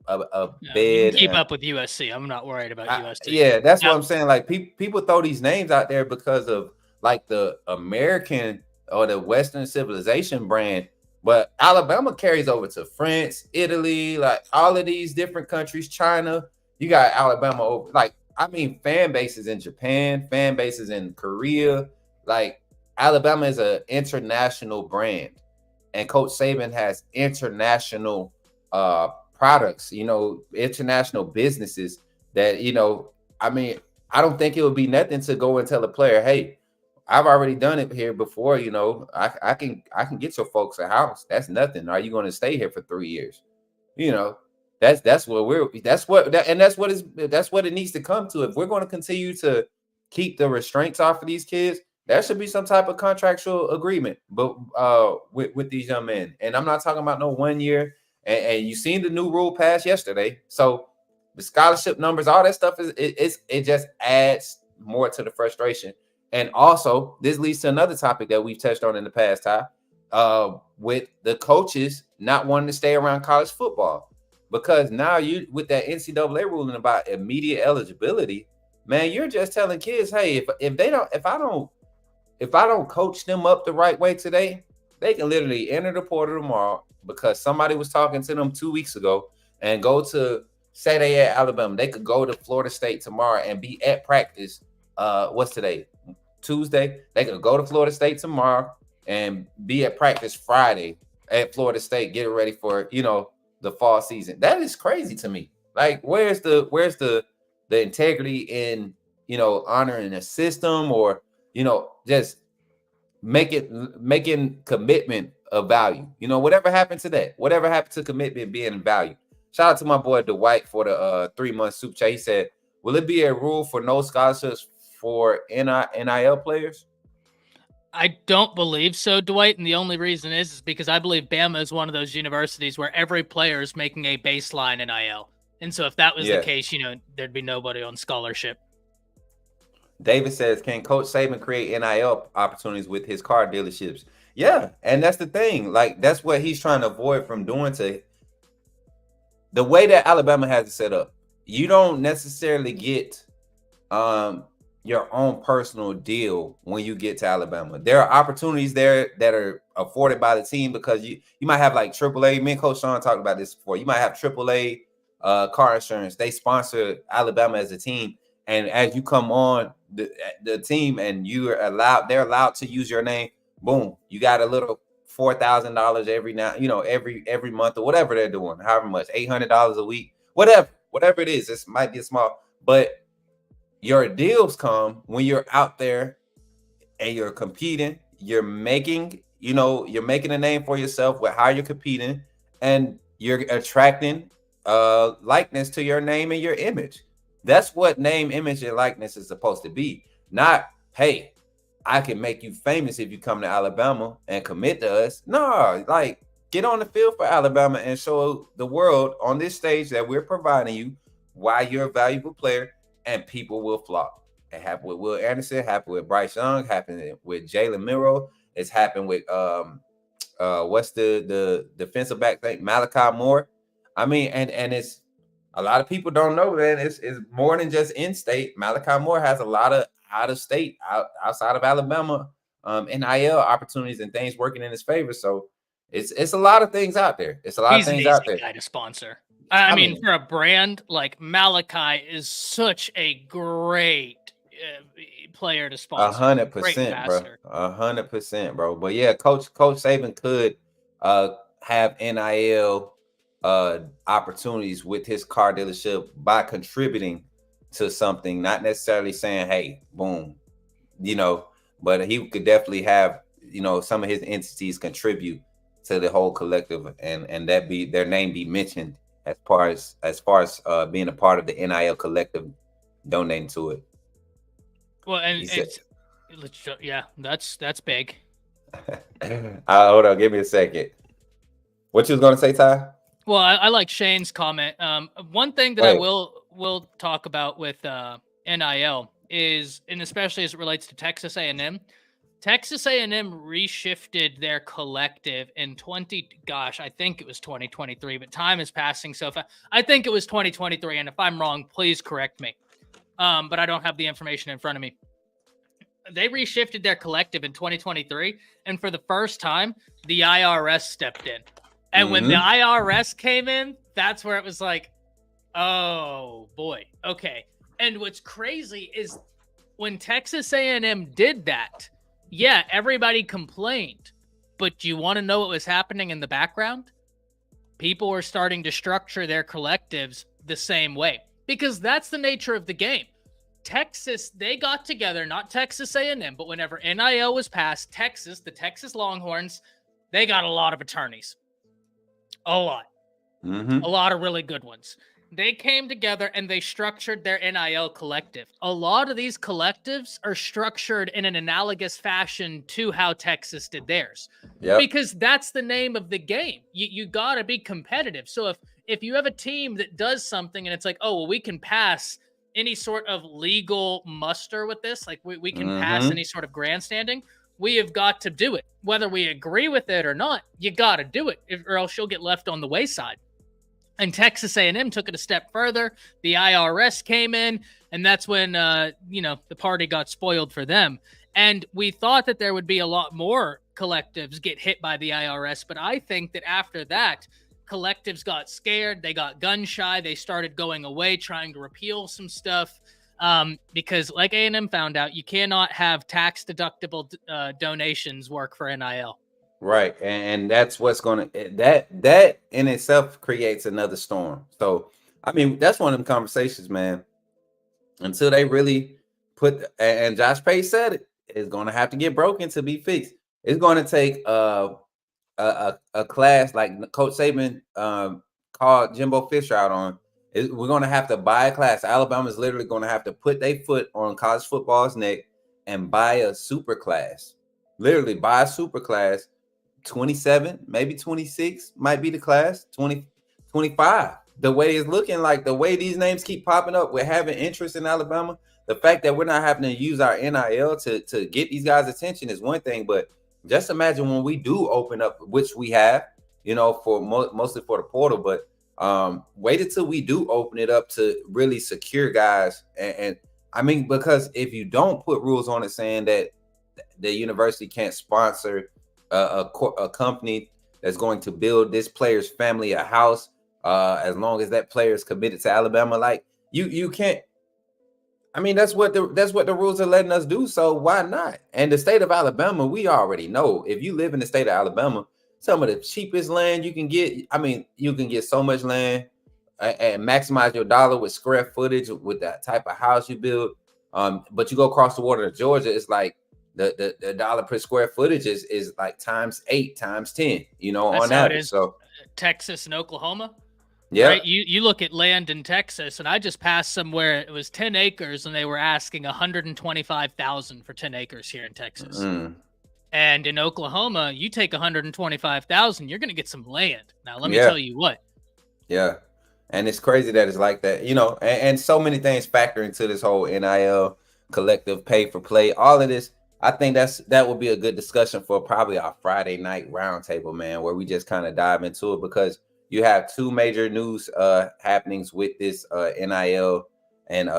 a bid. Keep up with USC. I'm not worried about USC. Yeah, that's what I'm saying. Like people throw these names out there because of like the American or the Western civilization brand. But Alabama carries over to France, Italy, like all of these different countries, China. You got Alabama over, like, I mean, fan bases in Japan, fan bases in Korea. Like, Alabama is an international brand. And Coach Saban has international products, international businesses that, I mean, I don't think it would be nothing to go and tell a player, hey, I've already done it here before. I can get your folks a house. That's nothing. Are you going to stay here for 3 years? That's what it needs to come to. If we're going to continue to keep the restraints off of these kids, there should be some type of contractual agreement, but with these young men. And I'm not talking about no 1 year. And you seen the new rule pass yesterday. So the scholarship numbers, all that stuff it just adds more to the frustration. And also, this leads to another topic that we've touched on in the past, Ty, with the coaches not wanting to stay around college football, because now you with that NCAA ruling about immediate eligibility, man, you're just telling kids, hey, if I don't coach them up the right way today, they can literally enter the portal tomorrow because somebody was talking to them 2 weeks ago and go to, say they at Alabama, they could go to Florida State tomorrow and be at practice. What's today? Tuesday. They could go to Florida State tomorrow and be at practice Friday at Florida State, getting ready for, the fall season. That is crazy to me. Like, where's the integrity in, honoring the system, or, just making commitment of value? Whatever happened to that? Whatever happened to commitment being valued? Shout out to my boy Dwight for the 3-month super chat. He said, will it be a rule for no scholarships for NIL players? I don't believe so, Dwight. And the only reason is because I believe Bama is one of those universities where every player is making a baseline NIL. And so if that was the case, there'd be nobody on scholarship. David says, can Coach Saban create NIL opportunities with his car dealerships? Yeah, and that's the thing. Like, that's what he's trying to avoid from doing. To the way that Alabama has it set up, you don't necessarily get your own personal deal when you get to Alabama. There are opportunities there that are afforded by the team, because you might have like AAA. Me and Coach Sean talked about this before. You might have AAA car insurance. They sponsor Alabama as a team, and as you come on the team and they're allowed to use your name. Boom, you got a little $4,000 every month, or whatever they're doing. However much, $800 a week, whatever it is. This might be small, but your deals come when you're out there and you're competing. You're making a name for yourself with how you're competing, and you're attracting likeness to your name and your image. That's what name, image, and likeness is supposed to be. Not, hey, I can make you famous if you come to Alabama and commit to us. No, like, get on the field for Alabama and show the world on this stage that we're providing you why you're a valuable player, and people will flock. It happened with Will Anderson, happened with Bryce Young, happened with Jalen Miro. It's happened with what's the defensive back thing, Malachi Moore. I mean, and it's a lot of people don't know that it's more than just in-state. Malachi Moore has a lot of out-of-state, outside of Alabama, NIL opportunities and things working in his favor. So it's a lot of things out there. It's a lot of things out there. He's an easy guy to sponsor. I mean, for a brand like Malachi is such a great player to sponsor. 100%, bro. 100%, bro. But yeah, Coach Saban could have NIL opportunities with his car dealership by contributing to something, not necessarily saying, hey, boom, but he could definitely have, some of his entities contribute to the whole collective, and that be their name be mentioned as far as being a part of the NIL collective, donating to it. Well, that's big. Hold on, give me a second. What you was gonna say, Ty? Well, I like Shane's comment. One thing that I will talk about with NIL is, and especially as it relates to Texas A&M. Texas A&M reshifted their collective in I think it was 2023, but time is passing so fast. I think it was 2023, and if I'm wrong, please correct me. But I don't have the information in front of me. They reshifted their collective in 2023, and for the first time, the IRS stepped in. And when the IRS came in, that's where it was like, oh boy, okay. And what's crazy is when Texas A&M did that, yeah, everybody complained. But do you want to know what was happening in the background? People were starting to structure their collectives the same way, because that's the nature of the game. Texas, they got together, not Texas A&M, but whenever NIL was passed, Texas, the Texas Longhorns, they got a lot of attorneys. A lot. Mm-hmm. A lot of really good ones. They came together and they structured their NIL collective. A lot of these collectives are structured in an analogous fashion to how Texas did theirs. Yep. Because that's the name of the game. You got to be competitive. So if you have a team that does something and it's like, oh, well, we can pass any sort of legal muster with this, like we can pass any sort of grandstanding, we have got to do it. Whether we agree with it or not, you got to do it, or else you'll get left on the wayside. And Texas A&M took it a step further. The IRS came in, and that's when, the party got spoiled for them. And we thought that there would be a lot more collectives get hit by the IRS, but I think that after that, collectives got scared. They got gun shy. They started going away, trying to repeal some stuff. Because like A&M found out, you cannot have tax-deductible donations work for NIL. Right, and that's what's going to that in itself creates another storm. So, I mean, that's one of them conversations, man. Until they really put, and Josh Page said it, it's going to have to get broken to be fixed. It's going to take a class like Coach Saban called Jimbo Fisher out on. We're going to have to buy a class. Alabama's literally going to have to put their foot on college football's neck and buy a super class. Literally buy a super class. 27, maybe 26 might be the class. 20, 25. The way it's looking, like the way these names keep popping up, we're having interest in Alabama. The fact that we're not having to use our NIL to get these guys' attention is one thing, but just imagine when we do open up, which we have, for mostly for the portal, but wait until we do open it up to really secure guys. And I mean, because if you don't put rules on it saying that the university can't sponsor a company that's going to build this player's family a house, as long as that player is committed to Alabama, like you can't. I mean, that's what the rules are letting us do. So why not? And the state of Alabama, we already know, if you live in the state of Alabama, some of the cheapest land you can get. I mean, you can get so much land and maximize your dollar with square footage with that type of house you build. But you go across the water to Georgia, it's like the dollar per square footage is like times 8, times 10, That's on how it average. is. So Texas and Oklahoma. yeah, Right? You look at land in Texas, and I just passed somewhere, it was 10 acres, and they were asking $125,000 for 10 acres here in Texas. And in Oklahoma, you take $125,000, you're going to get some land. Now, let me tell you what. Yeah. And it's crazy that it's like that, and so many things factor into this whole NIL collective pay for play, all of this. I think that would be a good discussion for probably our Friday night roundtable, man, where we just kind of dive into it, because you have two major news happenings with this NIL and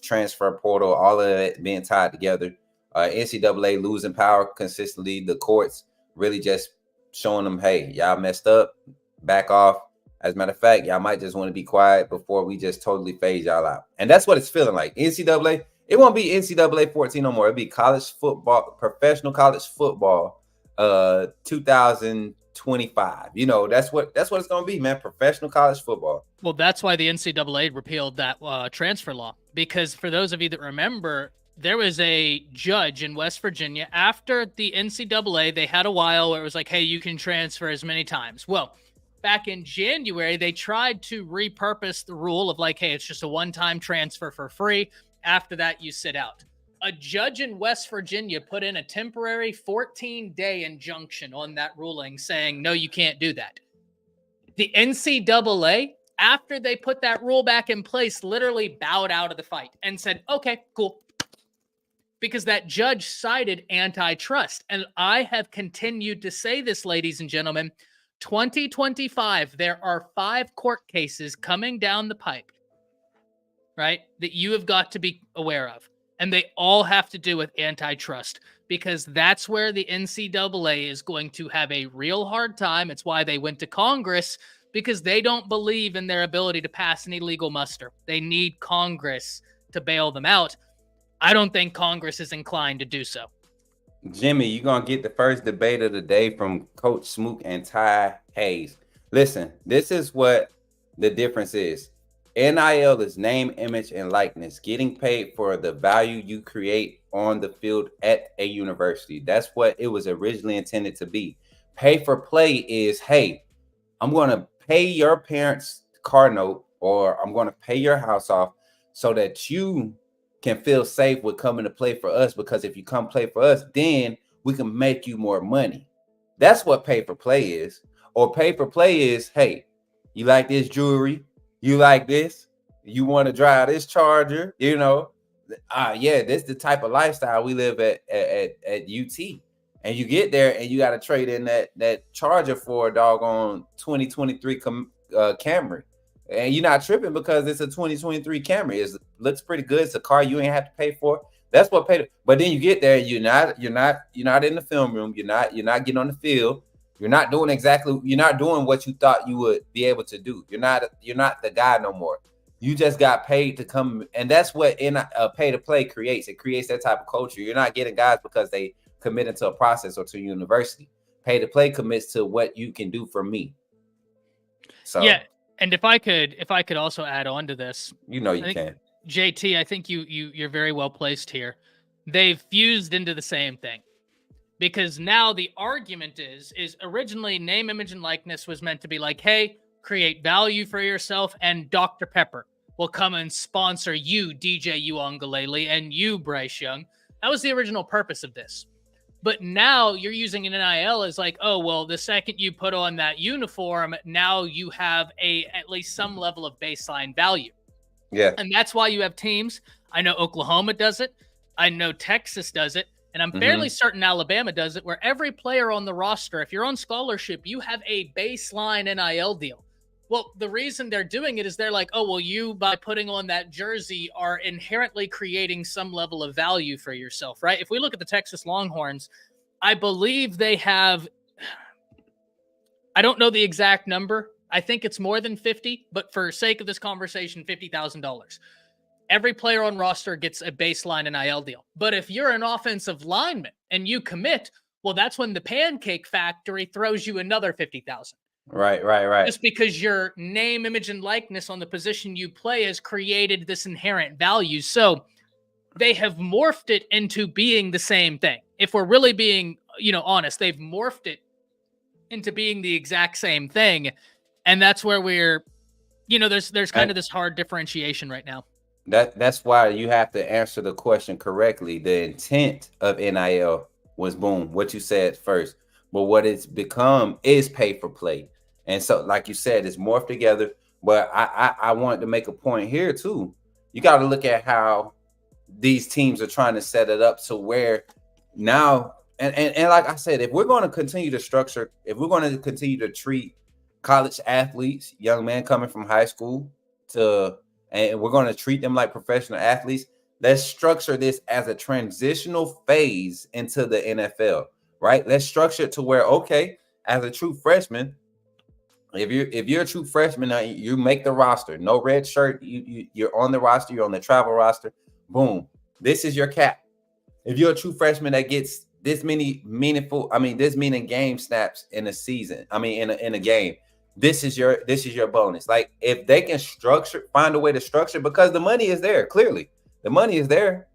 transfer portal, all of it being tied together. NCAA losing power consistently. The courts really just showing them, hey, y'all messed up, back off. As a matter of fact, y'all might just want to be quiet before we just totally phase y'all out. And that's what it's feeling like. NCAA, it won't be NCAA 14 no more. It'll be college football, professional college football, 2025. That's what it's going to be, man. Professional college football. Well, that's why the NCAA repealed that transfer law. Because for those of you that remember, there was a judge in West Virginia after the NCAA. They had a while where it was like, hey, you can transfer as many times. Well, back in January, they tried to repurpose the rule of like, hey, it's just a one-time transfer for free. After that, you sit out. A judge in West Virginia put in a temporary 14-day injunction on that ruling saying, no, you can't do that. The NCAA, after they put that rule back in place, literally bowed out of the fight and said, okay, cool. Because that judge cited antitrust. And I have continued to say this, ladies and gentlemen, 2025, there are 5 court cases coming down the pipe, right, that you have got to be aware of. And they all have to do with antitrust, because that's where the NCAA is going to have a real hard time. It's why they went to Congress, because they don't believe in their ability to pass any legal muster. They need Congress to bail them out. I don't think Congress is inclined to do so. Jimmy, you're going to get the first debate of the day from Coach Smook and Ty Hayes. Listen, this is what the difference is. NIL is name, image, and likeness, getting paid for the value you create on the field at a university. That's what it was originally intended to be. Pay for play is, hey, I'm going to pay your parents' car note, or I'm going to pay your house off so that you can feel safe with coming to play for us, because if you come play for us, then we can make you more money. That's what pay for play is. Or pay for play is, hey, you like this jewelry? You like this? You want to drive this Charger? You know, yeah, this is the type of lifestyle we live at UT. And you get there and you got to trade in that Charger for a doggone 2023 Camry. And you're not tripping because it's a 2023 Camry. It looks pretty good. It's a car you ain't have to pay for. That's what paid. But then you get there, you're not in the film room. You're not getting on the field. You're not doing what you thought you would be able to do. You're not the guy no more. You just got paid to come, and that's what pay to play creates. It creates that type of culture. You're not getting guys because they committed to a process or to university. Pay to play commits to what you can do for me. So yeah, and if I could also add on to this, you can. JT, I think you're very well placed here. They've fused into the same thing. Because now the argument is originally name, image, and likeness was meant to be like, hey, create value for yourself, and Dr. Pepper will come and sponsor you, DJ Uongalele, and you, Bryce Young. That was the original purpose of this. But now you're using an NIL as like, oh, well, the second you put on that uniform, now you have at least some level of baseline value. Yeah. And that's why you have teams. I know Oklahoma does it. I know Texas does it. And I'm fairly certain Alabama does it, where every player on the roster, if you're on scholarship, you have a baseline NIL deal. Well, the reason they're doing it is they're like, oh, well, you, by putting on that jersey, are inherently creating some level of value for yourself, right? If we look at the Texas Longhorns, I believe they have, I don't know the exact number. I think it's more than 50, but for sake of this conversation, $50,000. Every player on roster gets a baseline NIL deal. But if you're an offensive lineman and you commit, well, that's when the Pancake Factory throws you another $50,000. Right. Just because your name, image, and likeness on the position you play has created this inherent value. So they have morphed it into being the same thing. If we're really being, honest, they've morphed it into being the exact same thing. And that's where we're, there's kind of this hard differentiation right now. That's why you have to answer the question correctly. The intent of NIL was what you said first, but what it's become is pay for play. And so, like you said, it's morphed together. But I wanted to make a point here too. You got to look at how these teams are trying to set it up to where now, and like I said, if we're going to continue to structure, if we're going to continue to treat college athletes, young men coming from high school and we're going to treat them like professional athletes, let's structure this as a transitional phase into the NFL, right? Let's structure it to where, okay, as a true freshman, if you're a true freshman, you make the roster, no red shirt, you're on the roster, you're on the travel roster, boom, this is your cap. If you're a true freshman that gets this many game snaps in a season, in a game, this is your bonus. Like, if they can find a way to structure, because the money is there, clearly the money is there.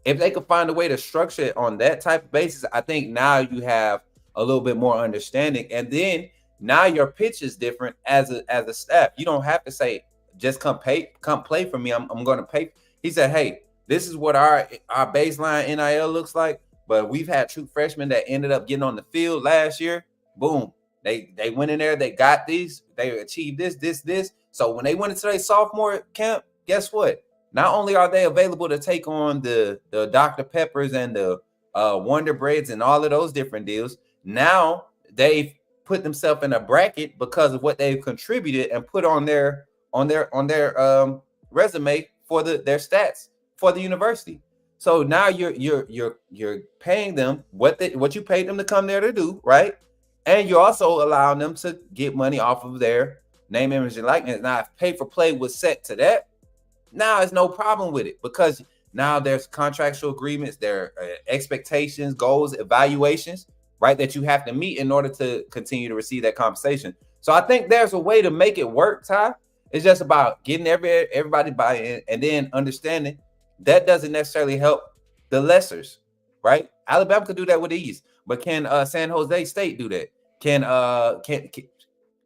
If they can find a way to structure it on that type of basis, I think now you have a little bit more understanding. And then now your pitch is different as a staff. You don't have to say, just come play for me. I'm going to pay. He said, hey, this is what our baseline NIL looks like. But we've had true freshmen that ended up getting on the field last year. Boom. They went in there, they got these, they achieved this. So when they went into their sophomore camp, guess what? Not only are they available to take on the Dr. Peppers and the Wonder Breads and all of those different deals, now they've put themselves in a bracket because of what they've contributed and put on their resume for their stats for the university. So now you're paying them what you paid them to come there to do, right? And you're also allowing them to get money off of their name, image, and likeness. Now, if pay for play was set to that, now there's no problem with it, because now there's contractual agreements, there are expectations, goals, evaluations, right, that you have to meet in order to continue to receive that compensation. So I think there's a way to make it work, Ty. It's just about getting everybody buy-in, and then understanding that doesn't necessarily help the lessers, right? Alabama could do that with ease, but can San Jose State do that? Can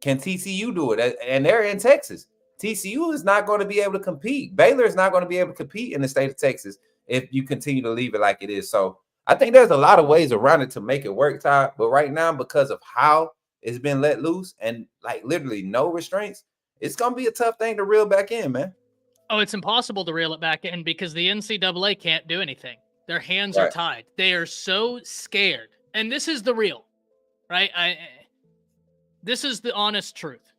TCU do it? And they're in Texas. TCU is not going to be able to compete. Baylor is not going to be able to compete in the state of Texas if you continue to leave it like it is. So I think there's a lot of ways around it to make it work, Todd. But right now, because of how it's been let loose and like literally no restraints, it's going to be a tough thing to reel back in, man. Oh, it's impossible to reel it back in because the NCAA can't do anything. Their hands are tied. They are so scared. And this is the real, right? This is the honest truth.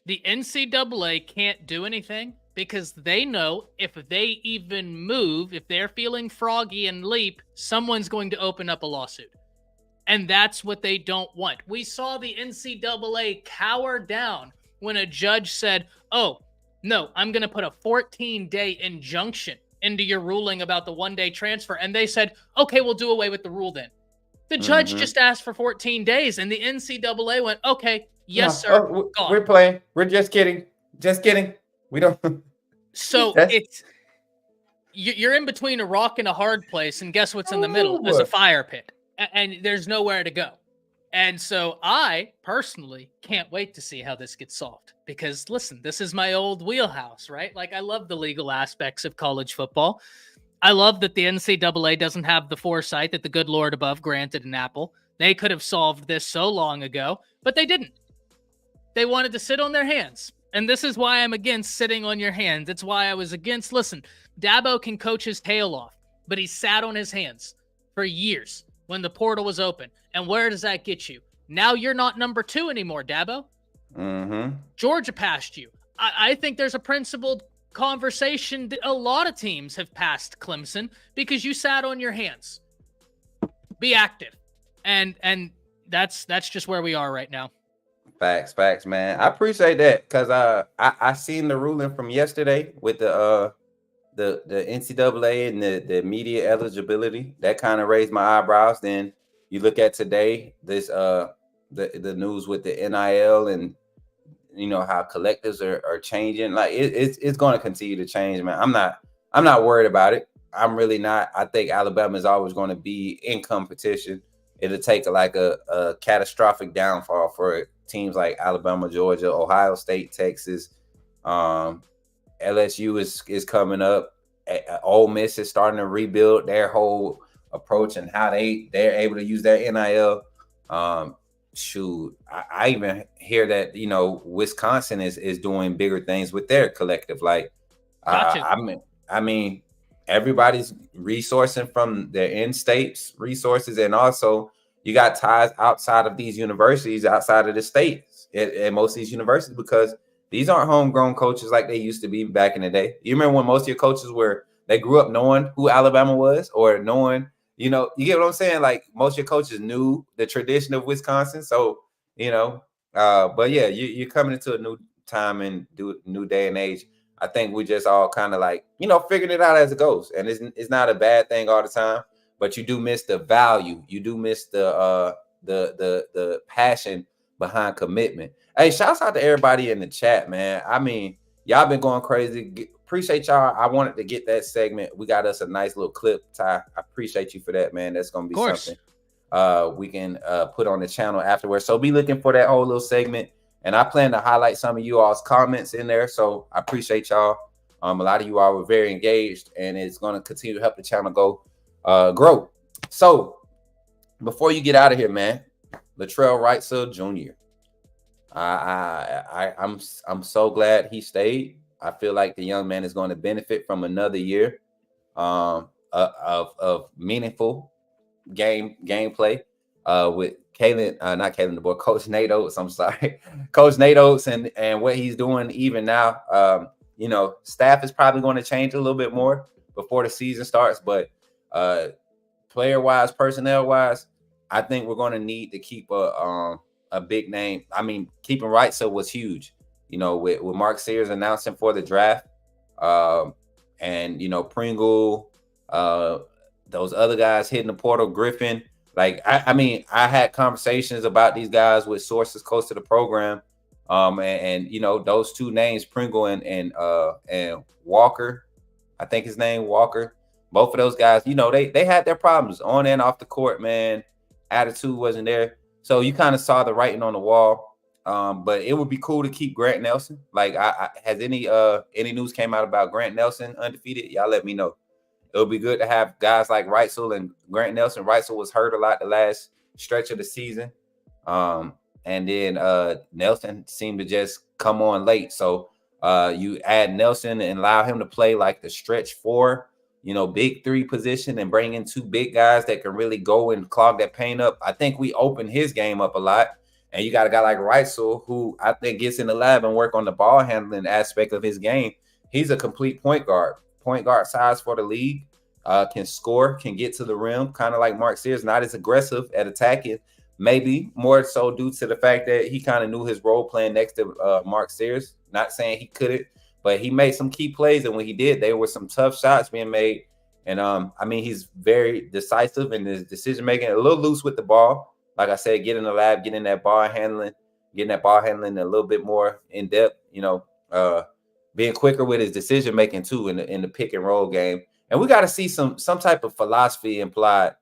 The NCAA can't do anything because they know if they even move, if they're feeling froggy and leap, someone's going to open up a lawsuit. And that's what they don't want. We saw the NCAA cower down when a judge said, oh, no, I'm going to put a 14-day injunction into your ruling about the one-day transfer. And they said, okay, we'll do away with the rule then. The judge just asked for 14 days, and the NCAA went, okay, yes, sir. We're playing. We're just kidding. Just kidding. We don't. So you're in between a rock and a hard place, and guess what's in the middle? There's a fire pit, and there's nowhere to go. And so I personally can't wait to see how this gets solved because, listen, this is my old wheelhouse, right? Like, I love the legal aspects of college football. I love that the NCAA doesn't have the foresight that the good Lord above granted an apple. They could have solved this so long ago, but they didn't. They wanted to sit on their hands. And this is why I'm against sitting on your hands. It's why I was against, listen, Dabo can coach his tail off, but he sat on his hands for years when the portal was open. And where does that get you? Now you're not number 2 anymore, Dabo. Georgia passed you. I think there's a principled conversation that a lot of teams have passed Clemson because you sat on your hands. Be active. And that's just where we are right now. Facts, man. I appreciate that because I seen the ruling from yesterday with the NCAA and the media eligibility. That kind of raised my eyebrows. Then you look at today, this the news with the NIL and you know how collectives are changing. Like it's going to continue to change, man. I'm not worried about it. I'm really not. I think Alabama is always going to be in competition. It'll take like a catastrophic downfall for teams like Alabama, Georgia, Ohio State, Texas. LSU is coming up. Ole Miss is starting to rebuild their whole approach and how they're able to use their NIL. I even hear that Wisconsin is doing bigger things with their collective. Like, I mean, everybody's resourcing from their in-states resources, and also you got ties outside of these universities, outside of the states, at most of these universities, because these aren't homegrown coaches like they used to be back in the day. You remember when most of your coaches they grew up knowing who Alabama was or knowing, you get what I'm saying? Like most of your coaches knew the tradition of Wisconsin. So, but yeah, you're coming into a new time and new day and age. I think we just all kind of like, figuring it out as it goes. And it's not a bad thing all the time, but you do miss the value. You do miss the passion behind commitment. Hey, shouts out to everybody in the chat, man. I mean, y'all been going crazy. Appreciate y'all. I wanted to get that segment. We got us a nice little clip, Ty. I appreciate you for that, man. That's going to be something we can put on the channel afterwards. So be looking for that whole little segment. And I plan to highlight some of you all's comments in there. So I appreciate y'all. A lot of you all were very engaged, and it's going to continue to help the channel grow. So before you get out of here, man, Latrell Wrightsell Jr. I'm so glad he stayed. I feel like the young man is going to benefit from another year of meaningful gameplay with Coach Nate Oates. I'm sorry, Coach Nate Oates, and what he's doing even now. Staff is probably going to change a little bit more before the season starts, but player-wise, personnel-wise, I think we're going to need to keep a big name. I mean, keeping Wrightsell was huge. With Mark Sears announcing for the draft, and Pringle, those other guys hitting the portal, Griffin. Like, I had conversations about these guys with sources close to the program, And you know, those two names, Pringle and Walker, I think his name Walker. Both of those guys, you know, they had their problems on and off the court, man. Attitude wasn't there. So you kind of saw the writing on the wall. But it would be cool to keep Grant Nelson. Like, has any news came out about Grant Nelson undefeated? Y'all let me know. It would be good to have guys like Reitzel and Grant Nelson. Reitzel was hurt a lot the last stretch of the season. And then Nelson seemed to just come on late. So you add Nelson and allow him to play like the stretch 4, you know, big 3 position, and bring in 2 big guys that can really go and clog that paint up. I think we open his game up a lot. And you got a guy like Reitzel, who I think gets in the lab and work on the ball handling aspect of his game. He's a complete point guard size for the league, can score, can get to the rim, kind of like Mark Sears, not as aggressive at attacking, maybe more so due to the fact that he kind of knew his role playing next to Mark Sears. Not saying he couldn't, but he made some key plays, and when he did, there were some tough shots being made. And I mean, he's very decisive in his decision making, a little loose with the ball. Like I said, get in the lab, getting that ball handling a little bit more in depth, you know, being quicker with his decision making too in the pick and roll game. And we got to see some type of philosophy implied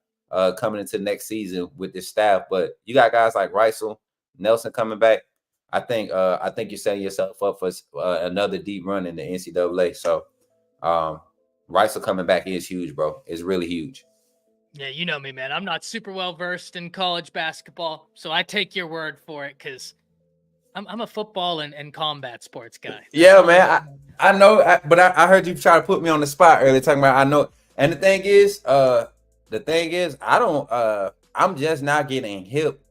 coming into next season with this staff. But you got guys like Reitzel, Nelson coming back. I think you're setting yourself up for another deep run in the NCAA. So Reitzel coming back is huge, bro. It's really huge. Yeah, you know me, man. I'm not super well versed in college basketball, so I take your word for it because I'm a football and combat sports guy. Yeah, man. I know, but I heard you try to put me on the spot earlier talking about I know. And the thing is, I don't. I'm just not getting hip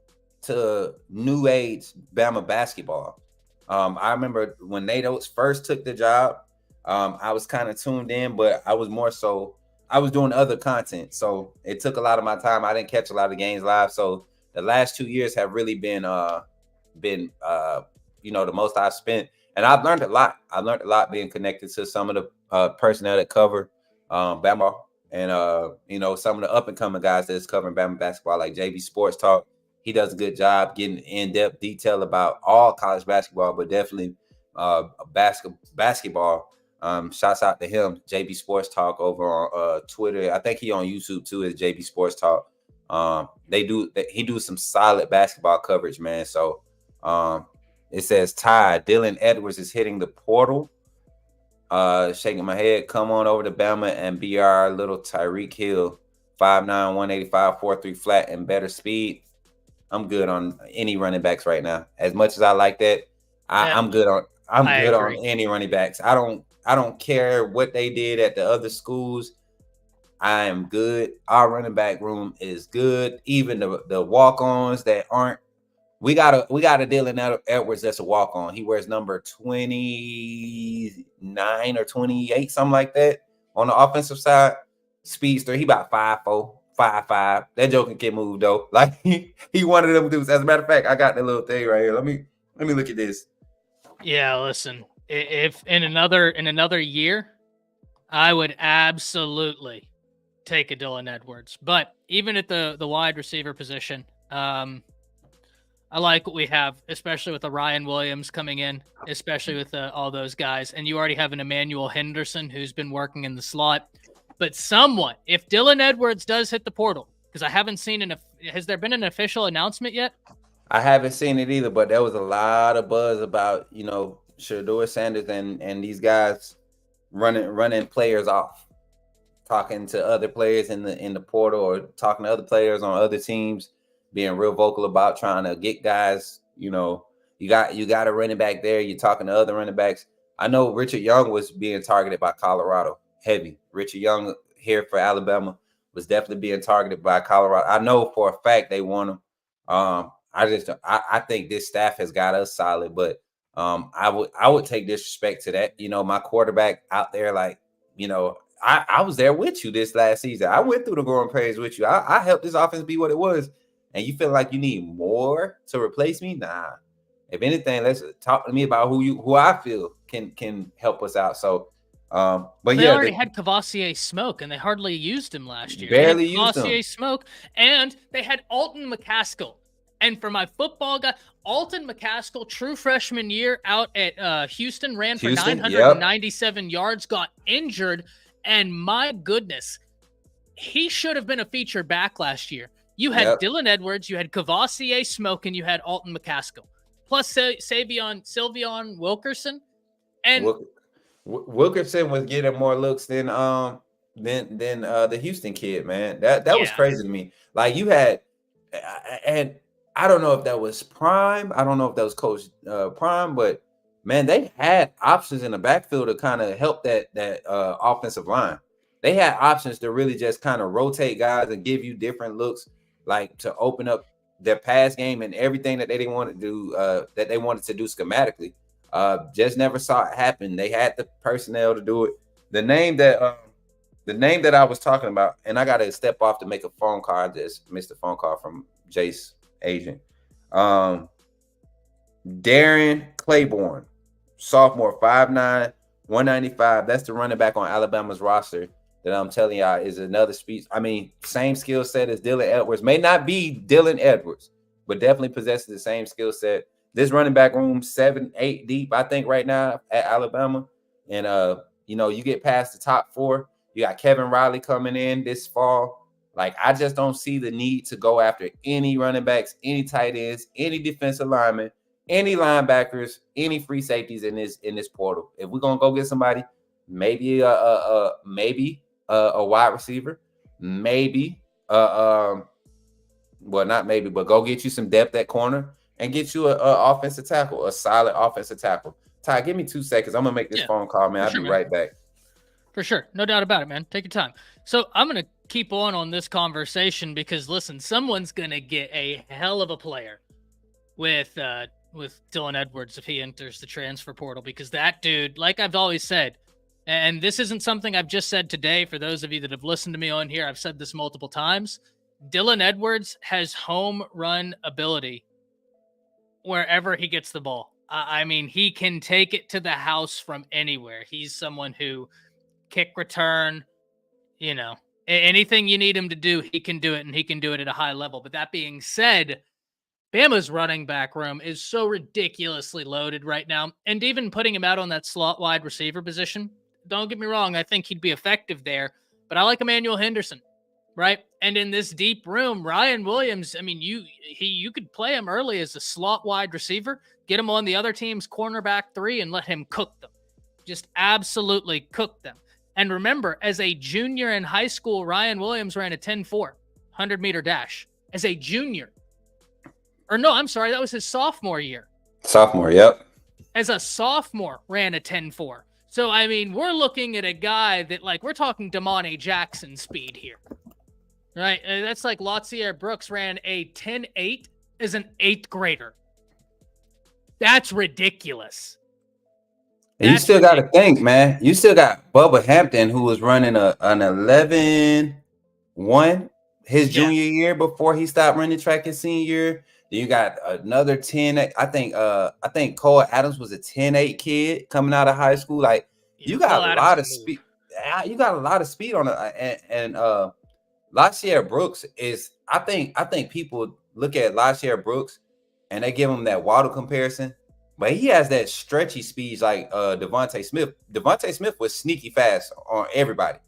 to new age Bama basketball. I remember when Nate Oates first took the job. I was kind of tuned in, but I was more so. I was doing other content, so it took a lot of my time. I didn't catch a lot of games live, so the last 2 years have really been you know, the most I've spent, and I've learned a lot. I learned a lot being connected to some of the personnel that cover Bama, and you know, some of the up and coming guys that's covering Bama basketball, like JB Sports Talk. He does a good job getting in depth detail about all college basketball, but definitely basketball. Shouts out to him, JB Sports Talk over on Twitter. I think he on YouTube too, is JB Sports Talk. He do some solid basketball coverage, man. So it says Dylan Edwards is hitting the portal. Shaking my head. Come on over to Bama and be our little Tyreek Hill, 5'9", 185, 4.3 flat and better speed. I'm good on any running backs right now. As much as I like that, I'm good on any running backs. I don't care what they did at the other schools. I am good. Our running back room is good. Even the walk-ons that aren't. We got a Dylan Edwards that's a walk-on. He wears number 29 or 28, something like that. On the offensive side, speedster. He about 5'4", 5'5". That joker can move though. Like he one of them dudes. As a matter of fact, I got the little thing right here. Let me look at this. Yeah, listen. If in another year, I would absolutely take a Dylan Edwards. But even at the wide receiver position, I like what we have, especially with the Ryan Williams coming in, especially with all those guys. And you already have an Emmanuel Henderson who's been working in the slot. But somewhat, if Dylan Edwards does hit the portal, because I haven't seen has there been an official announcement yet? I haven't seen it either, but there was a lot of buzz about, you know, Shedeur Sanders and these guys running players off, talking to other players in the portal or talking to other players on other teams, being real vocal about trying to get guys. You know, you got a running back there. You're talking to other running backs. I know Richard Young was being targeted by Colorado heavy. Richard Young here for Alabama was definitely being targeted by Colorado. I know for a fact they want him. I think this staff has got us solid, but I would take disrespect to that. You know, my quarterback out there, like, you know, I was there with you this last season. I went through the growing pains with you. I helped this offense be what it was. And you feel like you need more to replace me? Nah. If anything, let's talk to me about who I feel can help us out. So, but they already had Cavassier Smoke, and they hardly used him last year. Barely used him. Cavassier Smoke, and they had Alton McCaskill And for my football guy, Alton McCaskill, true freshman year out at Houston, ran for 997 yards, got injured, and my goodness, he should have been a featured back last year. You had Dylan Edwards, you had Cavassier Smoke, and you had Alton McCaskill, plus Sylveon Wilkerson. And Wilkerson was getting more looks than the Houston kid, man. That was crazy to me. Like you had, and I don't know if that was Prime. I don't know if that was Coach Prime, but man, they had options in the backfield to kind of help that offensive line. They had options to really just kind of rotate guys and give you different looks, like to open up their pass game and everything that they didn't want to do, that they wanted to do schematically. Just never saw it happen. They had the personnel to do it. The name that I was talking about, and I got to step off to make a phone call. I just missed a phone call from Jace agent. Darren Claiborne, sophomore, 5'9", 195. That's the running back on Alabama's roster that I'm telling y'all is another speed. I mean, same skill set as Dylan Edwards. May not be Dylan Edwards, but definitely possesses the same skill set. This running back room 7-8 deep, I think, right now at Alabama. And you get past the top 4. You got Kevin Riley coming in this fall. Like, I just don't see the need to go after any running backs, any tight ends, any defensive linemen, any linebackers, any free safeties in this portal. If we're gonna go get somebody, maybe a wide receiver, maybe well, not maybe, but go get you some depth at corner and get you a offensive tackle, a solid offensive tackle. Ty, give me 2 seconds. I'm gonna make this phone call, man. I'll be right back. For sure. No doubt about it, man. Take your time. So I'm going to keep on this conversation because, listen, someone's going to get a hell of a player with Dylan Edwards if he enters the transfer portal, because that dude, like I've always said, and this isn't something I've just said today. For those of you that have listened to me on here, I've said this multiple times. Dylan Edwards has home run ability wherever he gets the ball. I mean, he can take it to the house from anywhere. He's someone who kick return, anything you need him to do, he can do it, and he can do it at a high level. But that being said, Bama's running back room is so ridiculously loaded right now. And even putting him out on that slot wide receiver position, don't get me wrong, I think he'd be effective there. But I like Emmanuel Henderson, right? And in this deep room, Ryan Williams, I mean, you could play him early as a slot wide receiver, get him on the other team's cornerback 3 and let him cook them. Just absolutely cook them. And remember, as a junior in high school, Ryan Williams ran a 10-4, 100-meter dash. As a junior. Or no, I'm sorry, that was his sophomore year. Sophomore, yep. As a sophomore, ran a 10-4. So, I mean, we're looking at a guy that, like, we're talking Damani Jackson speed here. Right? That's like Lotzier Brooks ran a 10-8 as an 8th grader. That's ridiculous. And you still got to think, man. You still got Bubba Hampton, who was running an 11-1 his junior year before he stopped running track his senior year. Then you got another 10. I think Cole Adams was a 10-8 kid coming out of high school. Like, you got a lot of speed. You got a lot of speed on it. And Lashare Brooks is. I think people look at Lashare Brooks and they give him that Waddle comparison. But he has that stretchy speed like Devontae Smith. Devontae Smith was sneaky fast on everybody.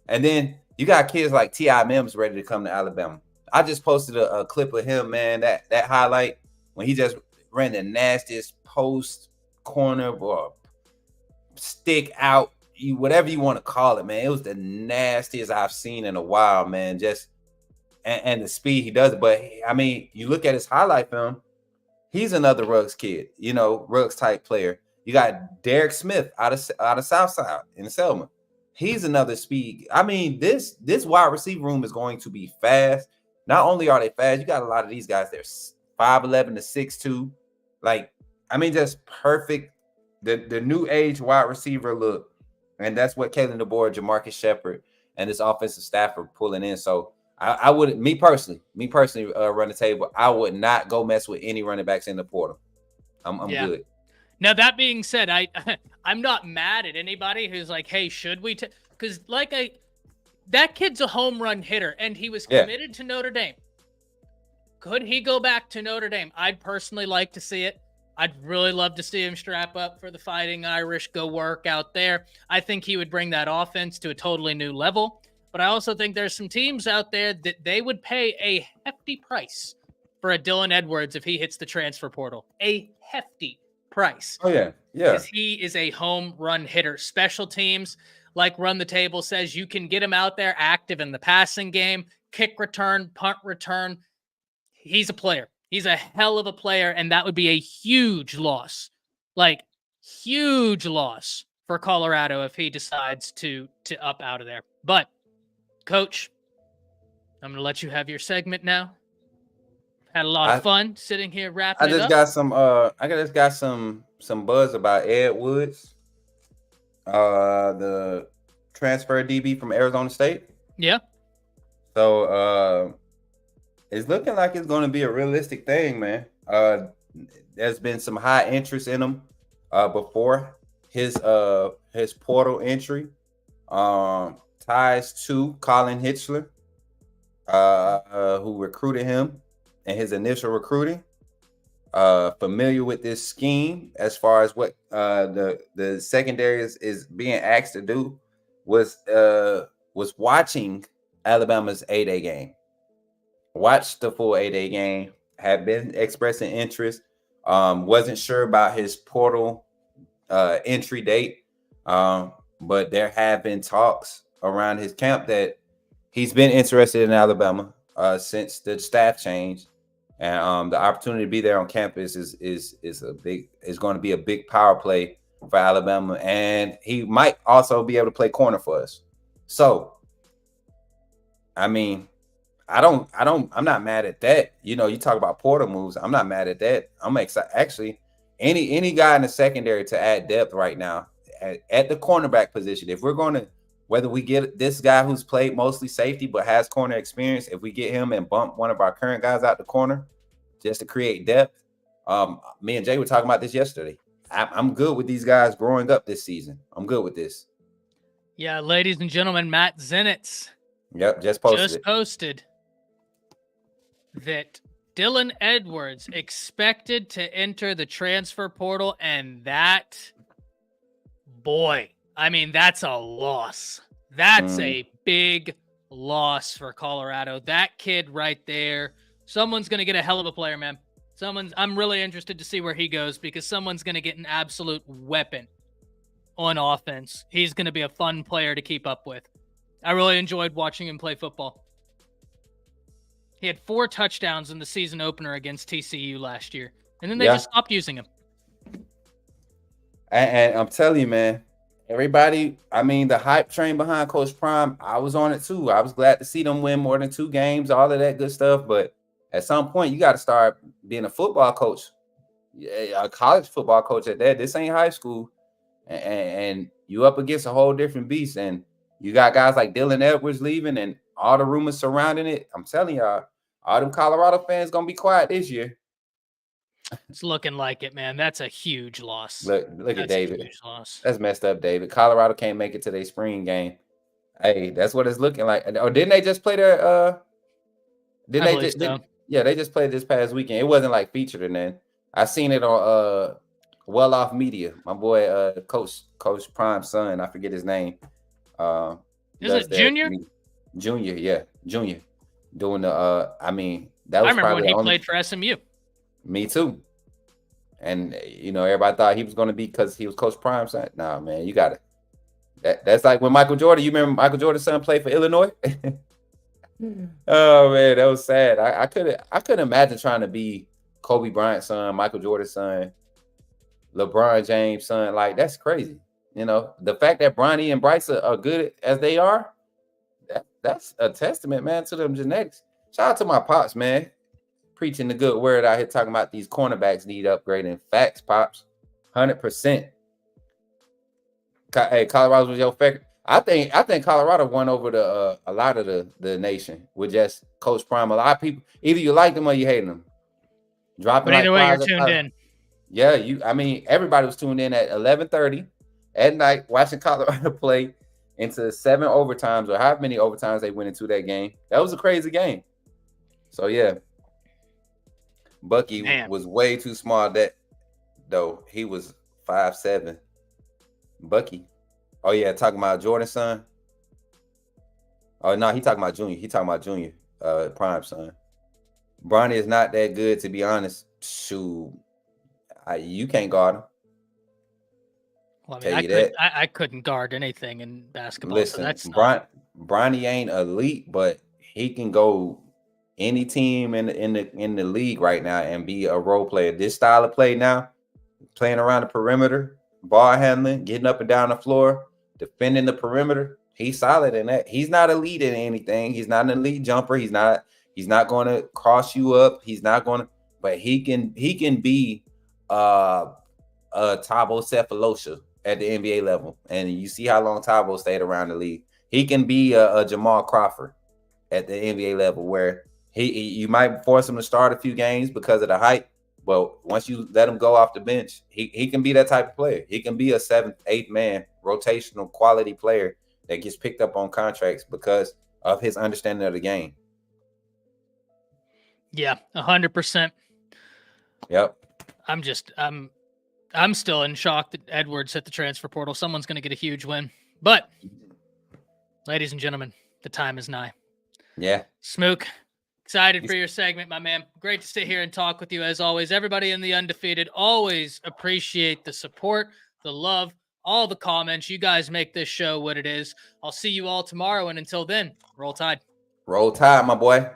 And then you got kids like T.I. Mims ready to come to Alabama. I just posted a clip of him, man, that highlight when he just ran the nastiest post corner or stick out, whatever you want to call it, man. It was the nastiest I've seen in a while, man. Just and the speed he does it. But, I mean, you look at his highlight film, he's another Ruggs kid, Ruggs type player. You got Derek Smith out of Southside in Selma. He's another speed. I mean, this wide receiver room is going to be fast. Not only are they fast, you got a lot of these guys. They're 5'11" to 6'2". Like, I mean, just perfect. The new age wide receiver look, and that's what Kalen DeBoer, Jamarcus Shepard, and this offensive staff are pulling in. So I wouldn't, me personally, run the table. I would not go mess with any running backs in the portal. I'm good. Now, that being said, I'm not mad at anybody who's like, hey, should we? Because that kid's a home run hitter, and he was committed to Notre Dame. Could he go back to Notre Dame? I'd personally like to see it. I'd really love to see him strap up for the Fighting Irish, go work out there. I think he would bring that offense to a totally new level. But I also think there's some teams out there that they would pay a hefty price for a Dylan Edwards if he hits the transfer portal. A hefty price. Oh, yeah. Because he is a home run hitter. Special teams, like Run the Table says, you can get him out there active in the passing game, kick return, punt return. He's a player. He's a hell of a player, and that would be a huge loss. Like, huge loss for Colorado if he decides to up out of there. But, Coach, I'm going to let you have your segment now. Had a lot of fun sitting here wrapping it up. I just got some buzz about Ed Woods, the transfer DB from Arizona State. Yeah. So it's looking like it's going to be a realistic thing, man. There's been some high interest in him before his portal entry. Ties to Colin Hitchler, who recruited him in his initial recruiting. Familiar with this scheme as far as what the secondary is being asked to do, was watching Alabama's 8A game. Watched the full 8A game, had been expressing interest, wasn't sure about his portal entry date, but there have been talks around his camp that he's been interested in Alabama since the staff change, and the opportunity to be there on campus is going to be a big power play for Alabama, and he might also be able to play corner for us. So, I mean, I'm not mad at that. You know, you talk about portal moves. I'm not mad at that. I'm excited. Actually, any guy in the secondary to add depth right now at the cornerback position. If we're going to, whether we get this guy who's played mostly safety but has corner experience, if we get him and bump one of our current guys out the corner just to create depth, me and Jay were talking about this yesterday. I'm good with these guys growing up this season. I'm good with this. Yeah, ladies and gentlemen, Matt Zenitz. Yep, just posted that Dylan Edwards expected to enter the transfer portal, and that, boy, I mean, that's a loss. That's a big loss for Colorado. That kid right there, someone's going to get a hell of a player, man. I'm really interested to see where he goes, because someone's going to get an absolute weapon on offense. He's going to be a fun player to keep up with. I really enjoyed watching him play football. He had 4 touchdowns in the season opener against TCU last year, and then they just stopped using him. And I'm telling you, man, everybody, I mean, the hype train behind Coach Prime, I was on it too. I was glad to see them win more than 2 games, all of that good stuff. But at some point, you got to start being a football coach, a college football coach at that. This ain't high school. And you up against a whole different beast. And you got guys like Dylan Edwards leaving and all the rumors surrounding it. I'm telling y'all, all them Colorado fans going to be quiet this year. It's looking like it, man. That's a huge loss. Look at David. That's messed up, David. Colorado can't make it to their spring game. Hey, that's what it's looking like. Or didn't they just play their they just played this past weekend. It wasn't like featured in then. I seen it on Well Off Media. My boy Coach Prime's son, I forget his name. Is it Junior? Junior, yeah. Junior. Doing the I remember when he played for SMU. Me too. And you know, everybody thought he was going to be because he was Coach Prime's son. Nah, man, you got it. That's like when Michael Jordan. You remember Michael Jordan's son played for Illinois? Oh man, that was sad. I couldn't imagine trying to be Kobe Bryant's son, Michael Jordan's son, LeBron James' son. Like, that's crazy. You know, the fact that Bronny and Bryce are good as they are, that's a testament, man, to them genetics. Shout out to my pops, man. Preaching the good word out here, talking about these cornerbacks need upgrading. Facts, pops, 100%. Hey, Colorado was your favorite. I think Colorado won over a lot of the nation with just Coach Prime. A lot of people, either you like them or you hate them. Dropping. But either way, you're tuned in. Yeah, everybody was tuned in at 11:30 at night watching Colorado play into 7 overtimes or however many overtimes they went into that game. That was a crazy game. So yeah. Bucky Man. was way too small. That though he was 5'7". Bucky. Oh yeah, talking about Jordan's son. Oh no, he talking about Junior. He talking about Junior, Prime son. Bronny is not that good, to be honest. Shoot, you can't guard him. Well, I mean, I couldn't guard anything in basketball. Listen, so that's Bronny ain't elite, but he can go any team in the league right now and be a role player. This style of play now, playing around the perimeter, ball handling, getting up and down the floor, defending the perimeter. He's solid in that. He's not elite in anything. He's not an elite jumper. He's not going to cross you up. He's not going to, but he can be a Thabo Sefolosha at the NBA level. And you see how long Thabo stayed around the league. He can be a Jamal Crawford at the NBA level, where you might force him to start a few games because of the height, but once you let him go off the bench, he can be that type of player. He can be a 7th, 8th man rotational quality player that gets picked up on contracts because of his understanding of the game. Yeah, 100%. Yep. I'm still in shock that Edwards hit the transfer portal. Someone's going to get a huge win. But, ladies and gentlemen, the time is nigh. Yeah. Smook, excited for your segment, my man. Great to sit here and talk with you as always. Everybody in the Undefeated, always appreciate the support, the love, all the comments. You guys make this show what it is. I'll see you all tomorrow, and until then, roll tide. Roll tide, my boy.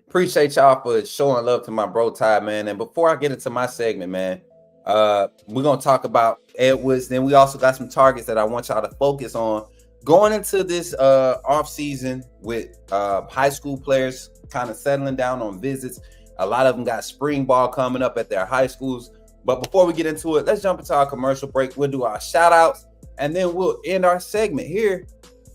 Appreciate y'all for showing love to my bro Tide, man. And before I get into my segment, man, we're gonna talk about Edwards. Then we also got some targets that I want y'all to focus on going into this off season with high school players kind of settling down on visits. A lot of them got spring ball coming up at their high schools. But before we get into it, let's jump into our commercial break. We'll do our shout outs, and then we'll end our segment here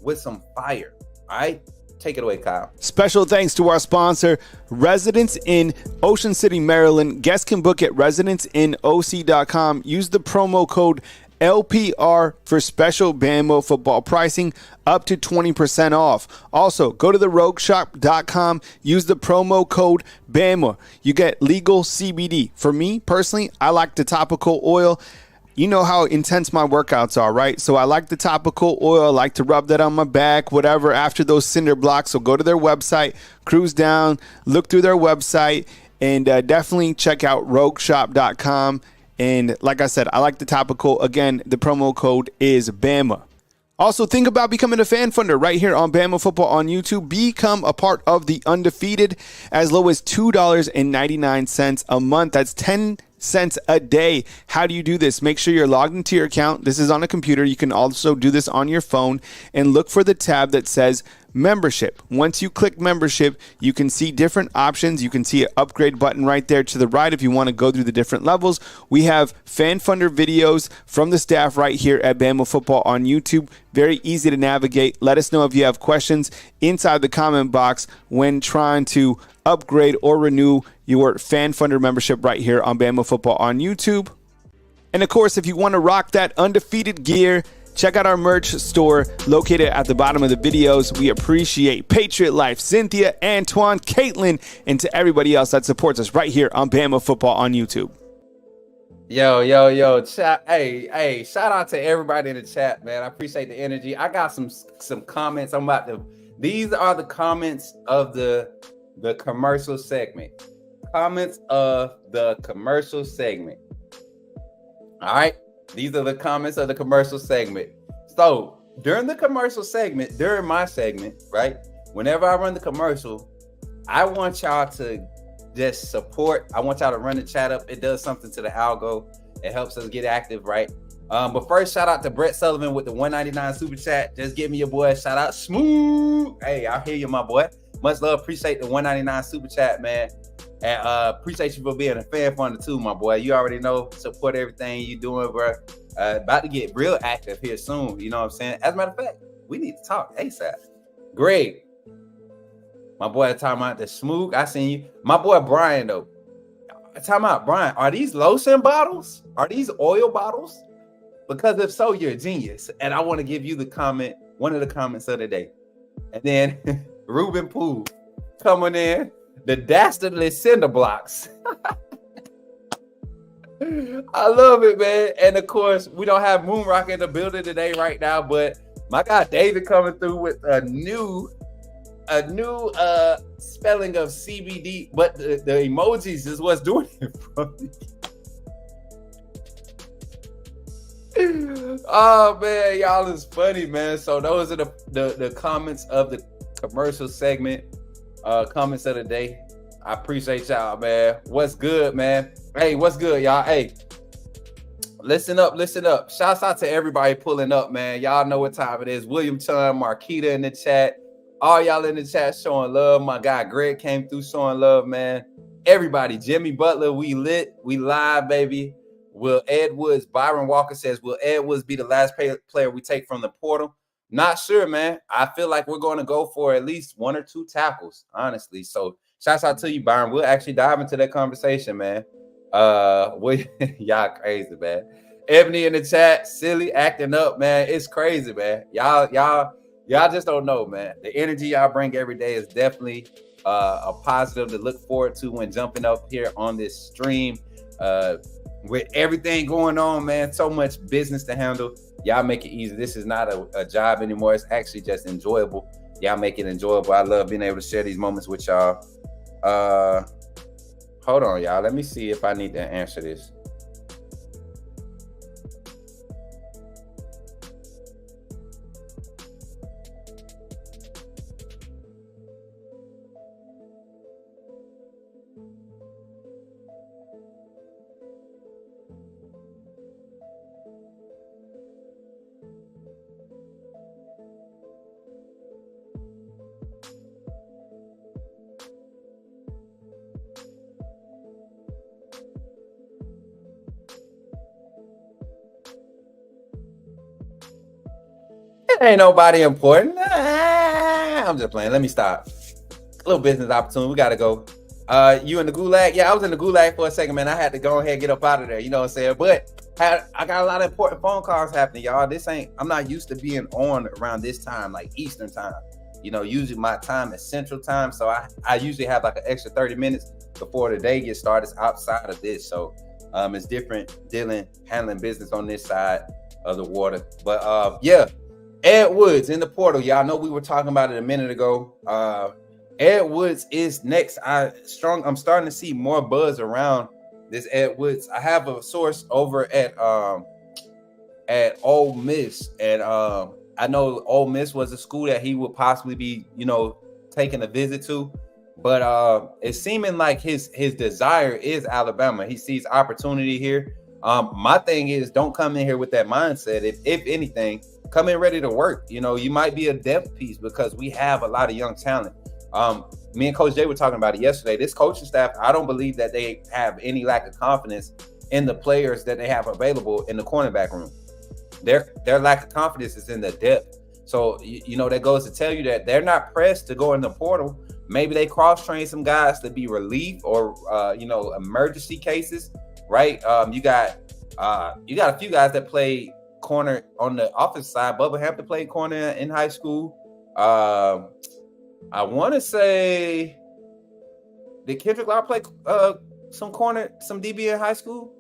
with some fire. All right. Take it away, Kyle. Special thanks to our sponsor, Residence in Ocean City, Maryland. Guests can book at residenceinOC.com. Use the promo code LPR for special Bama football pricing up to 20% off. Also, go to therogueshop.com. Use the promo code Bama. You get legal CBD. For me, personally, I like the topical oil. You know how intense my workouts are, right? So I like the topical oil. I like to rub that on my back, whatever, after those cinder blocks. So go to their website, cruise down, look through their website, and definitely check out rogueshop.com. And like I said, I like the topical. Again, the promo code is BAMA. Also, think about becoming a fan funder right here on Bama Football on YouTube. Become a part of the Undefeated as low as $2.99 a month. That's 10 cents a day. How do you do this? Make sure you're logged into your account. This is on a computer. You can also do this on your phone and look for the tab that says membership. Once you click membership, you can see different options. You can see an upgrade button right there to the right if you want to go through the different levels. We have fan funder videos from the staff right here at Bama Football on YouTube. Very easy to navigate. Let us know if you have questions inside the comment box when trying to upgrade or renew your fan funder membership right here on Bama Football on YouTube. And of course, if you want to rock that undefeated gear, check out our merch store located at the bottom of the videos. We appreciate Patriot Life, Cynthia, Antoine, Caitlin, and to everybody else that supports us right here on Bama Football on YouTube. Yo, chat. Hey, shout out to everybody in the chat, man. I appreciate the energy. I got some comments. These are the comments of the commercial segment. Comments of the commercial segment. All right. These are the comments of the commercial segment. So during the commercial segment, during my segment, right? Whenever I run the commercial, I want y'all to just support. I want y'all to run the chat up. It does something to the algo. It helps us get active, right? But first, shout out to Brett Sullivan with the $1.99 super chat. Just give me your boy a shout out. Smooth. Hey, I hear you, my boy. Much love. Appreciate the $1.99 super chat, man. And appreciate you for being a fan funder too, my boy. You already know, support everything you doing, bro. About to get real active here soon. You know what I'm saying? As a matter of fact, we need to talk ASAP. Greg, my boy, talking about the Smoog. I seen you. My boy Brian, though. Talking about Brian. Are these lotion bottles? Are these oil bottles? Because if so, you're a genius. And I want to give you the comment, one of the comments of the day. And then Ruben Poole coming in The dastardly cinder blocks. I love it, man. And of course, we don't have Moon Rock in the building today right now, but my guy David coming through with a new spelling of CBD, but the emojis is what's doing it for me. Oh man, y'all is funny, man. So those are the comments of the commercial segment, comments of the day. I appreciate y'all, man. What's good, man? Hey, what's good, y'all? Hey, listen up. Shouts out to everybody pulling up, man. Y'all know what time it is. William Chun, Marquita in the chat. All y'all in the chat showing love. My guy Greg came through showing love, man. Everybody, Jimmy Butler, we lit. We live, baby. Will Ed Woods, Byron Walker says, will Ed Woods be the last player we take from the portal? Not sure, man. I feel like we're going to go for at least 1 or 2 tackles, honestly. So shouts out to you, Byron. We'll actually dive into that conversation, man. Y'all crazy, man. Ebony in the chat, silly, acting up, man. It's crazy, man. Y'all just don't know, man. The energy y'all bring every day is definitely a positive to look forward to when jumping up here on this stream. With everything going on, man, so much business to handle. Y'all make it easy. This is not a job anymore. It's actually just enjoyable. Y'all make it enjoyable. I love being able to share these moments with y'all. Hold on, y'all. Let me see if I need to answer this. Ain't nobody important. I'm just playing. Let me stop. A little business opportunity. We gotta go. You in the gulag? Yeah, I was in the gulag for a second, man. I had to go ahead and get up out of there. You know what I'm saying? But I got a lot of important phone calls happening, y'all. I'm not used to being on around this time, like Eastern time. You know, usually my time is Central time, so I usually have like an extra 30 minutes before the day gets started outside of this. So it's different handling business on this side of the water. But yeah. Ed Woods in the portal. Y'all know we were talking about it a minute ago. Ed Woods is next. I'm starting to see more buzz around this Ed Woods. I have a source over at Ole Miss, and I know Ole Miss was a school that he would possibly be, taking a visit to. But it's seeming like his desire is Alabama. He sees opportunity here. My thing is, don't come in here with that mindset. If anything, come in ready to work. You might be a depth piece because we have a lot of young talent. Me and Coach Jay were talking about it yesterday. This coaching staff, I don't believe that they have any lack of confidence in the players that they have available in the cornerback room. Their lack of confidence is in the depth. So, that goes to tell you that they're not pressed to go in the portal. Maybe they cross-train some guys to be relief or, emergency cases, right? You got a few guys that play corner on the offensive side. Bubba Hampton played corner in high school. I want to say, did Kendrick Lar play some DB in high school?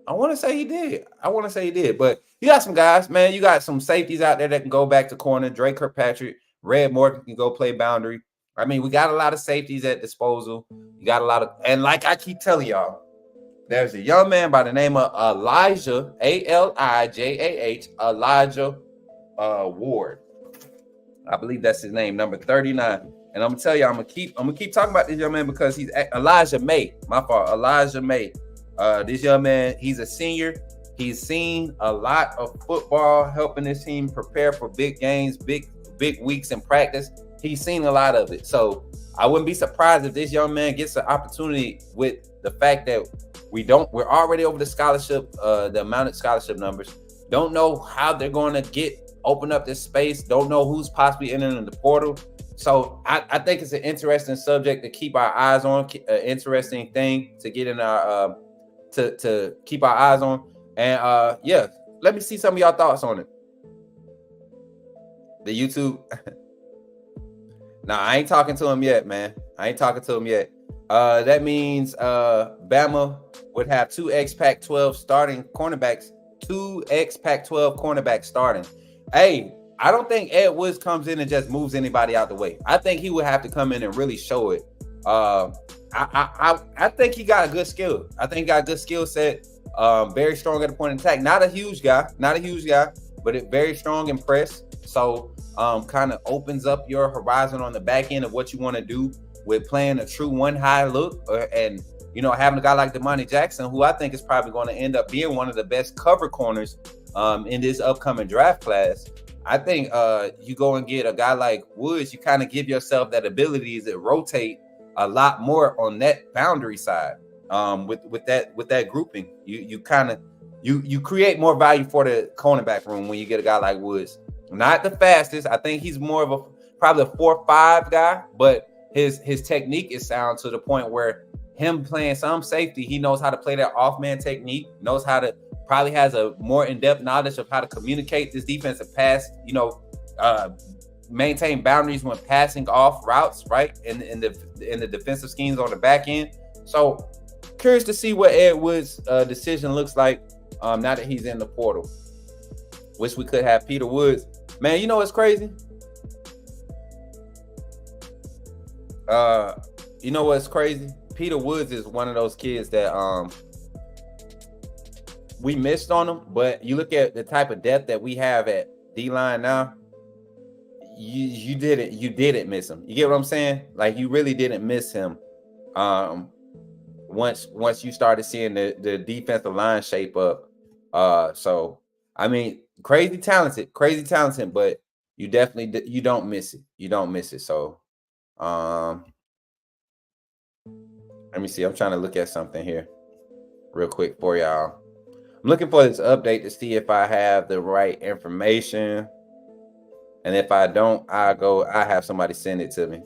I want to say he did. But you got some guys, man. You got some safeties out there that can go back to corner. Drake Kirkpatrick, Red Morgan can go play boundary. I mean, we got a lot of safeties at disposal. You got a lot of, and like I keep telling y'all, there's a young man by the name of Elijah, Alijah, Elijah Ward. I believe that's his name, number 39. And I'm gonna tell you, I'm gonna keep talking about this young man because he's Elijah May. My fault, Elijah May. This young man, he's a senior. He's seen a lot of football, helping his team prepare for big games, big weeks in practice. He's seen a lot of it. So I wouldn't be surprised if this young man gets an opportunity with the fact that we're already over the scholarship, the amount of scholarship numbers. Don't know how they're going to open up this space. Don't know who's possibly entering the portal. So I think it's an interesting subject to keep our eyes on, an interesting thing to get in our, to keep our eyes on. And yeah, let me see some of y'all thoughts on it. The YouTube. Nah, I ain't talking to him yet, man. I ain't talking to him yet. That means Bama would have 2 ex-Pac-12 starting cornerbacks, 2 ex-Pac-12 cornerbacks starting. Hey, I don't think Ed Woods comes in and just moves anybody out the way. I think he would have to come in and really show it. I think he got a good skill. I think he got a good skill set. Very strong at the point of attack. Not a huge guy, but very strong and press. So kind of opens up your horizon on the back end of what you want to do with playing a true one high look, and having a guy like Damani Jackson, who I think is probably going to end up being one of the best cover corners in this upcoming draft class. I think you go and get a guy like Woods, you kind of give yourself that ability to rotate a lot more on that boundary side. With that grouping, you create more value for the cornerback room when you get a guy like Woods. Not the fastest. I think he's more of probably a 4-5 guy, but his technique is sound to the point where him playing some safety, he knows how to play that off-man technique, knows how to probably has a more in-depth knowledge of how to communicate this defensive pass, maintain boundaries when passing off routes, right? In the defensive schemes on the back end. So curious to see what Ed Woods' decision looks like now that he's in the portal. Wish we could have Peter Woods. Man, you know what's crazy? You know what's crazy? Peter Woods is one of those kids that we missed on him, but you look at the type of depth that we have at D-line now, you didn't miss him. You get what I'm saying? Like, you really didn't miss him. Once you started seeing the defensive line shape up. So I mean, crazy talented, but you don't miss it. You don't miss it. So let me see. I'm trying to look at something here real quick for y'all. I'm looking for this update to see if I have the right information. And if I don't, I have somebody send it to me.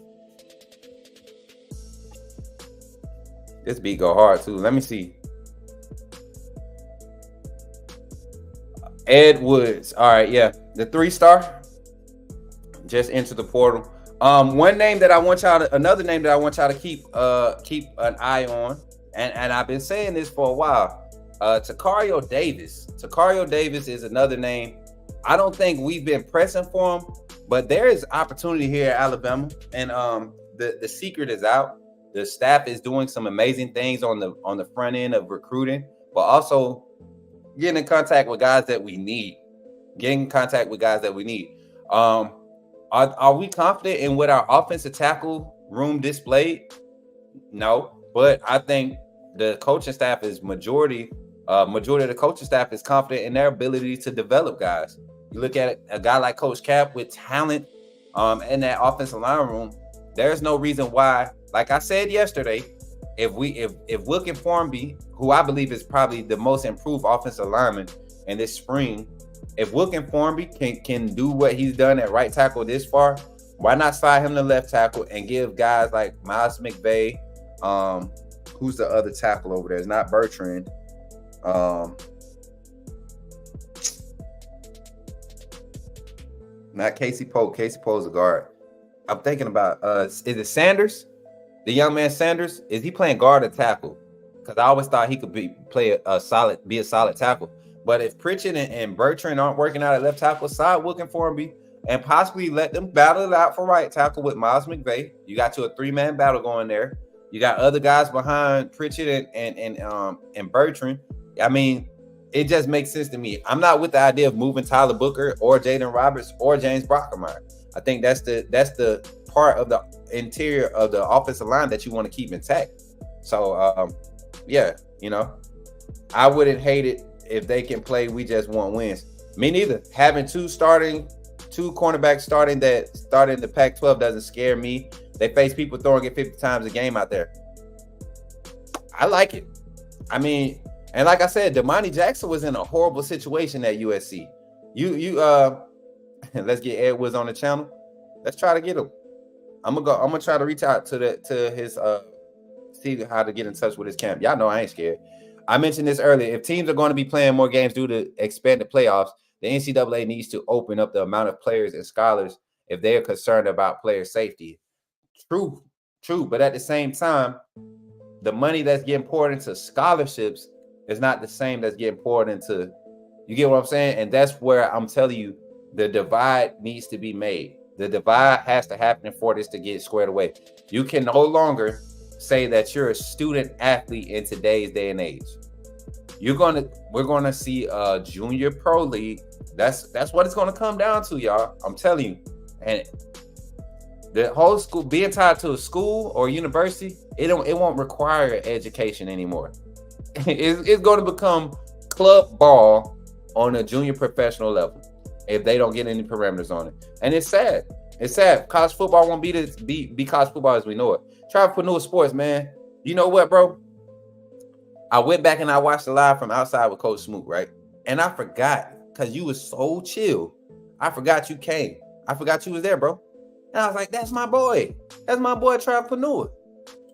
This beat go hard too. Let me see. Ed Woods. All right, yeah. The 3-star just entered the portal. Another name that I want y'all to keep an eye on, and I've been saying this for a while. Tacario Davis. Tacario Davis is another name. I don't think we've been pressing for him, but there is opportunity here at Alabama, and the secret is out. The staff is doing some amazing things on the front end of recruiting, but also getting in contact with guys that we need. Are we confident in what our offensive tackle room displayed? No, but I think the coaching staff is majority of the coaching staff is confident in their ability to develop guys. You look at a guy like Coach Cap with talent in that offensive line room. There's no reason why, like I said yesterday, if Wilkin Formby, who I believe is probably the most improved offensive lineman in this spring, if Wilkin Formby can do what he's done at right tackle this far, why not slide him to left tackle and give guys like Miles McVay, who's the other tackle over there? It's not Bertrand. Not Casey Pope. Casey Pope's a guard. I'm thinking about is it Sanders? The young man Sanders, is he playing guard or tackle? Because I always thought he could be a solid tackle. But if Pritchett and Bertrand aren't working out at left tackle, side Wilkin Formby and possibly let them battle it out for right tackle with Miles McVay. You got to a 3-man battle going there. You got other guys behind Pritchett and Bertrand. I mean, it just makes sense to me. I'm not with the idea of moving Tyler Booker or Jaden Roberts or James Brockermeyer. I think that's the part of the interior of the offensive line that you want to keep intact. So, yeah, I wouldn't hate it if they can play. We just want wins. Me neither. Having two cornerbacks starting the Pac-12 doesn't scare me. They face people throwing it 50 times a game out there. I like it. I mean, and like I said, Damani Jackson was in a horrible situation at USC. Let's get Ed Woods on the channel. Let's try to get him. I'm gonna try to reach out to his see how to get in touch with his camp. Y'all know I ain't scared. I mentioned this earlier. If teams are going to be playing more games due to expanded playoffs, the NCAA needs to open up the amount of players and scholars if they are concerned about player safety. True. True, but at the same time, the money that's getting poured into scholarships is not the same that's getting poured into. You get what I'm saying? And that's where I'm telling you, the divide needs to be made. The divide has to happen for this to get squared away. You can no longer say that you're a student athlete in today's day and age. We're gonna see a junior pro league. That's what it's gonna come down to, y'all. I'm telling you. And the whole school being tied to a school or university, it won't require education anymore. It's going to become club ball on a junior professional level if they don't get any parameters on it. And it's sad. It's sad. College football won't be college football as we know it. Travelpreneur sports, man. You know what, bro? I went back and I watched the live from outside with Coach Smoot, right? And I forgot, because you was so chill. I forgot you came. I forgot you was there, bro. And I was like, that's my boy. That's my boy, Travelpreneur.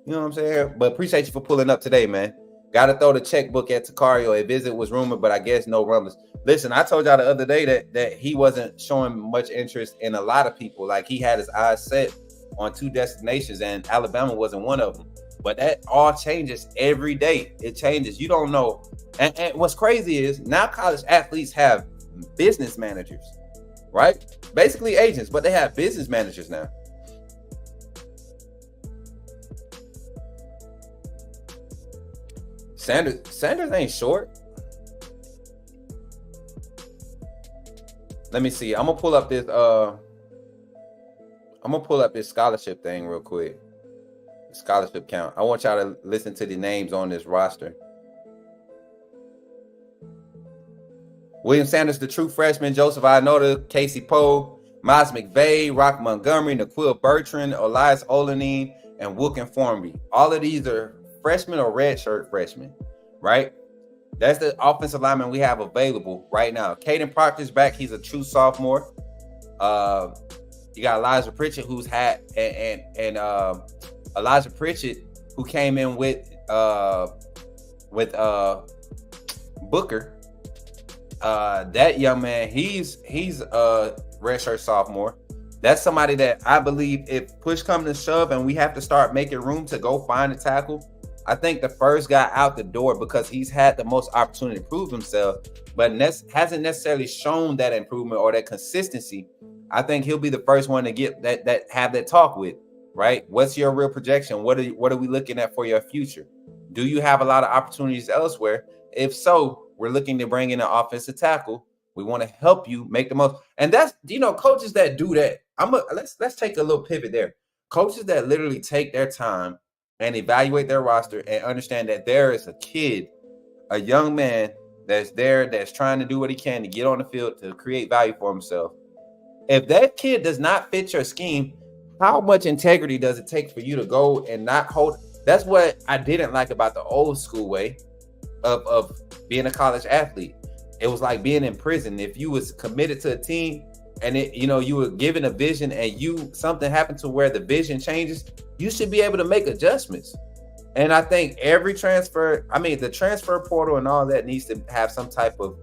You know what I'm saying? But appreciate you for pulling up today, man. Got to throw the checkbook at Takario. A visit was rumored, but I guess no rumors. Listen, I told y'all the other day that he wasn't showing much interest in a lot of people. Like, he had his eyes set on 2 destinations, and Alabama wasn't one of them. But that all changes every day. It changes. You don't know. And what's crazy is now college athletes have business managers, right? Basically agents, but they have business managers now. Sanders ain't short. Let me see. I'm gonna pull up this scholarship thing real quick. Scholarship count. I want y'all to listen to the names on this roster. William Sanders, the true freshman. Joseph Inoda, Casey Poe, Miles McVay, Rock Montgomery, Naquil Bertrand, Elias Olanine, and Wilkin Formby. All of these are freshmen or redshirt freshmen, right? That's the offensive lineman we have available right now. Caden Proctor's back. He's a true sophomore. You got Elijah Pritchett, who's had and Elijah Pritchett, who came in with Booker. That young man, he's a redshirt sophomore. That's somebody that I believe, if push comes to shove and we have to start making room to go find a tackle, I think the first guy out the door, because he's had the most opportunity to prove himself, but hasn't necessarily shown that improvement or that consistency. I think he'll be the first one to get that have that talk with, right? What's your real projection? What are we looking at for your future? Do you have a lot of opportunities elsewhere? If so, we're looking to bring in an offensive tackle. We want to help you make the most. And that's, coaches that do that. Let's take a little pivot there. Coaches that literally take their time and evaluate their roster and understand that there is a kid, a young man that's there, that's trying to do what he can to get on the field to create value for himself. If that kid does not fit your scheme, how much integrity does it take for you to go and not hold? That's what I didn't like about the old school way of being a college athlete. It was like being in prison. If you was committed to a team and you were given a vision and something happened to where the vision changes, you should be able to make adjustments. And I think every the transfer portal and all that needs to have some type of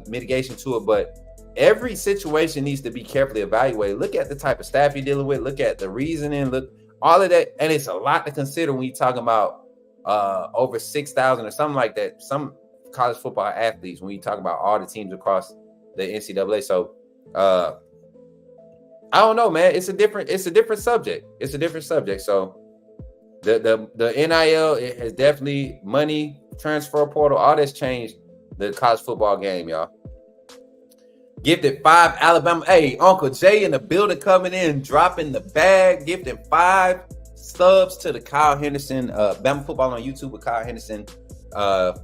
mitigation to it, but every situation needs to be carefully evaluated. Look at the type of staff you're dealing with, look at the reasoning, look, all of that. And it's a lot to consider when you're talking about over 6,000 or something like that. Some college football athletes, when you talk about all the teams across the NCAA. So I don't know, man. It's a different subject. It's a different subject. So the NIL, it has definitely money, transfer portal, all that's changed the college football game, y'all. Gifted 5 Alabama. Hey, Uncle Jay in the building, coming in, dropping the bag, gifting 5 subs to the Kyle Henderson, Bama Football on YouTube with Kyle Henderson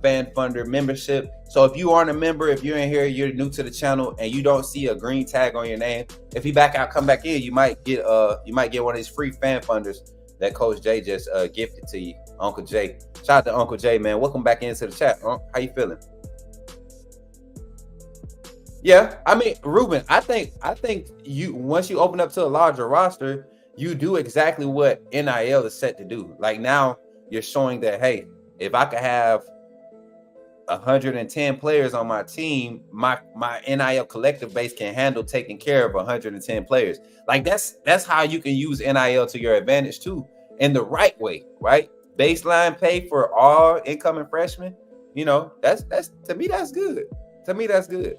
fan funder membership. So if you aren't a member, if you're in here, you're new to the channel and you don't see a green tag on your name, if you back out, come back in, you might get one of these free fan funders that Coach Jay just gifted to you, Uncle Jay. Shout out to Uncle Jay, man. Welcome back into the chat. How you feeling? Yeah, I mean, Ruben, I think you, once you open up to a larger roster, you do exactly what NIL is set to do. Like, now you're showing that, hey, if I could have 110 players on my team, my NIL collective base can handle taking care of 110 players. Like, that's how you can use NIL to your advantage too. in the right way, right? Baseline pay for all incoming freshmen. You know, that's to me, that's good. To me, that's good.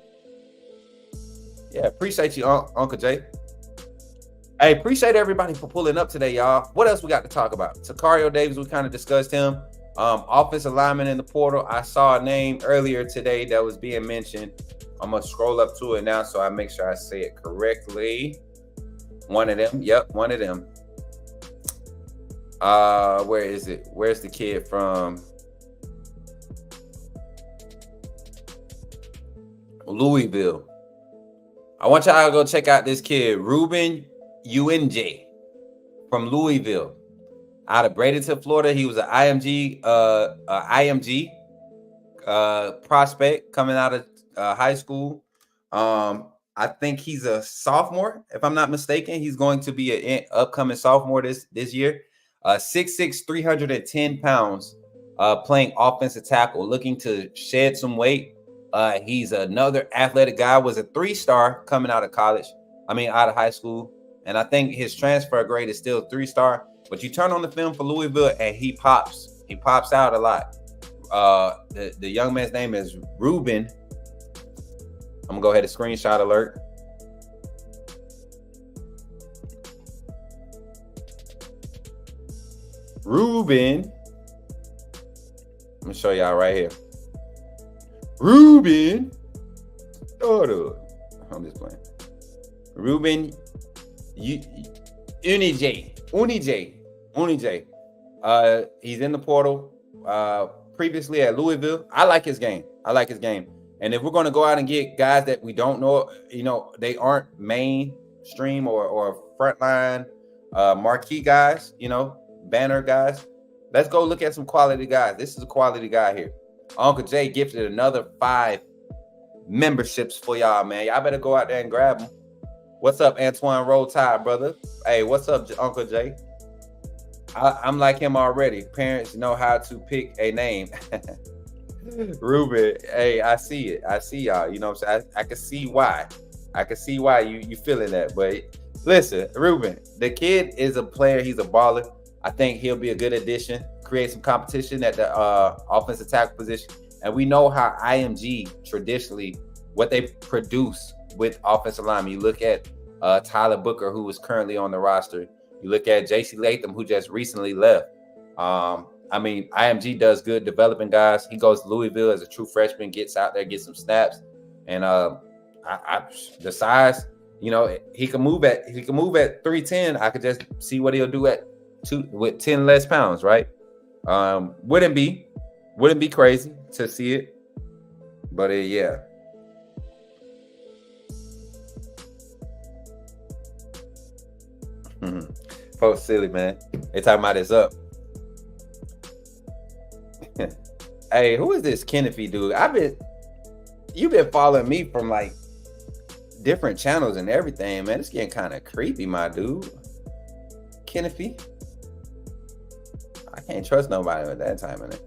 Yeah, appreciate you, Uncle Jay. Hey, appreciate everybody for pulling up today, y'all. What else we got to talk about? Takario Davis, we kind of discussed him. Offensive lineman in the portal. I saw a name earlier today that was being mentioned. I'm going to scroll up to it now so I make sure I say it correctly. One of them. Yep, one of them. Where is it? Where's the kid from? Louisville. I want y'all to go check out this kid, Ruben UNJ from Louisville, out of Bradenton, Florida. He was an IMG prospect coming out of high school. I think he's a sophomore, if I'm not mistaken. He's going to be an upcoming sophomore this year. 6'6", 310 pounds, playing offensive tackle, looking to shed some weight. He's another athletic guy, was a 3-star coming out of out of high school. And I think his transfer grade is still 3-star. But you turn on the film for Louisville and he pops. He pops out a lot. The young man's name is Ruben. I'm going to go ahead and screenshot alert. Ruben. Let me show y'all right here. Ruben. I'm just playing. Ruben Unij. He's in the portal. Previously at Louisville. I like his game. And if we're going to go out and get guys that we don't know, they aren't mainstream or frontline marquee guys, banner guys, let's go look at some quality guys. This is a quality guy here. Uncle Jay gifted another 5 memberships for y'all, man. Y'all better go out there and grab them. What's up, Antoine Roll Tide, brother? Hey, what's up, Uncle Jay? I'm like him already. Parents know how to pick a name. Ruben, hey, I see it. I see y'all. You know what I'm saying? I can see why. You feeling that. But listen, Ruben, the kid is a player. He's a baller. I think he'll be a good addition, create some competition at the offensive tackle position. And we know how IMG traditionally, what they produce with offensive linemen. You look at Tyler Booker, who is currently on the roster. You look at J.C. Latham, who just recently left. IMG does good developing guys. He goes to Louisville as a true freshman, gets out there, gets some snaps. And the size, he can move at 310. I could just see what he'll do with 10 less pounds, right? Wouldn't be crazy to see it, but yeah. Folks silly, man. They talking about this up. Hey, who is this Kennedy dude? You've been following me from like different channels and everything, man. It's getting kind of creepy, my dude. Kennedy. I can't trust nobody at that time in it.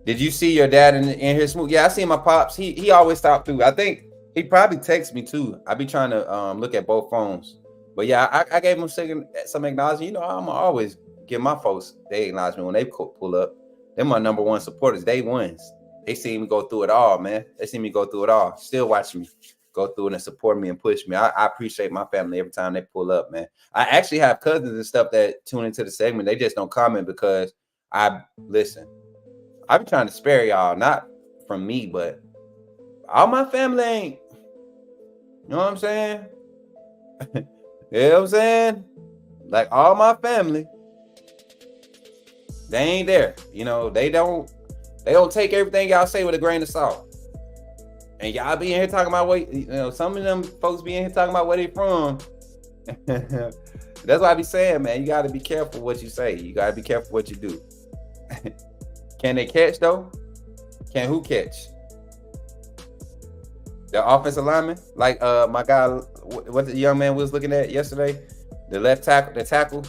Did you see your dad in here, Smooth? Yeah, I see my pops. He always stopped through. I think he probably texts me too. I be trying to look at both phones. But yeah, I gave him some acknowledgement. I'm always give my folks they acknowledgement when they pull up. They're my number one supporters. Day ones. They see me go through it all, man. They see me go through it all. Still watching me go through it and support me and push me. I appreciate my family every time they pull up, man. I actually have cousins and stuff that tune into the segment. They just don't comment because listen. I be trying to spare y'all, not from me, but all my family ain't. You know what I'm saying? You know what I'm saying? Like all my family, they ain't there. They don't take everything y'all say with a grain of salt. And y'all be in here talking about some of them folks be in here talking about where they from. That's why I be saying, man, you gotta be careful what you say. You gotta be careful what you do. Can they catch though? Can who catch? The offensive lineman, like my guy, what the young man was looking at yesterday, the left tackle, the tackle.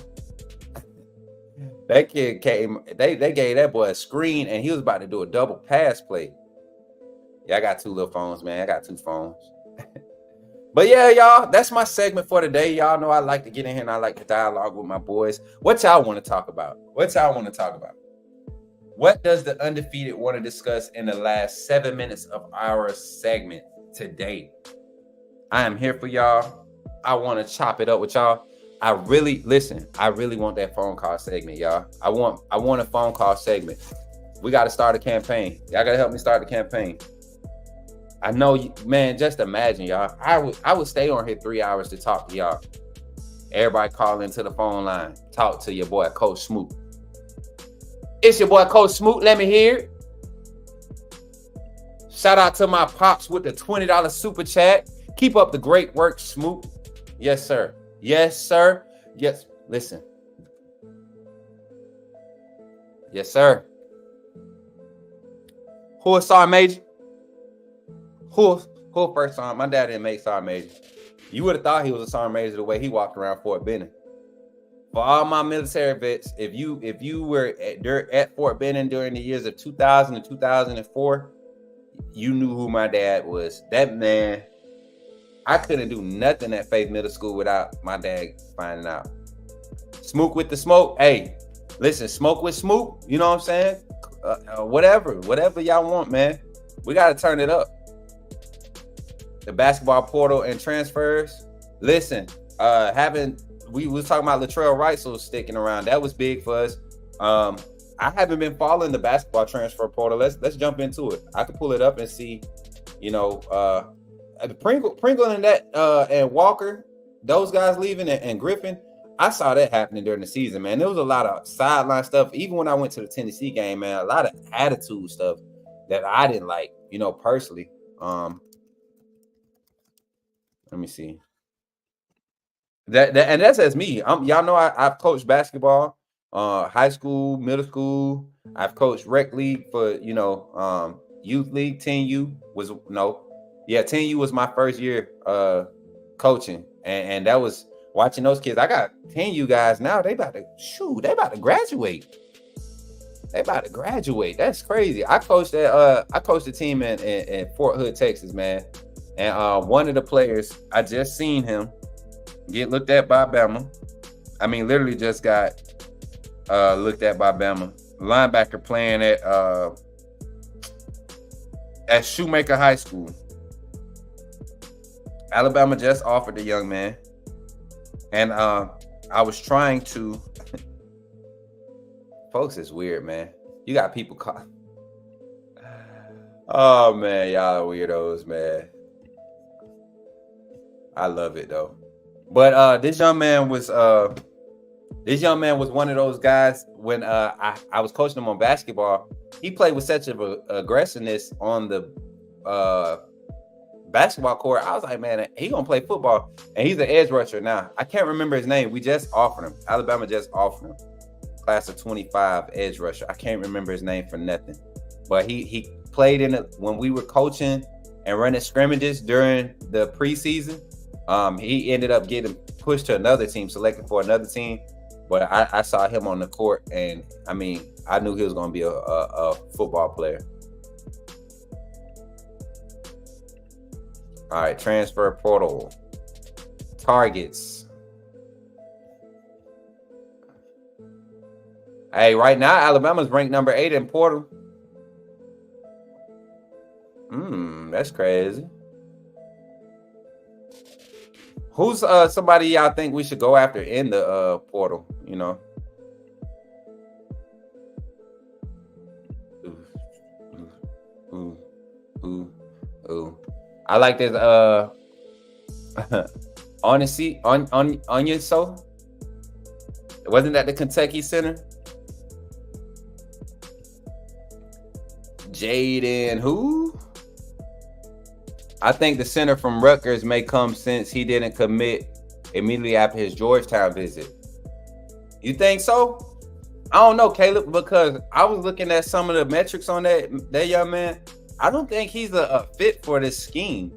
That kid came. They gave that boy a screen, and he was about to do a double pass play. Yeah, I got 2 little phones, man. I got 2 phones. But yeah, y'all, that's my segment for today. Y'all know I like to get in here and I like to dialogue with my boys. What y'all want to talk about? What does the undefeated want to discuss in the last 7 minutes of our segment today? I am here for y'all. I want to chop it up with y'all. I really want that phone call segment, y'all. I want a phone call segment. We got to start a campaign. Y'all got to help me start the campaign. I know, man, just imagine, y'all. I would stay on here 3 hours to talk to y'all. Everybody call into the phone line. Talk to your boy, Coach Smoot. It's your boy, Coach Smoot. Let me hear it. Shout out to my pops with the $20 super chat. Keep up the great work, Smoot. Yes, sir. Yes, sir. Yes. Listen. Yes, sir. Who is Sergeant Major? Who first sergeant? My dad didn't make sergeant major. You would have thought he was a sergeant major the way he walked around Fort Benning. For all my military vets, if you were at Fort Benning during the years of 2000 and 2004, you knew who my dad was. That man, I couldn't do nothing at Faith Middle School without my dad finding out. Smoke with the smoke. Hey, listen, smoke with Smoke. You know what I'm saying? Whatever y'all want, man. We got to turn it up. The basketball portal and transfers. Listen, we was talking about Latrell Reisel sticking around. That was big for us. I haven't been following the basketball transfer portal. Let's jump into it. I can pull it up and see, Pringle and that and Walker, those guys leaving and Griffin. I saw that happening during the season, man. There was a lot of sideline stuff. Even when I went to the Tennessee game, man, a lot of attitude stuff that I didn't like, personally. Let me see. And that's as me. Y'all know I've coached basketball, high school, middle school. I've coached rec league for youth league. 10U was 10U was my first year coaching, and that was watching those kids. I got 10U guys now. They about to graduate. That's crazy. I coached a team in Fort Hood, Texas, man. And one of the players, I just seen him get looked at by Bama. I mean, literally just got looked at by Bama. Linebacker playing at Shoemaker High School. Alabama just offered the young man. And I was trying to... Folks, it's weird, man. You got people call. Oh, man, y'all are weirdos, man. I love it though. But this young man was one of those guys when I was coaching him on basketball. He played with such an aggressiveness on the basketball court. I was like, man, he gonna play football, and he's an edge rusher now. I can't remember his name. We just offered him. Alabama just offered him. Class of 25 edge rusher. I can't remember his name for nothing. But he played in it when we were coaching and running scrimmages during the preseason. He ended up getting pushed to another team, selected for another team. But I saw him on the court, and I mean, I knew he was going to be a football player. All right, transfer portal. Targets. Hey, right now, Alabama's ranked number 8 in portal. That's crazy. Who's somebody y'all think we should go after in the portal? Ooh. I like this Onion so. Wasn't that the Kentucky center? Jaden who? I think the center from Rutgers may come since he didn't commit immediately after his Georgetown visit. You think so? I don't know, Caleb, because I was looking at some of the metrics on that young man. I don't think he's a fit for this scheme.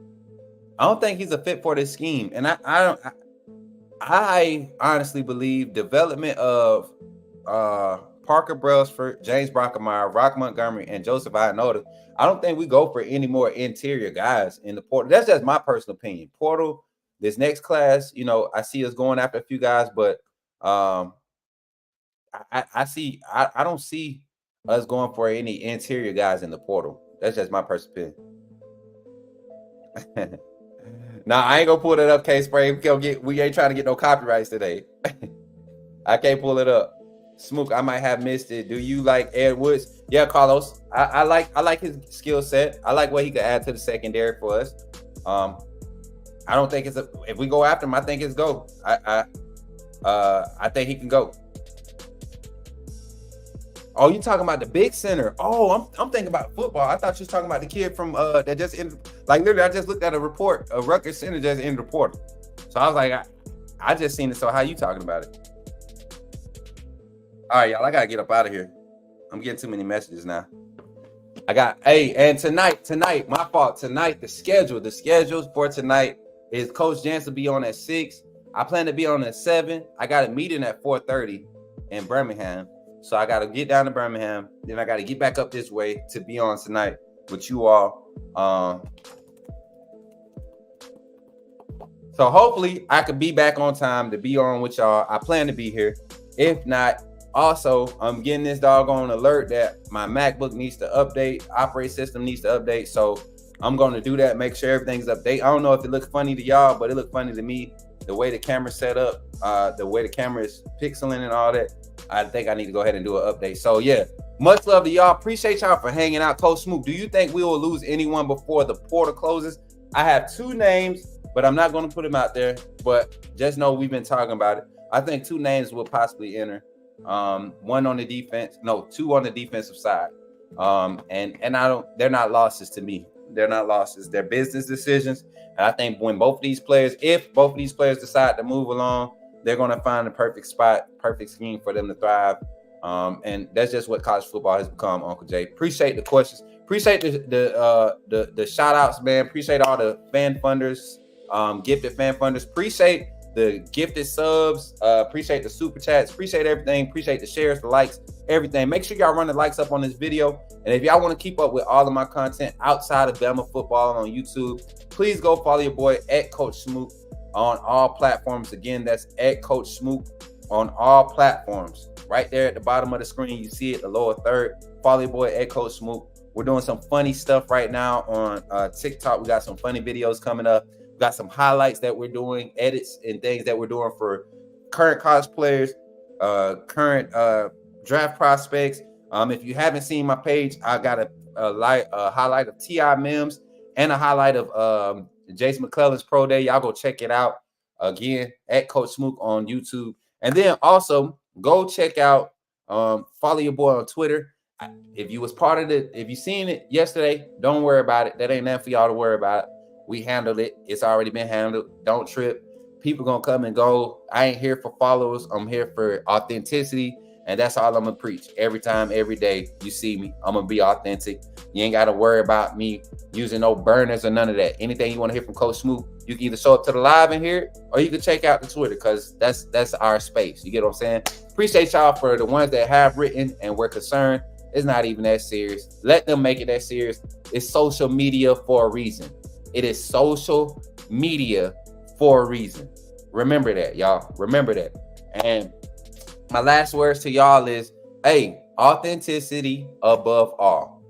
And I honestly believe development of Parker Brailsford, James Brockemeyer, Rock Montgomery, and Joseph Ionoda. I don't think we go for any more interior guys in the portal. That's just my personal opinion. Portal this next class, you know, I see us going after a few guys, but I don't see us going for any interior guys in the portal. That's just my personal opinion. Nah, I ain't gonna pull that up, K-Spray. We ain't trying to get no copyrights today. I can't pull it up. Smook, I might have missed it. Do you like Ed Woods? Yeah, Carlos. I like his skill set. I like what he could add to the secondary for us. I don't think if we go after him, I think it's go. I think he can go. Oh, you talking about the big center? Oh, I'm thinking about football. I thought you was talking about the kid from that just ended. Like literally, I just looked at a report. A Rutgers center just ended the portal. So I was like, I just seen it. So how you talking about it? All right, y'all. I gotta get up out of here. I'm getting too many messages now. And tonight, my fault. Tonight, the schedules for tonight is Coach Jance will be on at 6. I plan to be on at 7. I got a meeting at 4:30 in Birmingham. So I got to get down to Birmingham. Then I got to get back up this way to be on tonight with you all. So hopefully I could be back on time to be on with y'all. I plan to be here. If not, also, I'm getting this doggone alert that my MacBook needs to update. Operating system needs to update. So I'm going to do that. Make sure everything's updated. I don't know if it looks funny to y'all, but it looked funny to me. The way the camera's set up, the way the camera is pixeling and all that. I think I need to go ahead and do an update. So yeah, much love to y'all. Appreciate y'all for hanging out. Coach Smook, do you think we will lose anyone before the portal closes? I have 2 names, but I'm not going to put them out there. But just know we've been talking about it. I think 2 names will possibly enter. 1 on the defense, 2 on the defensive side. And they're not losses to me. They're not losses. They're business decisions. And I think when if both of these players decide to move along, they're going to find the perfect spot, perfect scheme for them to thrive. And that's just what college football has become, Uncle Jay. Appreciate the questions. Appreciate the shout outs, man. Appreciate all the fan funders, gifted fan funders. Appreciate the gifted subs. Appreciate the super chats. Appreciate everything. Appreciate the shares, the likes, everything. Make sure y'all run the likes up on this video. And if y'all want to keep up with all of my content outside of Bama football on YouTube, please go follow your boy at Coach Smook on all platforms. Again, that's at Coach Smook on all platforms. Right there at the bottom of the screen, you see it, the lower third. Follow your boy at Coach Smook. We're doing some funny stuff right now on TikTok. We got some funny videos coming up. We got some highlights that we're doing, edits and things that we're doing for current college players, current draft prospects. If you haven't seen my page, I got a highlight of T.I. Mims and a highlight of Jason McClellan's Pro Day. Y'all go check it out. Again, at Coach Smook on YouTube. And then also go check out, follow your boy on Twitter. If you was part of it, if you seen it yesterday, don't worry about it. That ain't nothing for y'all to worry about. We handled it. It's already been handled. Don't trip. People gonna come and go. I ain't here for followers. I'm here for authenticity. And that's all I'm going to preach every time, every day you see me. I'm going to be authentic. You ain't got to worry about me using no burners or none of that. Anything you want to hear from Coach Smook, you can either show up to the live and hear it, or you can check out the Twitter because that's our space. You get what I'm saying? Appreciate y'all for the ones that have written and were concerned. It's not even that serious. Let them make it that serious. It's social media for a reason. It is social media for a reason. Remember that, y'all. Remember that. And my last words to y'all is, hey, authenticity above all.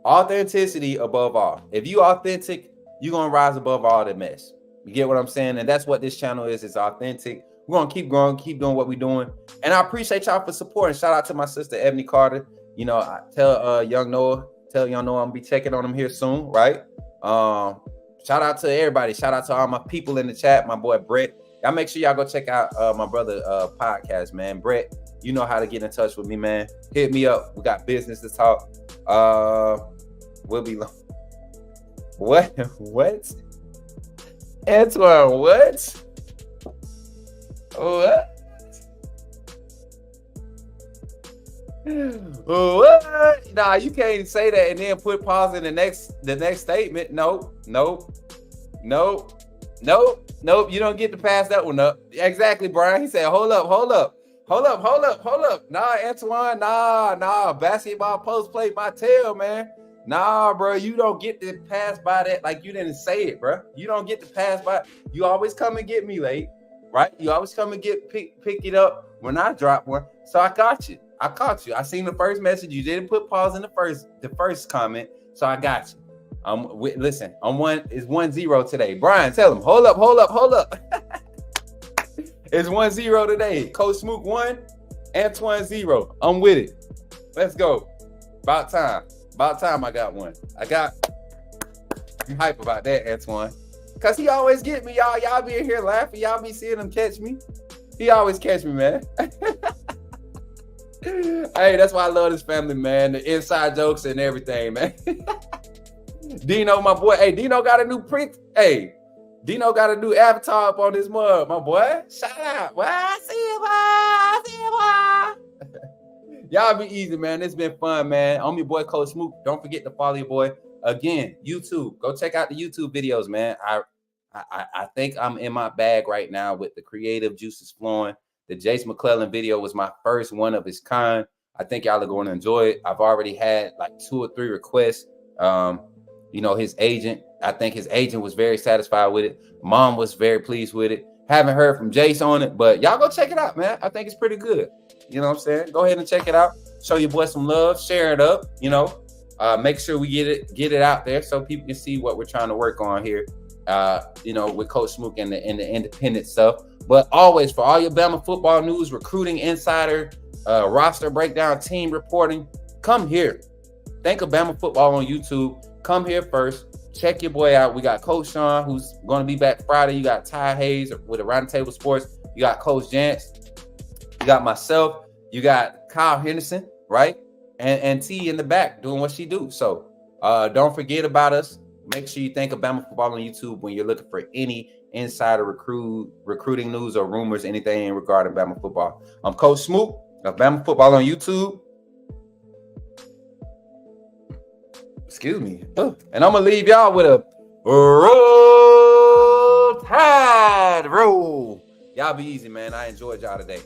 Authenticity above all. If you authentic, you're going to rise above all the mess. You get what I'm saying? And that's what this channel is. It's authentic. We're going to keep growing, keep doing what we're doing. And I appreciate y'all for supporting. Shout out to my sister, Ebony Carter. You know, I tell young Noah I'm going to be checking on him here soon, right? Shout out to everybody. Shout out to all my people in the chat. My boy, Brett. Y'all make sure y'all go check out my brother podcast, man. Brett, you know how to get in touch with me, man. Hit me up. We got business to talk. We'll be long. What? Antoine, what? What? What? Nah, you can't say that and then put pause in the next statement. Nope. You don't get to pass that one up. Exactly, Brian. He said, hold up. Nah, Antoine, nah. Basketball post played my tail, man. Nah, bro, you don't get to pass by that. Like, you didn't say it, bro. You don't get to pass by. You always come and get me late, right? You always come and pick it up when I drop one. So I got you. I caught you. I seen the first message. You didn't put pause in the first comment. So I got you. Listen, it's 1-0 today. Brian, tell him. Hold up. It's 1-0 today. Coach Smook 1, Antoine 0. I'm with it. Let's go. About time I got one. I'm hype about that, Antoine. Cause he always get me, y'all. Y'all be in here laughing. Y'all be seeing him catch me. He always catch me, man. Hey, that's why I love this family, man. The inside jokes and everything, man. Dino, my boy. Hey, Dino got a new print. Hey, Dino got a new avatar up on this mug, my boy. Shout out. Well, I see you, boy. Y'all be easy, man. It's been fun, man. I'm your boy, Coach Smook. Don't forget to follow your boy. Again, YouTube. Go check out the YouTube videos, man. I think I'm in my bag right now with the creative juices flowing. The Jace McClellan video was my first one of its kind. I think y'all are going to enjoy it. I've already had like 2 or 3 requests. His agent, I think his agent was very satisfied with it. Mom was very pleased with it. Haven't heard from Jace on it, but y'all go check it out, man. I think it's pretty good. You know what I'm saying? Go ahead and check it out. Show your boy some love. Share it up. Make sure we get it out there so people can see what we're trying to work on here. With Coach Smook and the independent stuff. But always, for all your Bama football news, recruiting insider, roster breakdown, team reporting, come here. Think of Bama football on YouTube. Come here first. Check your boy out. We got Coach Sean, who's going to be back Friday. You got Ty Hayes with the Round Table Sports. You got Coach Jantz. You got myself. You got Kyle Henderson, right? And T in the back doing what she do. So don't forget about us. Make sure you think of Bama football on YouTube when you're looking for any insider recruiting news or rumors, anything regarding Bama football. I'm Coach Smook of Bama football on YouTube. Excuse me. And I'm going to leave y'all with a roll tide roll. Y'all be easy, man. I enjoyed y'all today.